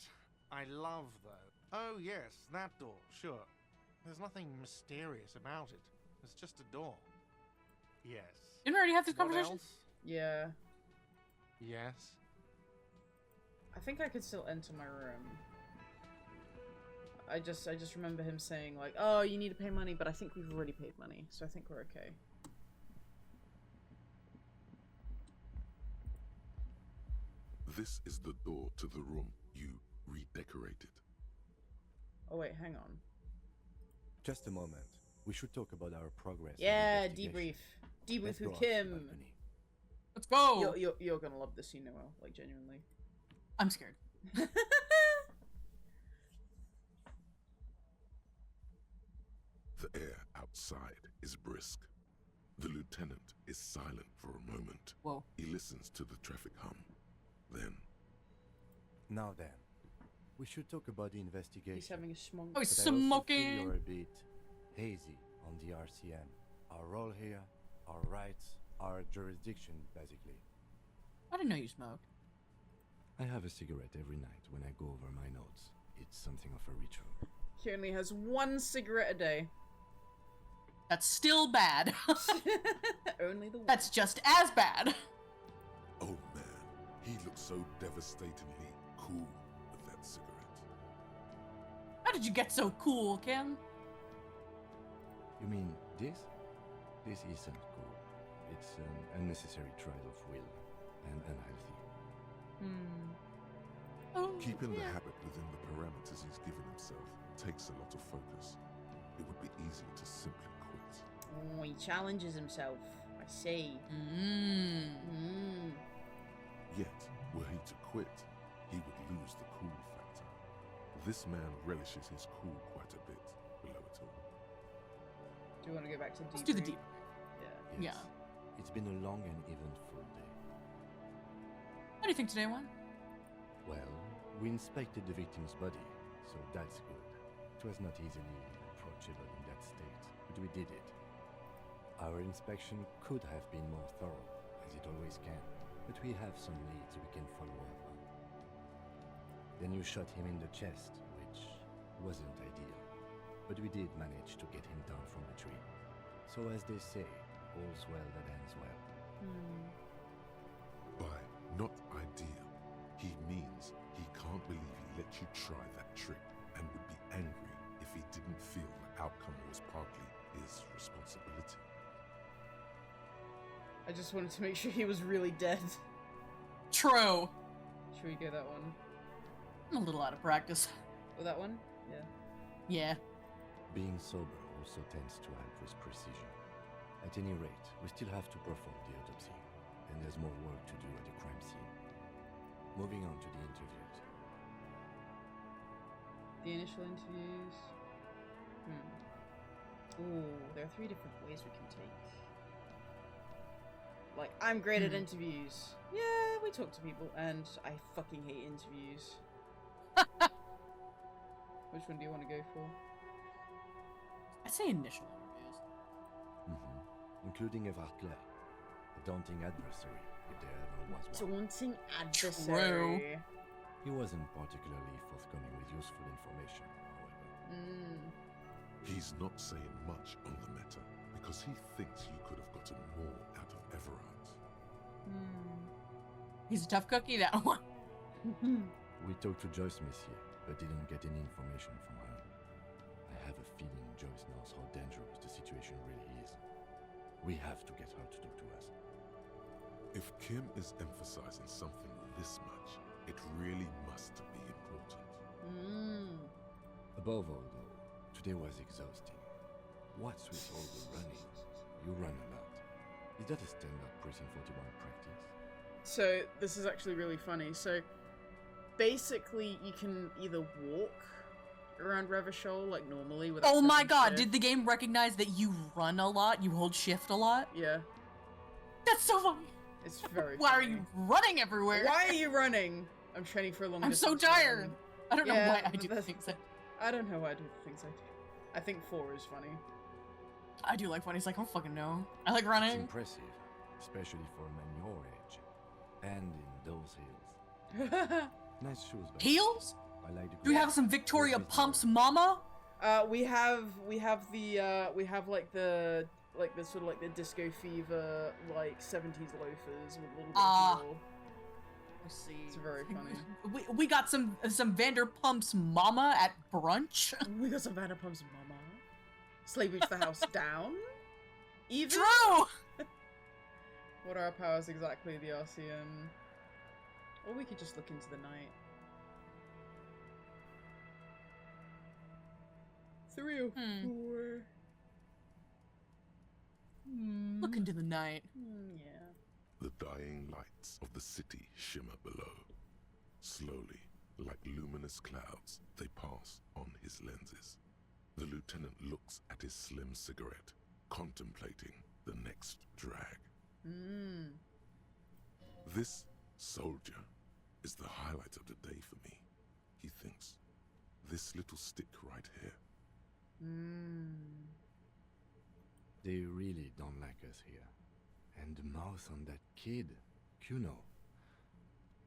I love though. Oh yes, that door, sure. There's nothing mysterious about it. It's just a door. Yes. Didn't we already have this What conversation? else? Yeah. Yes. I think I could still enter my room. I just remember him saying like, "Oh, you need to pay money," but I think we've already paid money, so I think we're okay. This is the door to the room you redecorated. Oh wait, hang on. Just a moment. We should talk about our progress. in Yeah, investigation. debrief Let's with go out to the Kim. balcony. Let's go! You're gonna love this scene, Noelle. Like genuinely. I'm scared. The air outside is brisk. The lieutenant is silent for a moment. Whoa. He listens to the traffic hum. Then, Now then, we should talk about the investigation. He's having a smoke. Oh, he's But I also feel smoking. you're a bit hazy on the RCM. Our role here, our rights, our jurisdiction, basically. I didn't know you smoked. I have a cigarette every night when I go over my notes. It's something of a ritual. He only has 1 cigarette a day. That's still bad. Only the one. That's just as bad. oh man, he looks so devastatingly cool with that cigarette. How did you get so cool, Kim? You mean this? This isn't cool. It's an unnecessary trial of will and unhealthy. Oh, Keeping the habit within the parameters he's given himself takes a lot of focus. It would be easy to simply quit. Oh, he challenges himself. I see. Yet, were he to quit, he would lose the cool factor. This man relishes his cool quite a bit below it all. Do you want to go back to debrief? Let's do the deep. Yeah. Yes. It's been a long and eventful day. What do you think today, Juan? Well, we inspected the victim's body, so that's good. It was not easily approachable in that state, but we did it. Our inspection could have been more thorough, as it always can, but we have some leads we can follow up on. Then you shot him in the chest, which wasn't ideal, but we did manage to get him down from the tree. So as they say, all's well that ends well. By not ideal, he means he can't believe he let you try that trick and would be angry if he didn't feel the outcome was partly his responsibility. I just wanted to make sure he was really dead. True. Should we go that one? I'm a little out of practice. Or that one? Yeah. Yeah. Being sober also tends to help with precision. At any rate, we still have to perform the autopsy, and there's more work to do at the crime scene. Moving on to the interviews. The initial interviews. Ooh, there are 3 different ways we can take. Like, I'm great at interviews. Yeah, we talk to people, and I fucking hate interviews. Which one do you want to go for? I'd say initial interviews. Including Everclair, a daunting adversary, if there ever was one. Daunting adversary. He wasn't particularly forthcoming with useful information, however. He's not saying much on the matter because he thinks you could have gotten more out of Everard. He's a tough cookie, that one. We talked to Joyce, monsieur, but didn't get any information from her. I have a feeling Joyce knows how dangerous the situation really is. We have to get her to talk to us. If Kim is emphasizing something this much, it really must be important. Above all, though, today was exhausting. What's with all the running? You run a lot. Is that a standard Precinct 41 practice? So, this is actually really funny. So, basically, you can either walk around Revachol like normally without Oh my pressing god, shift. did the game recognize that you run a lot? You hold shift a lot? Yeah. That's so funny. It's very Why are funny. you running everywhere? Why are you running? I'm training for a long I'm so distance run. tired. I don't know Yeah, why I but do the that's- things I do. I don't know why I do the things I do. I think 4 is funny. I do like fun. He's like, I don't fucking know. I like It's running. impressive, especially for a man your age. And in those heels. Nice shoes, by the way. Heels? I like the Do we have some Victoria Pumps Mama? We have like the sort of like the disco fever like 70s loafers with a little bit of heel. I see. It's very funny. We got some Vanderpump's Mama at brunch. We got some Vanderpump's Mama. Slave reach the house down. Even. True. What are our powers exactly? The RCM. Or we could just look into the night. 3 or 4. Look into the night. Yeah. The dying lights of the city shimmer below. Slowly, like luminous clouds, they pass on his lenses. The lieutenant looks at his slim cigarette, contemplating the next drag. This soldier is the highlight of the day for me, he thinks. This little stick right here. They really don't like us here. And the mouth on that kid, Kuno.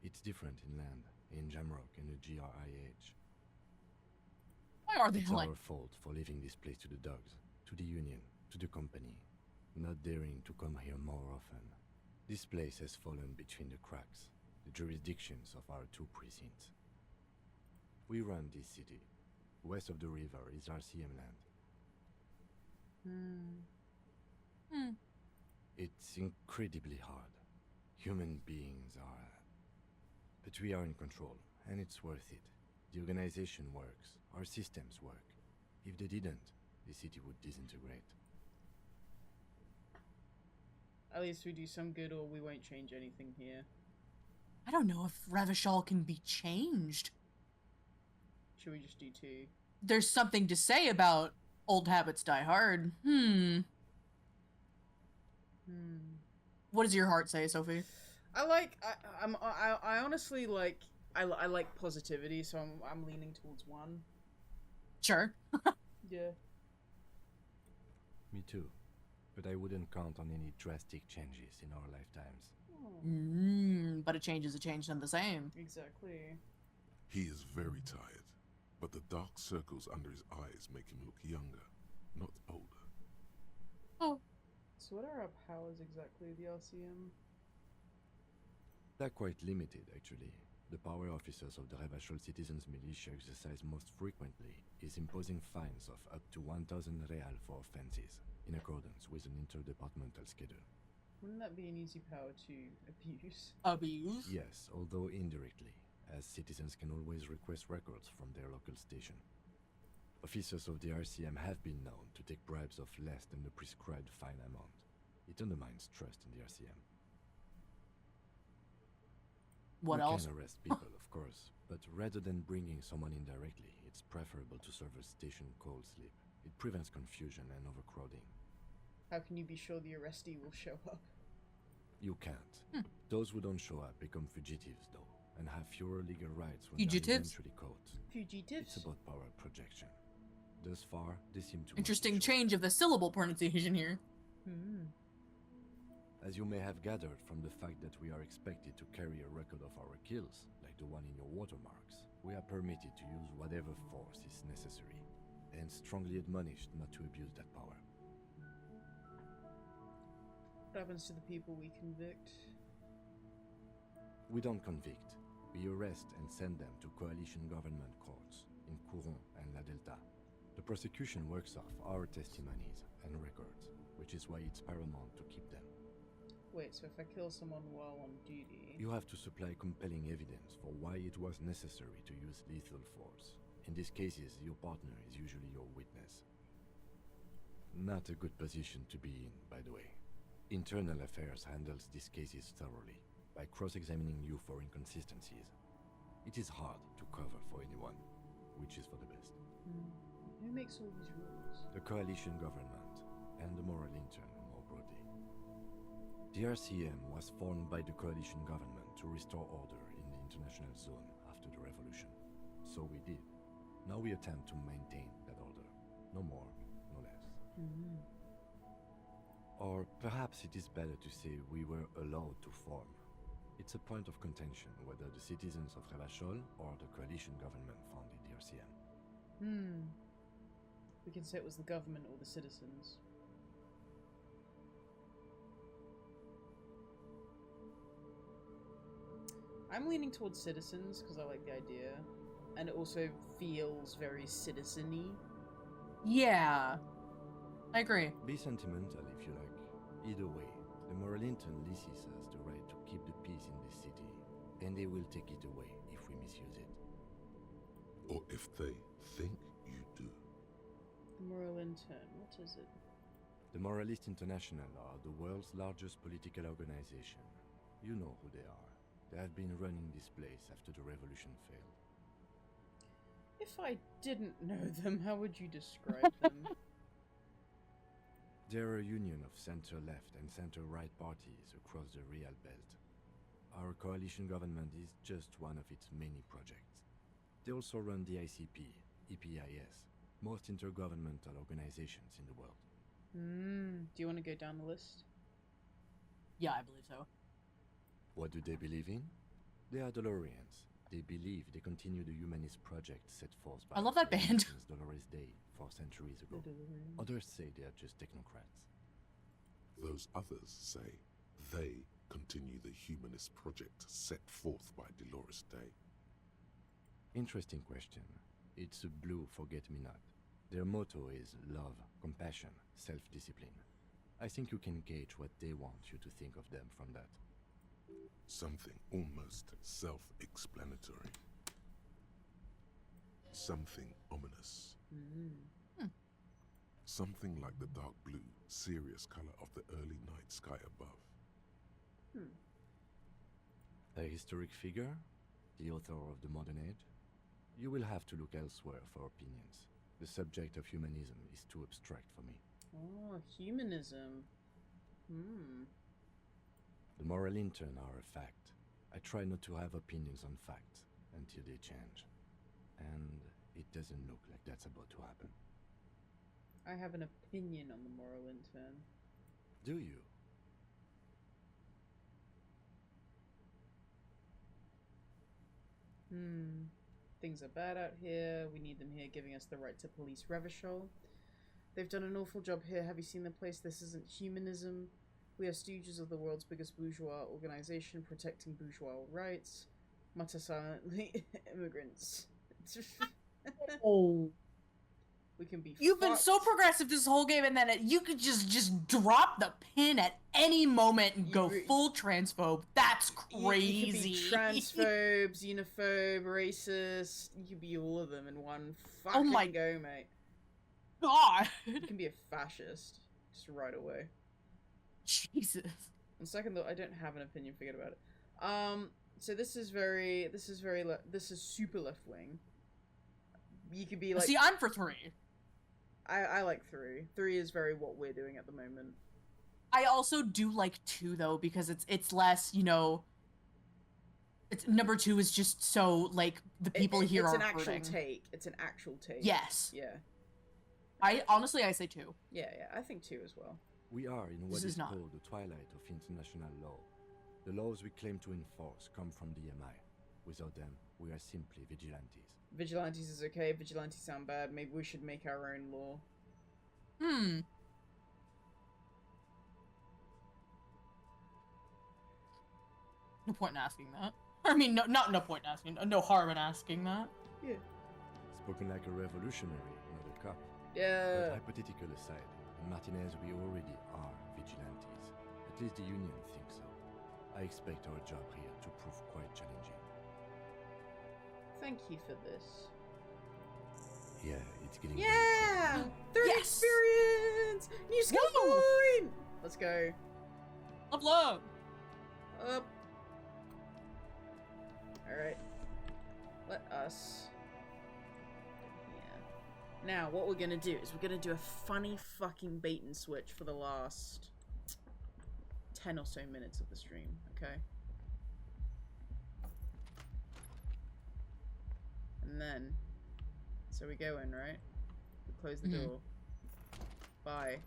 It's different in land, in Jamrock and the GRIH. Why are they It's like... our fault for leaving this place to the dogs, to the Union, to the company, not daring to come here more often. This place has fallen between the cracks, the jurisdictions of our 2 precincts. We run this city. West of the river is RCM land. It's incredibly hard. Human beings are... But we are in control, and it's worth it. The organization works, our systems work. If they didn't, the city would disintegrate. At least we do some good, or we won't change anything here. I don't know if Ravishal can be changed. Should we just do 2? There's something to say about old habits die hard. What does your heart say, Sophie? I honestly like I like positivity, so I'm leaning towards 1. Sure. Yeah. Me too. But I wouldn't count on any drastic changes in our lifetimes. But a change is a change none the same. Exactly. He is very tired, but the dark circles under his eyes make him look younger, not older. Oh. So what are our powers exactly, the RCM? They're quite limited, actually. The power officers of the Ravachol Citizens Militia exercise most frequently is imposing fines of up to 1,000 real for offenses, in accordance with an interdepartmental schedule. Wouldn't that be an easy power to abuse? Abuse? Yes, although indirectly, as citizens can always request records from their local station. Officers of the RCM have been known to take bribes of less than the prescribed fine amount. It undermines trust in the RCM. What else? We can arrest people, of course, but rather than bringing someone in directly, it's preferable to serve a station cold sleep. It prevents confusion and overcrowding. How can you be sure the arrestee will show up? You can't. Those who don't show up become fugitives, though, and have fewer legal rights when Fugitives? they're eventually caught. Fugitives? It's about power projection. Thus far, they seem to... Interesting change of the syllable pronunciation here. As you may have gathered from the fact that we are expected to carry a record of our kills, like the one in your watermarks, we are permitted to use whatever force is necessary, and strongly admonished not to abuse that power. What happens to the people we convict? We don't convict. We arrest and send them to coalition government courts in Couron and La Delta. The prosecution works off our testimonies and records, which is why it's paramount to keep them. Wait, so if I kill someone while on duty... You have to supply compelling evidence for why it was necessary to use lethal force. In these cases, your partner is usually your witness. Not a good position to be in, by the way. Internal Affairs handles these cases thoroughly, by cross-examining you for inconsistencies. It is hard to cover for anyone, which is for the best. Who makes all these rules? The coalition government, and the moral intern, more broadly. The RCM was formed by the coalition government to restore order in the international zone after the revolution. So we did. Now we attempt to maintain that order. No more, no less. Or perhaps it is better to say we were allowed to form. It's a point of contention whether the citizens of Revachol or the coalition government founded the RCM. We can say it was the government or the citizens. I'm leaning towards citizens because I like the idea. And it also feels very citizen-y. Yeah. I agree. Be sentimental if you like. Either way, the Moralinton leases us the right to keep the peace in this city, and they will take it away if we misuse it. Or if they think you do. Moral intern, what is it? The Moralist International are the world's largest political organization. You know who they are. They have been running this place after the revolution failed. If I didn't know them, how would you describe them? They're a union of center-left and center-right parties across the Real Belt. Our coalition government is just one of its many projects. They also run the ICP, EPIS, most intergovernmental organizations in the world. Do you want to go down the list? Yeah, I believe so. What do they believe in? They are Dolorians. They believe they continue the humanist project set forth by I love that band. Dolores Day 4 centuries ago. Others say they are just technocrats. Those others say they continue the humanist project set forth by Dolores Day. Interesting question. It's a blue forget-me-not. Their motto is love, compassion, self-discipline. I think you can gauge what they want you to think of them from that. Something almost self-explanatory. Something ominous. Something like the dark blue, serious color of the early night sky above. A historic figure? The author of the modern age? You will have to look elsewhere for opinions. The subject of humanism is too abstract for me. Oh, humanism. The moral intern are a fact. I try not to have opinions on facts until they change. And it doesn't look like that's about to happen. I have an opinion on the moral intern. Do you? Things are bad out here. We need them here giving us the right to police Revachol. They've done an awful job here. Have you seen the place? This isn't humanism. We are stooges of the world's biggest bourgeois organization protecting bourgeois rights. Mutter silently. Immigrants. Oh. We can be You've been so progressive this whole game, and then you could just drop the pin at any moment and go full transphobe. That's crazy. You could be transphobes, xenophobe, racist. You could be all of them in one fucking go, mate. God. You can be a fascist just right away. Jesus. On second thought, I don't have an opinion. Forget about it. So this is super left wing. You could be like. See, I'm for 3. I like 3. 3 is very what we're doing at the moment. I also do like 2 though, because it's less, you know. It's number 2 is just so like the people here are hurting. It's an actual take. Yes. Yeah. I say 2. Yeah, I think 2 as well. We are in what is called the twilight of international law. The laws we claim to enforce come from the MI. Without them, we are simply vigilantes. Vigilantes is okay. Vigilantes sound bad. Maybe we should make our own law. No point in asking that. I mean, no point in asking. No harm in asking that. Yeah. Spoken like a revolutionary, not a cop. Yeah. But hypothetical aside, in Martinez we already are vigilantes. At least the Union thinks so. I expect our job here to prove quite challenging. Thank you for this. Yeah, it's getting Yeah! Third experience! New skill point! Let's go. Upload! Up. Alright. Let us... Yeah. Now, what we're gonna do is we're gonna do a funny fucking bait and switch for the last 10 or so minutes of the stream, okay? And then, so we go in, right? We close the door. Bye.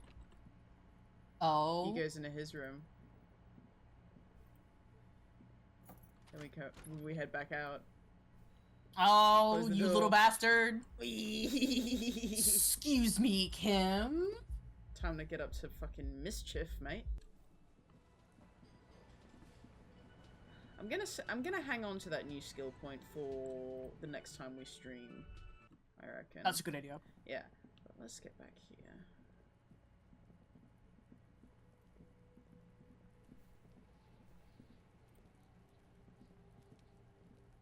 Oh. He goes into his room. Then we head back out. Oh, Close the you door. little bastard. Excuse me, Kim. Time to get up to fucking mischief, mate. I'm gonna hang on to that new skill point for the next time we stream. I reckon. That's a good idea. Yeah. But let's get back here.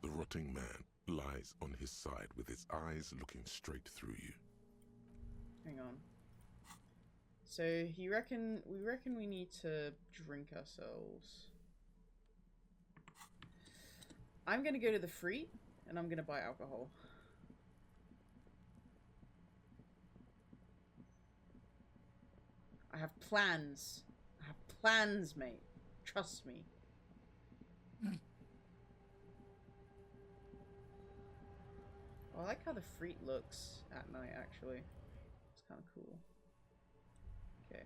The rotting man lies on his side with his eyes looking straight through you. Hang on. So we reckon we need to drink ourselves. I'm gonna go to the Freet and I'm gonna buy alcohol. I have plans. I have plans, mate. Trust me. Oh, I like how the Freet looks at night, actually. It's kind of cool. Okay.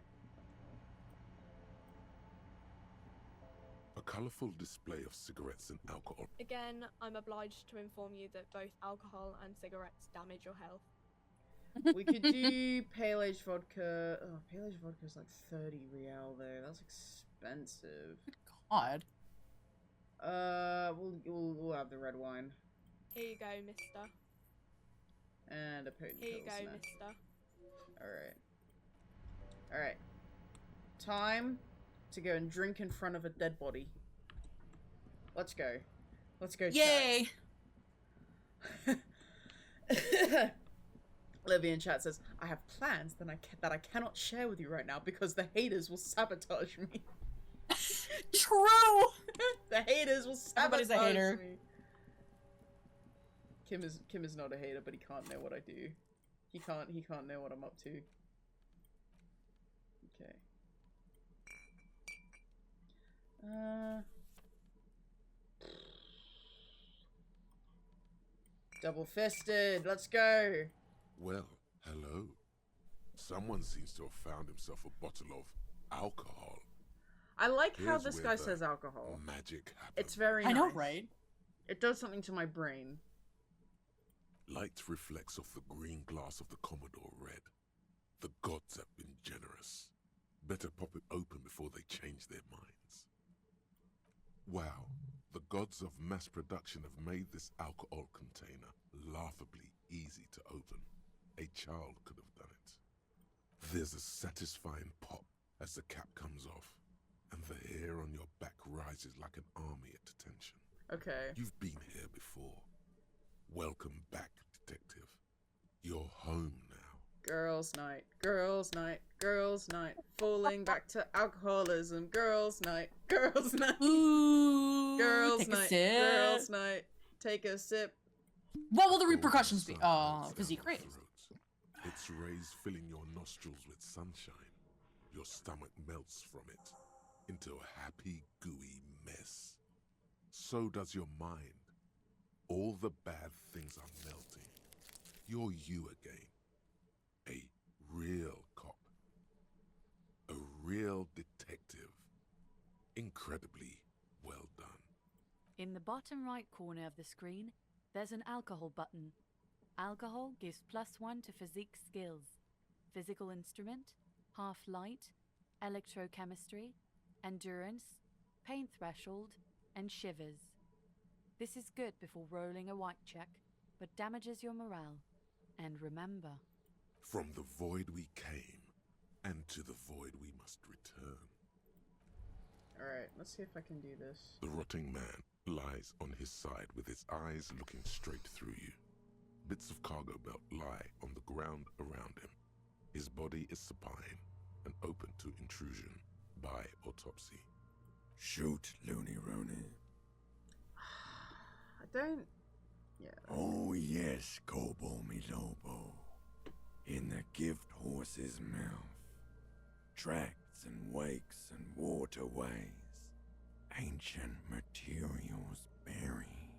A colourful display of cigarettes and alcohol. Again, I'm obliged to inform you that both alcohol and cigarettes damage your health. We could do pale age vodka. Oh, pale age vodka is like 30 real though. That's expensive. God. We'll have the red wine. Here you go, mister. And a potent Here you go, pilsner. mister. Alright. Alright. Time to go and drink in front of a dead body. Let's go. Let's go. Yay! Olivia in chat says, I have plans that I cannot share with you right now because the haters will sabotage me. True! The haters will sabotage Everybody's a hater. me. Kim is not a hater, but he can't know what I do. He can't know what I'm up to. Okay. Double fisted. Let's go. Well, hello. Someone seems to have found himself a bottle of alcohol. I like how Here's this where guy the says alcohol. Magic happens. It's very I know, nice. right? It does something to my brain. Light reflects off the green glass of the Commodore Red. The gods have been generous. Better pop it open before they change their minds. Wow, the gods of mass production have made this alcohol container laughably easy to open. A child could have done it. There's a satisfying pop as the cap comes off, and the hair on your back rises like an army at attention. Okay. You've been here before. Welcome back, detective. You're home now. Girls' night, girls' night, girls' night. Falling back to alcoholism. Girls' night, girls' night. Ooh, girls' take a night, sip. girls' night. Take a sip. What will the repercussions be? Physique raise. Its rays filling your nostrils with sunshine. Your stomach melts from it into a happy, gooey mess. So does your mind. All the bad things are melting. You're you again. A real cop. A real detective. Incredibly well done. In the bottom right corner of the screen, there's an alcohol button. Alcohol gives +1 to physique skills. Physical instrument, half light, electrochemistry, endurance, pain threshold, and shivers. This is good before rolling a white check, but damages your morale. And remember, From the void we came, and to the void we must return. Alright, let's see if I can do this. The rotting man lies on his side with his eyes looking straight through you. Bits of cargo belt lie on the ground around him. His body is supine and open to intrusion by autopsy. Shoot, Looney Rooney. I don't... Yeah. Oh yes, Kobo mi Lobo. In the gift horse's mouth. Tracts and wakes and waterways. Ancient materials buried.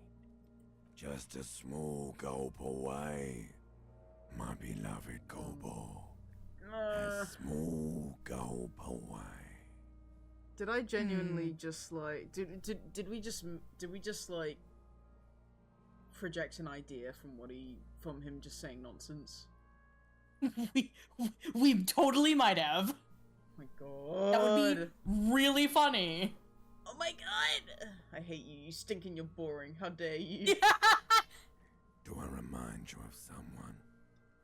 Just a small gulp away. My beloved Kobo. A small gulp away. Did I genuinely just like did we just like project an idea from him just saying nonsense? we totally might have. Oh my god. That would be really funny. Oh my god! I hate you. You stink and you're boring. How dare you? Do I remind you of someone?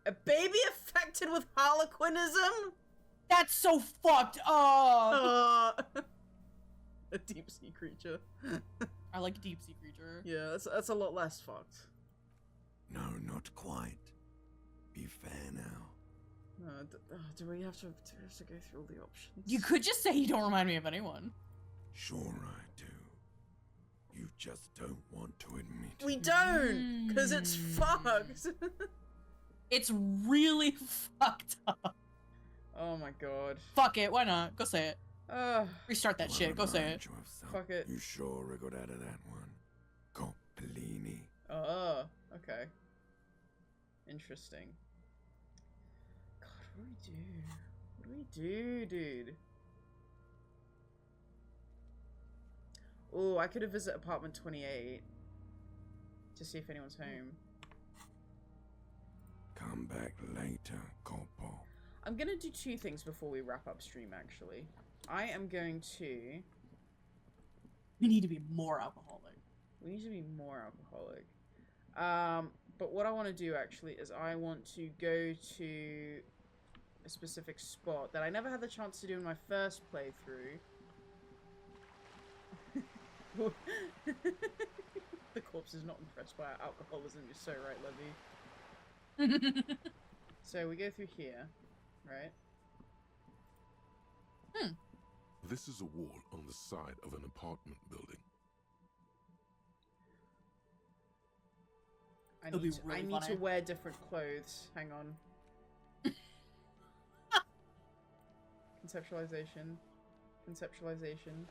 A baby affected with harlequinism? That's so fucked up. A deep sea creature. I like a deep sea creature. Yeah, that's a lot less fucked. No, not quite. Be fair now. Do we have to go through all the options? You could just say you don't remind me of anyone. Sure I do. You just don't want to admit it. We don't, because it's fucked. It's really fucked up. Oh my god. Fuck it, why not? Go say it. Restart that shit, go say it. Fuck it. You sure we got out of that one? Coppellini. Oh, okay. Interesting. God, what do we do? What do we do, dude? Oh, I could have visited apartment 28 to see if anyone's home. Come back later, Corpo. I'm gonna do two things before we wrap up stream, actually. I am going to... We need to be more alcoholic. We need to be more alcoholic. But what I want to do, actually, is I want to go to a specific spot that I never had the chance to do in my first playthrough. The corpse is not impressed by our alcoholism. You're so right, Levy. So we go through here, right? This is a wall on the side of an apartment building. I need to wear different clothes. Hang on. Conceptualization. Conceptualization.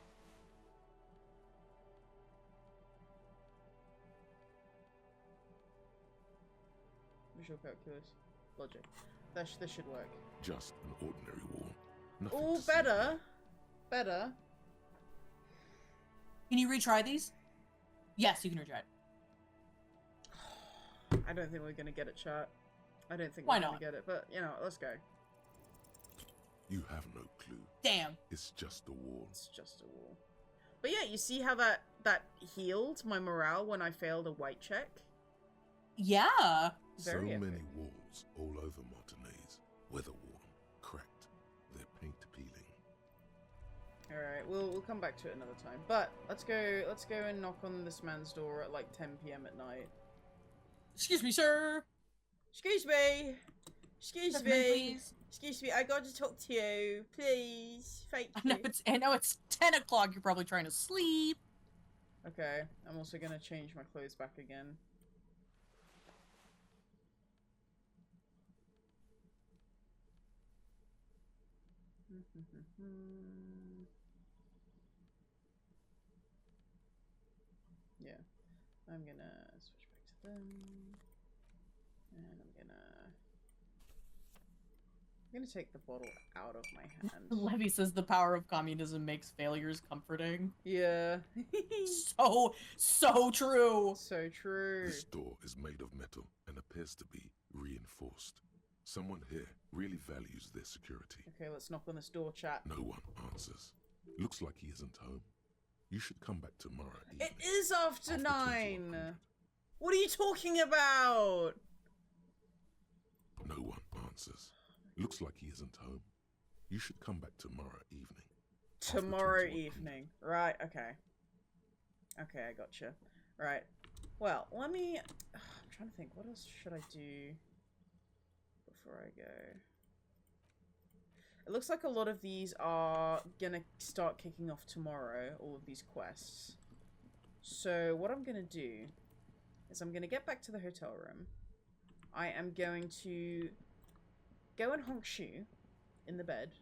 Visual calculus. Logic. This should work. Just an ordinary wall. Nothing Oh, to see better. here. Better. Can you retry these? Yes, you can retry it. I don't think we're gonna get it, chat. I don't think Why we're gonna not? get it, but you know, let's go. You have no clue. Damn. It's just a wall. It's just a wall. But yeah, you see how that healed my morale when I failed a white check? Yeah. Very so epic. many walls all over Martinez. Weather-worn, cracked. Their paint peeling. Alright, we'll come back to it another time. But let's go and knock on this man's door at like 10 PM at night. Excuse me, sir. Excuse me. Excuse Come me. in, please. Excuse me, I got to talk to you. Please. Thank I you. know it's 10 o'clock, you're probably trying to sleep. Okay, I'm also gonna change my clothes back again. Yeah, I'm gonna switch back to them, and I'm gonna take the bottle out of my hand. Levy says the power of communism makes failures comforting. Yeah. So true. So true. This door is made of metal and appears to be reinforced. Someone here really values their security. Okay, let's knock on this door, chat. No one answers. Looks like he isn't home. You should come back tomorrow evening. It is after 9. What are you talking about? No one answers. Looks like he isn't home. You should come back tomorrow evening. Tomorrow evening. Right, okay. Okay, I gotcha. Right. Well, let me... I'm trying to think. What else should I do before I go? It looks like a lot of these are gonna start kicking off tomorrow, all of these quests. So what I'm gonna do is I'm gonna get back to the hotel room. I am going to go and honk shoe in the bed.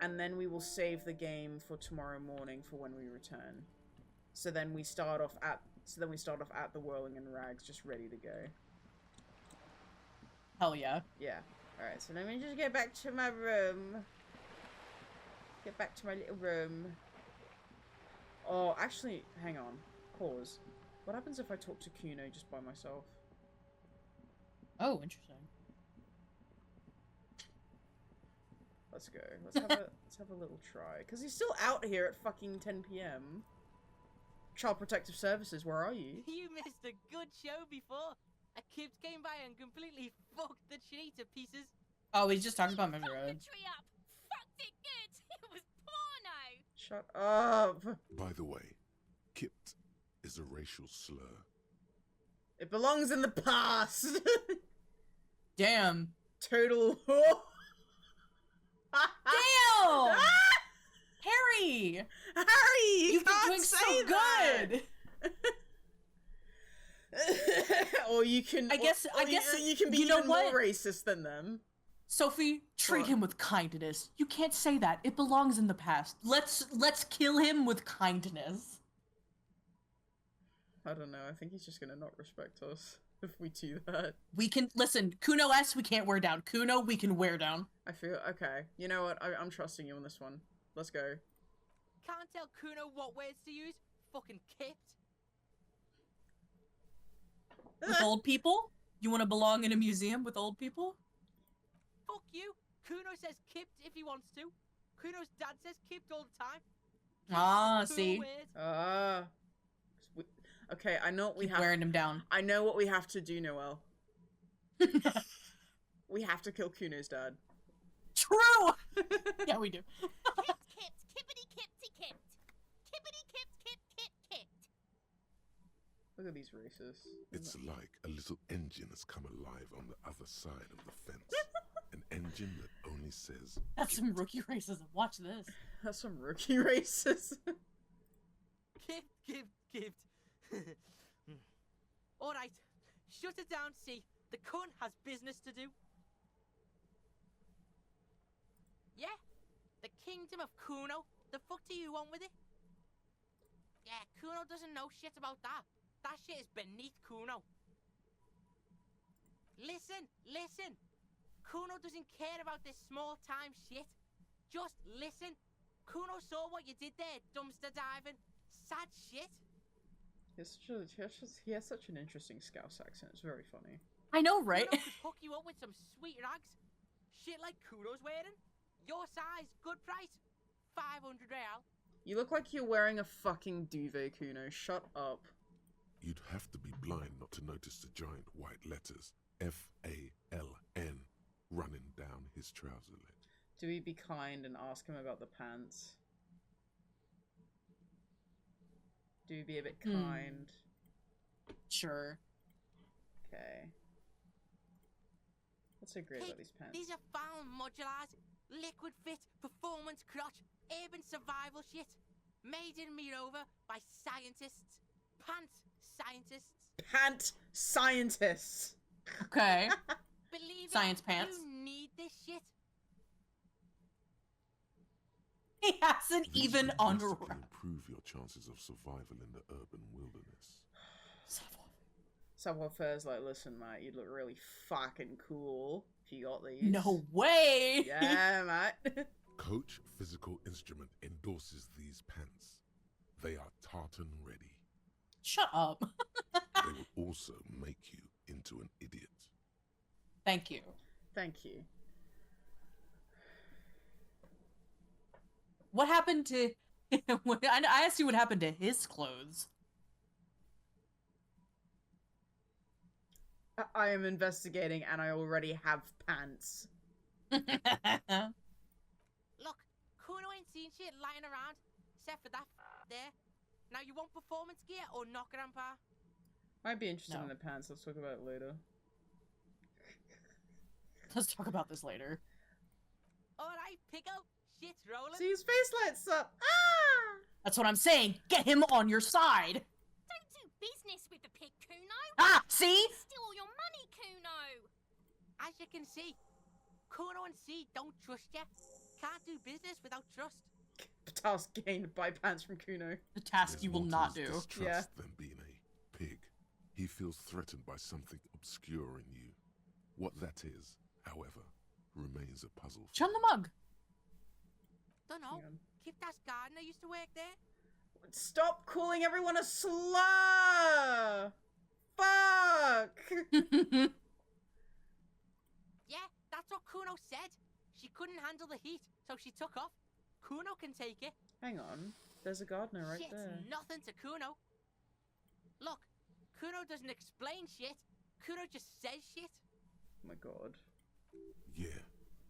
And then we will save the game for tomorrow morning for when we return. So then we start off at the Whirling and Rags, just ready to go. Hell yeah. Yeah. Alright, so let me just get back to my room. Get back to my little room. Oh, actually, hang on. Pause. What happens if I talk to Kuno just by myself? Oh, interesting. Let's go. Let's have a little try. Because he's still out here at fucking 10 p.m. Child Protective Services, where are you? You missed a good show before. A kid came by and completely fucked the tree to pieces. Oh, we just talked about Memory Fucked Road. the tree up. Fucked it good. It was porno. Shut up. By the way, kipped is a racial slur. It belongs in the past. Damn. Total. Damn! Harry! Harry! You've been doing so good! Or you can. I guess you can be you know even what? more racist than them. Sophie, treat him with kindness. You can't say that. It belongs in the past. Let's kill him with kindness. I don't know. I think he's just gonna not respect us if we do that. We can listen. Kuno S, we can't wear down. Kuno, we can wear down. I feel okay. You know what? I'm trusting you on this one. Let's go. Can't tell Kuno what words to use. Fucking kipped. With old people? You want to belong in a museum with old people? Fuck you. Kuno says kipped if he wants to. Kuno's dad says kipped all the time. Ah, Cool see. word. Okay, I know what we Keep have. wearing him down. I know what we have to do, Noelle. We have to kill Kuno's dad. True! Yeah, we do. Kipped. Kippity kippity kipped. Kippity kipped kip kip kipped. Look at these racists. It's like a little engine has come alive on the other side of the fence. An engine that only says... That's some rookie racism. Watch this. That's some rookie racism. Kipped. Alright, shut it down, see. The cunt has business to do. Yeah, the kingdom of Kuno. The fuck do you want with it? Yeah, Kuno doesn't know shit about that. That shit is beneath Kuno. Listen. Kuno doesn't care about this small-time shit. Just listen. Kuno saw what you did there, dumpster diving. Sad shit. He has such an interesting Scouse accent. It's very funny. I know, right? Kuno could hook you up with some sweet rags. Shit like Kuno's wearing. Your size, good price. 500 real. You look like you're wearing a fucking duvet, Kuno. Shut up. You'd have to be blind not to notice the giant white letters F-A-L-N running down his trouser leg. Do we be kind and ask him about the pants? Do we be a bit kind? Sure. Okay. What's so great about these pants? These are found modulars, liquid fit, performance crotch, urban survival shit. Made in Mirova by scientists. Pant scientists. Pant scientists! Okay. Believe Science it, pants. You need this shit. He hasn't even unwrapped. Improve your chances of survival in the urban wilderness. Savoir-faire's like, listen, mate, you'd look really fucking cool if you got these. No way! Yeah, mate. Coach Physical Instrument endorses these pants. They are tartan ready. Shut up. They will also make you into an idiot. Thank you. Thank you. What happened to... I asked you what happened to his clothes. I am investigating and I already have pants. Look, Kuno ain't seen shit lying around, except for that there. Now you want performance gear or not, Grandpa? Might be interested No. in the pants. Let's talk about it later. Let's talk about this later. Alright, Pico, shit's rolling. See, his face lights up. Ah! That's what I'm saying. Get him on your side. Don't do business with the pig, Kuno. Ah, see? Steal all your money, Kuno. As you can see, Kuno and C don't trust you. Can't do business without trust. Task gained by pants from Kuno. The task There's you will more to not his do. distrust Yeah. than being a pig. He feels threatened by something obscure in you. What that is, however, remains a puzzle. Show him the mug. Dunno. Kiptas gardener used to work there. Stop calling everyone a slur! Fuck! Yeah, that's what Kuno said. She couldn't handle the heat, so she took off. Kuno can take it. Hang on. There's a gardener right Shit's there. nothing to Kuno. Look, Kuno doesn't explain shit. Kuno just says shit. Oh my god. Yeah,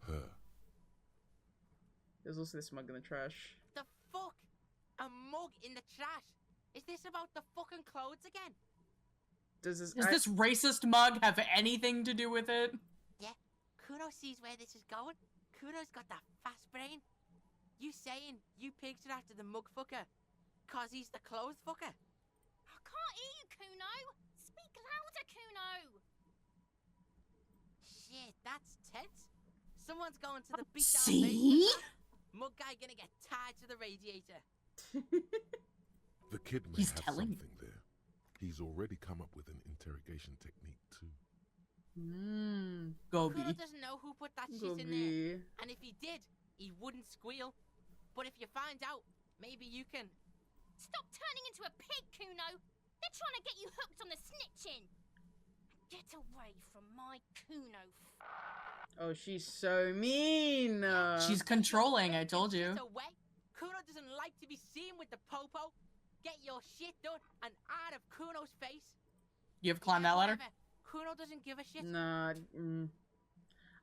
her. There's also this mug in the trash. The fuck? A mug in the trash? Is this about the fucking clothes again? Does this racist mug have anything to do with it? Yeah, Kuno sees where this is going. Kuno's got that fast brain. You saying you picked it after the mug fucker? Cause he's the clothes fucker? I can't hear you, Kuno. Speak louder, Kuno. Shit, that's tense. Someone's going to the beat down See? basement. Mug guy gonna get tied to the radiator. The kid may He's have telling something there. He's already come up with an interrogation technique too. Gobi. Kuno doesn't know who put that shit in there. And if he did, he wouldn't squeal. But if you find out, maybe you can... Stop turning into a pig, Kuno. They're trying to get you hooked on the snitching. Get away from my Kuno. Oh, she's so mean. She's controlling, I told you. Get away. Kuno doesn't like to be seen with the popo. Get your shit done and out of Kuno's face. You have climbed that ladder? Kuno doesn't give a shit. Nah.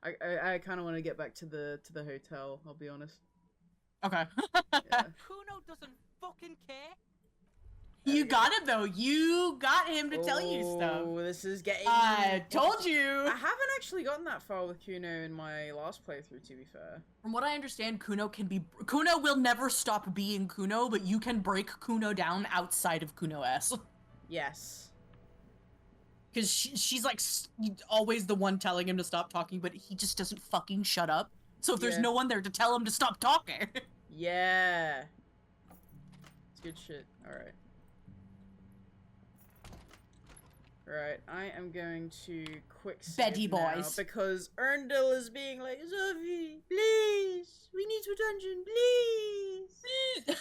I kind of want to get back to the hotel. I'll be honest. Okay. Kuno doesn't fucking care. You got him though. You got him to tell you stuff. Oh, this is getting. I told you. I haven't actually gotten that far with Kuno in my last playthrough, to be fair. From what I understand, Kuno will never stop being Kuno, but you can break Kuno down outside of Kuno S. Yes. Because she's like always the one telling him to stop talking, but he just doesn't fucking shut up. So if there's no one there to tell him to stop talking. Yeah. It's good shit. Alright. Right, I am going to quick save Betty now boys. because Erndl is being like, Sophie, please, we need to dungeon, please.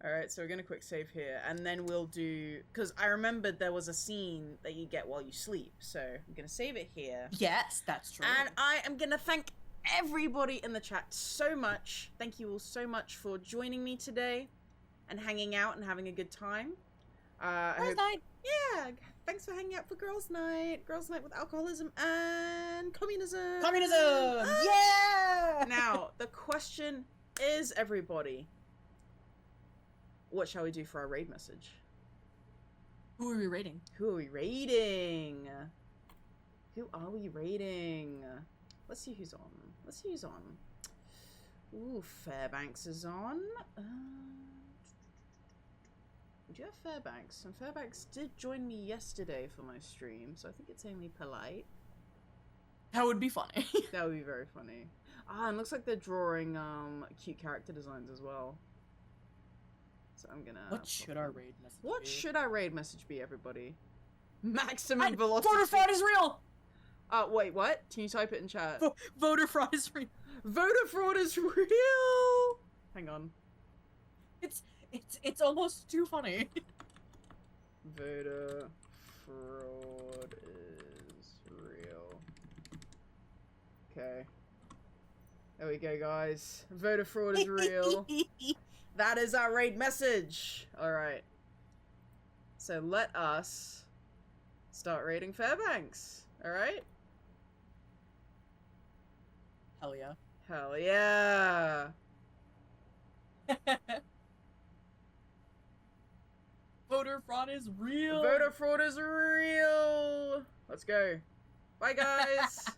Alright, so we're gonna quick save here, and then we'll do, because I remembered there was a scene that you get while you sleep, so I'm gonna save it here. Yes, that's true. And I am gonna thank everybody in the chat so much. Thank you all so much for joining me today and hanging out and having a good time. Girls' night. Yeah, thanks for hanging out for Girls' Night. Girls' Night with alcoholism and communism. Communism! Yeah! Now, the question is, everybody, what shall we do for our raid message? Who are we raiding? Who are we raiding? Who are we raiding? Let's see who's on. Let's see who's on. Ooh, Fairbanks is on. We do have Fairbanks, and Fairbanks did join me yesterday for my stream, so I think it's only polite. That would be funny. That would be very funny. Ah, and looks like they're drawing cute character designs as well. So I'm gonna... What should our raid message be? What should our raid message be, everybody? Maximum velocity. Voter fraud is real! Wait, what? Can you type it in chat? Voter fraud is real. Voter fraud is real! Hang on. It's almost too funny. Voter fraud is real. Okay. There we go, guys. Voter fraud is real. That is our raid message. Alright. So let us start raiding Fairbanks. Alright? Hell yeah. Hell yeah. Voter fraud is real. Voter fraud is real. Let's go. Bye, guys.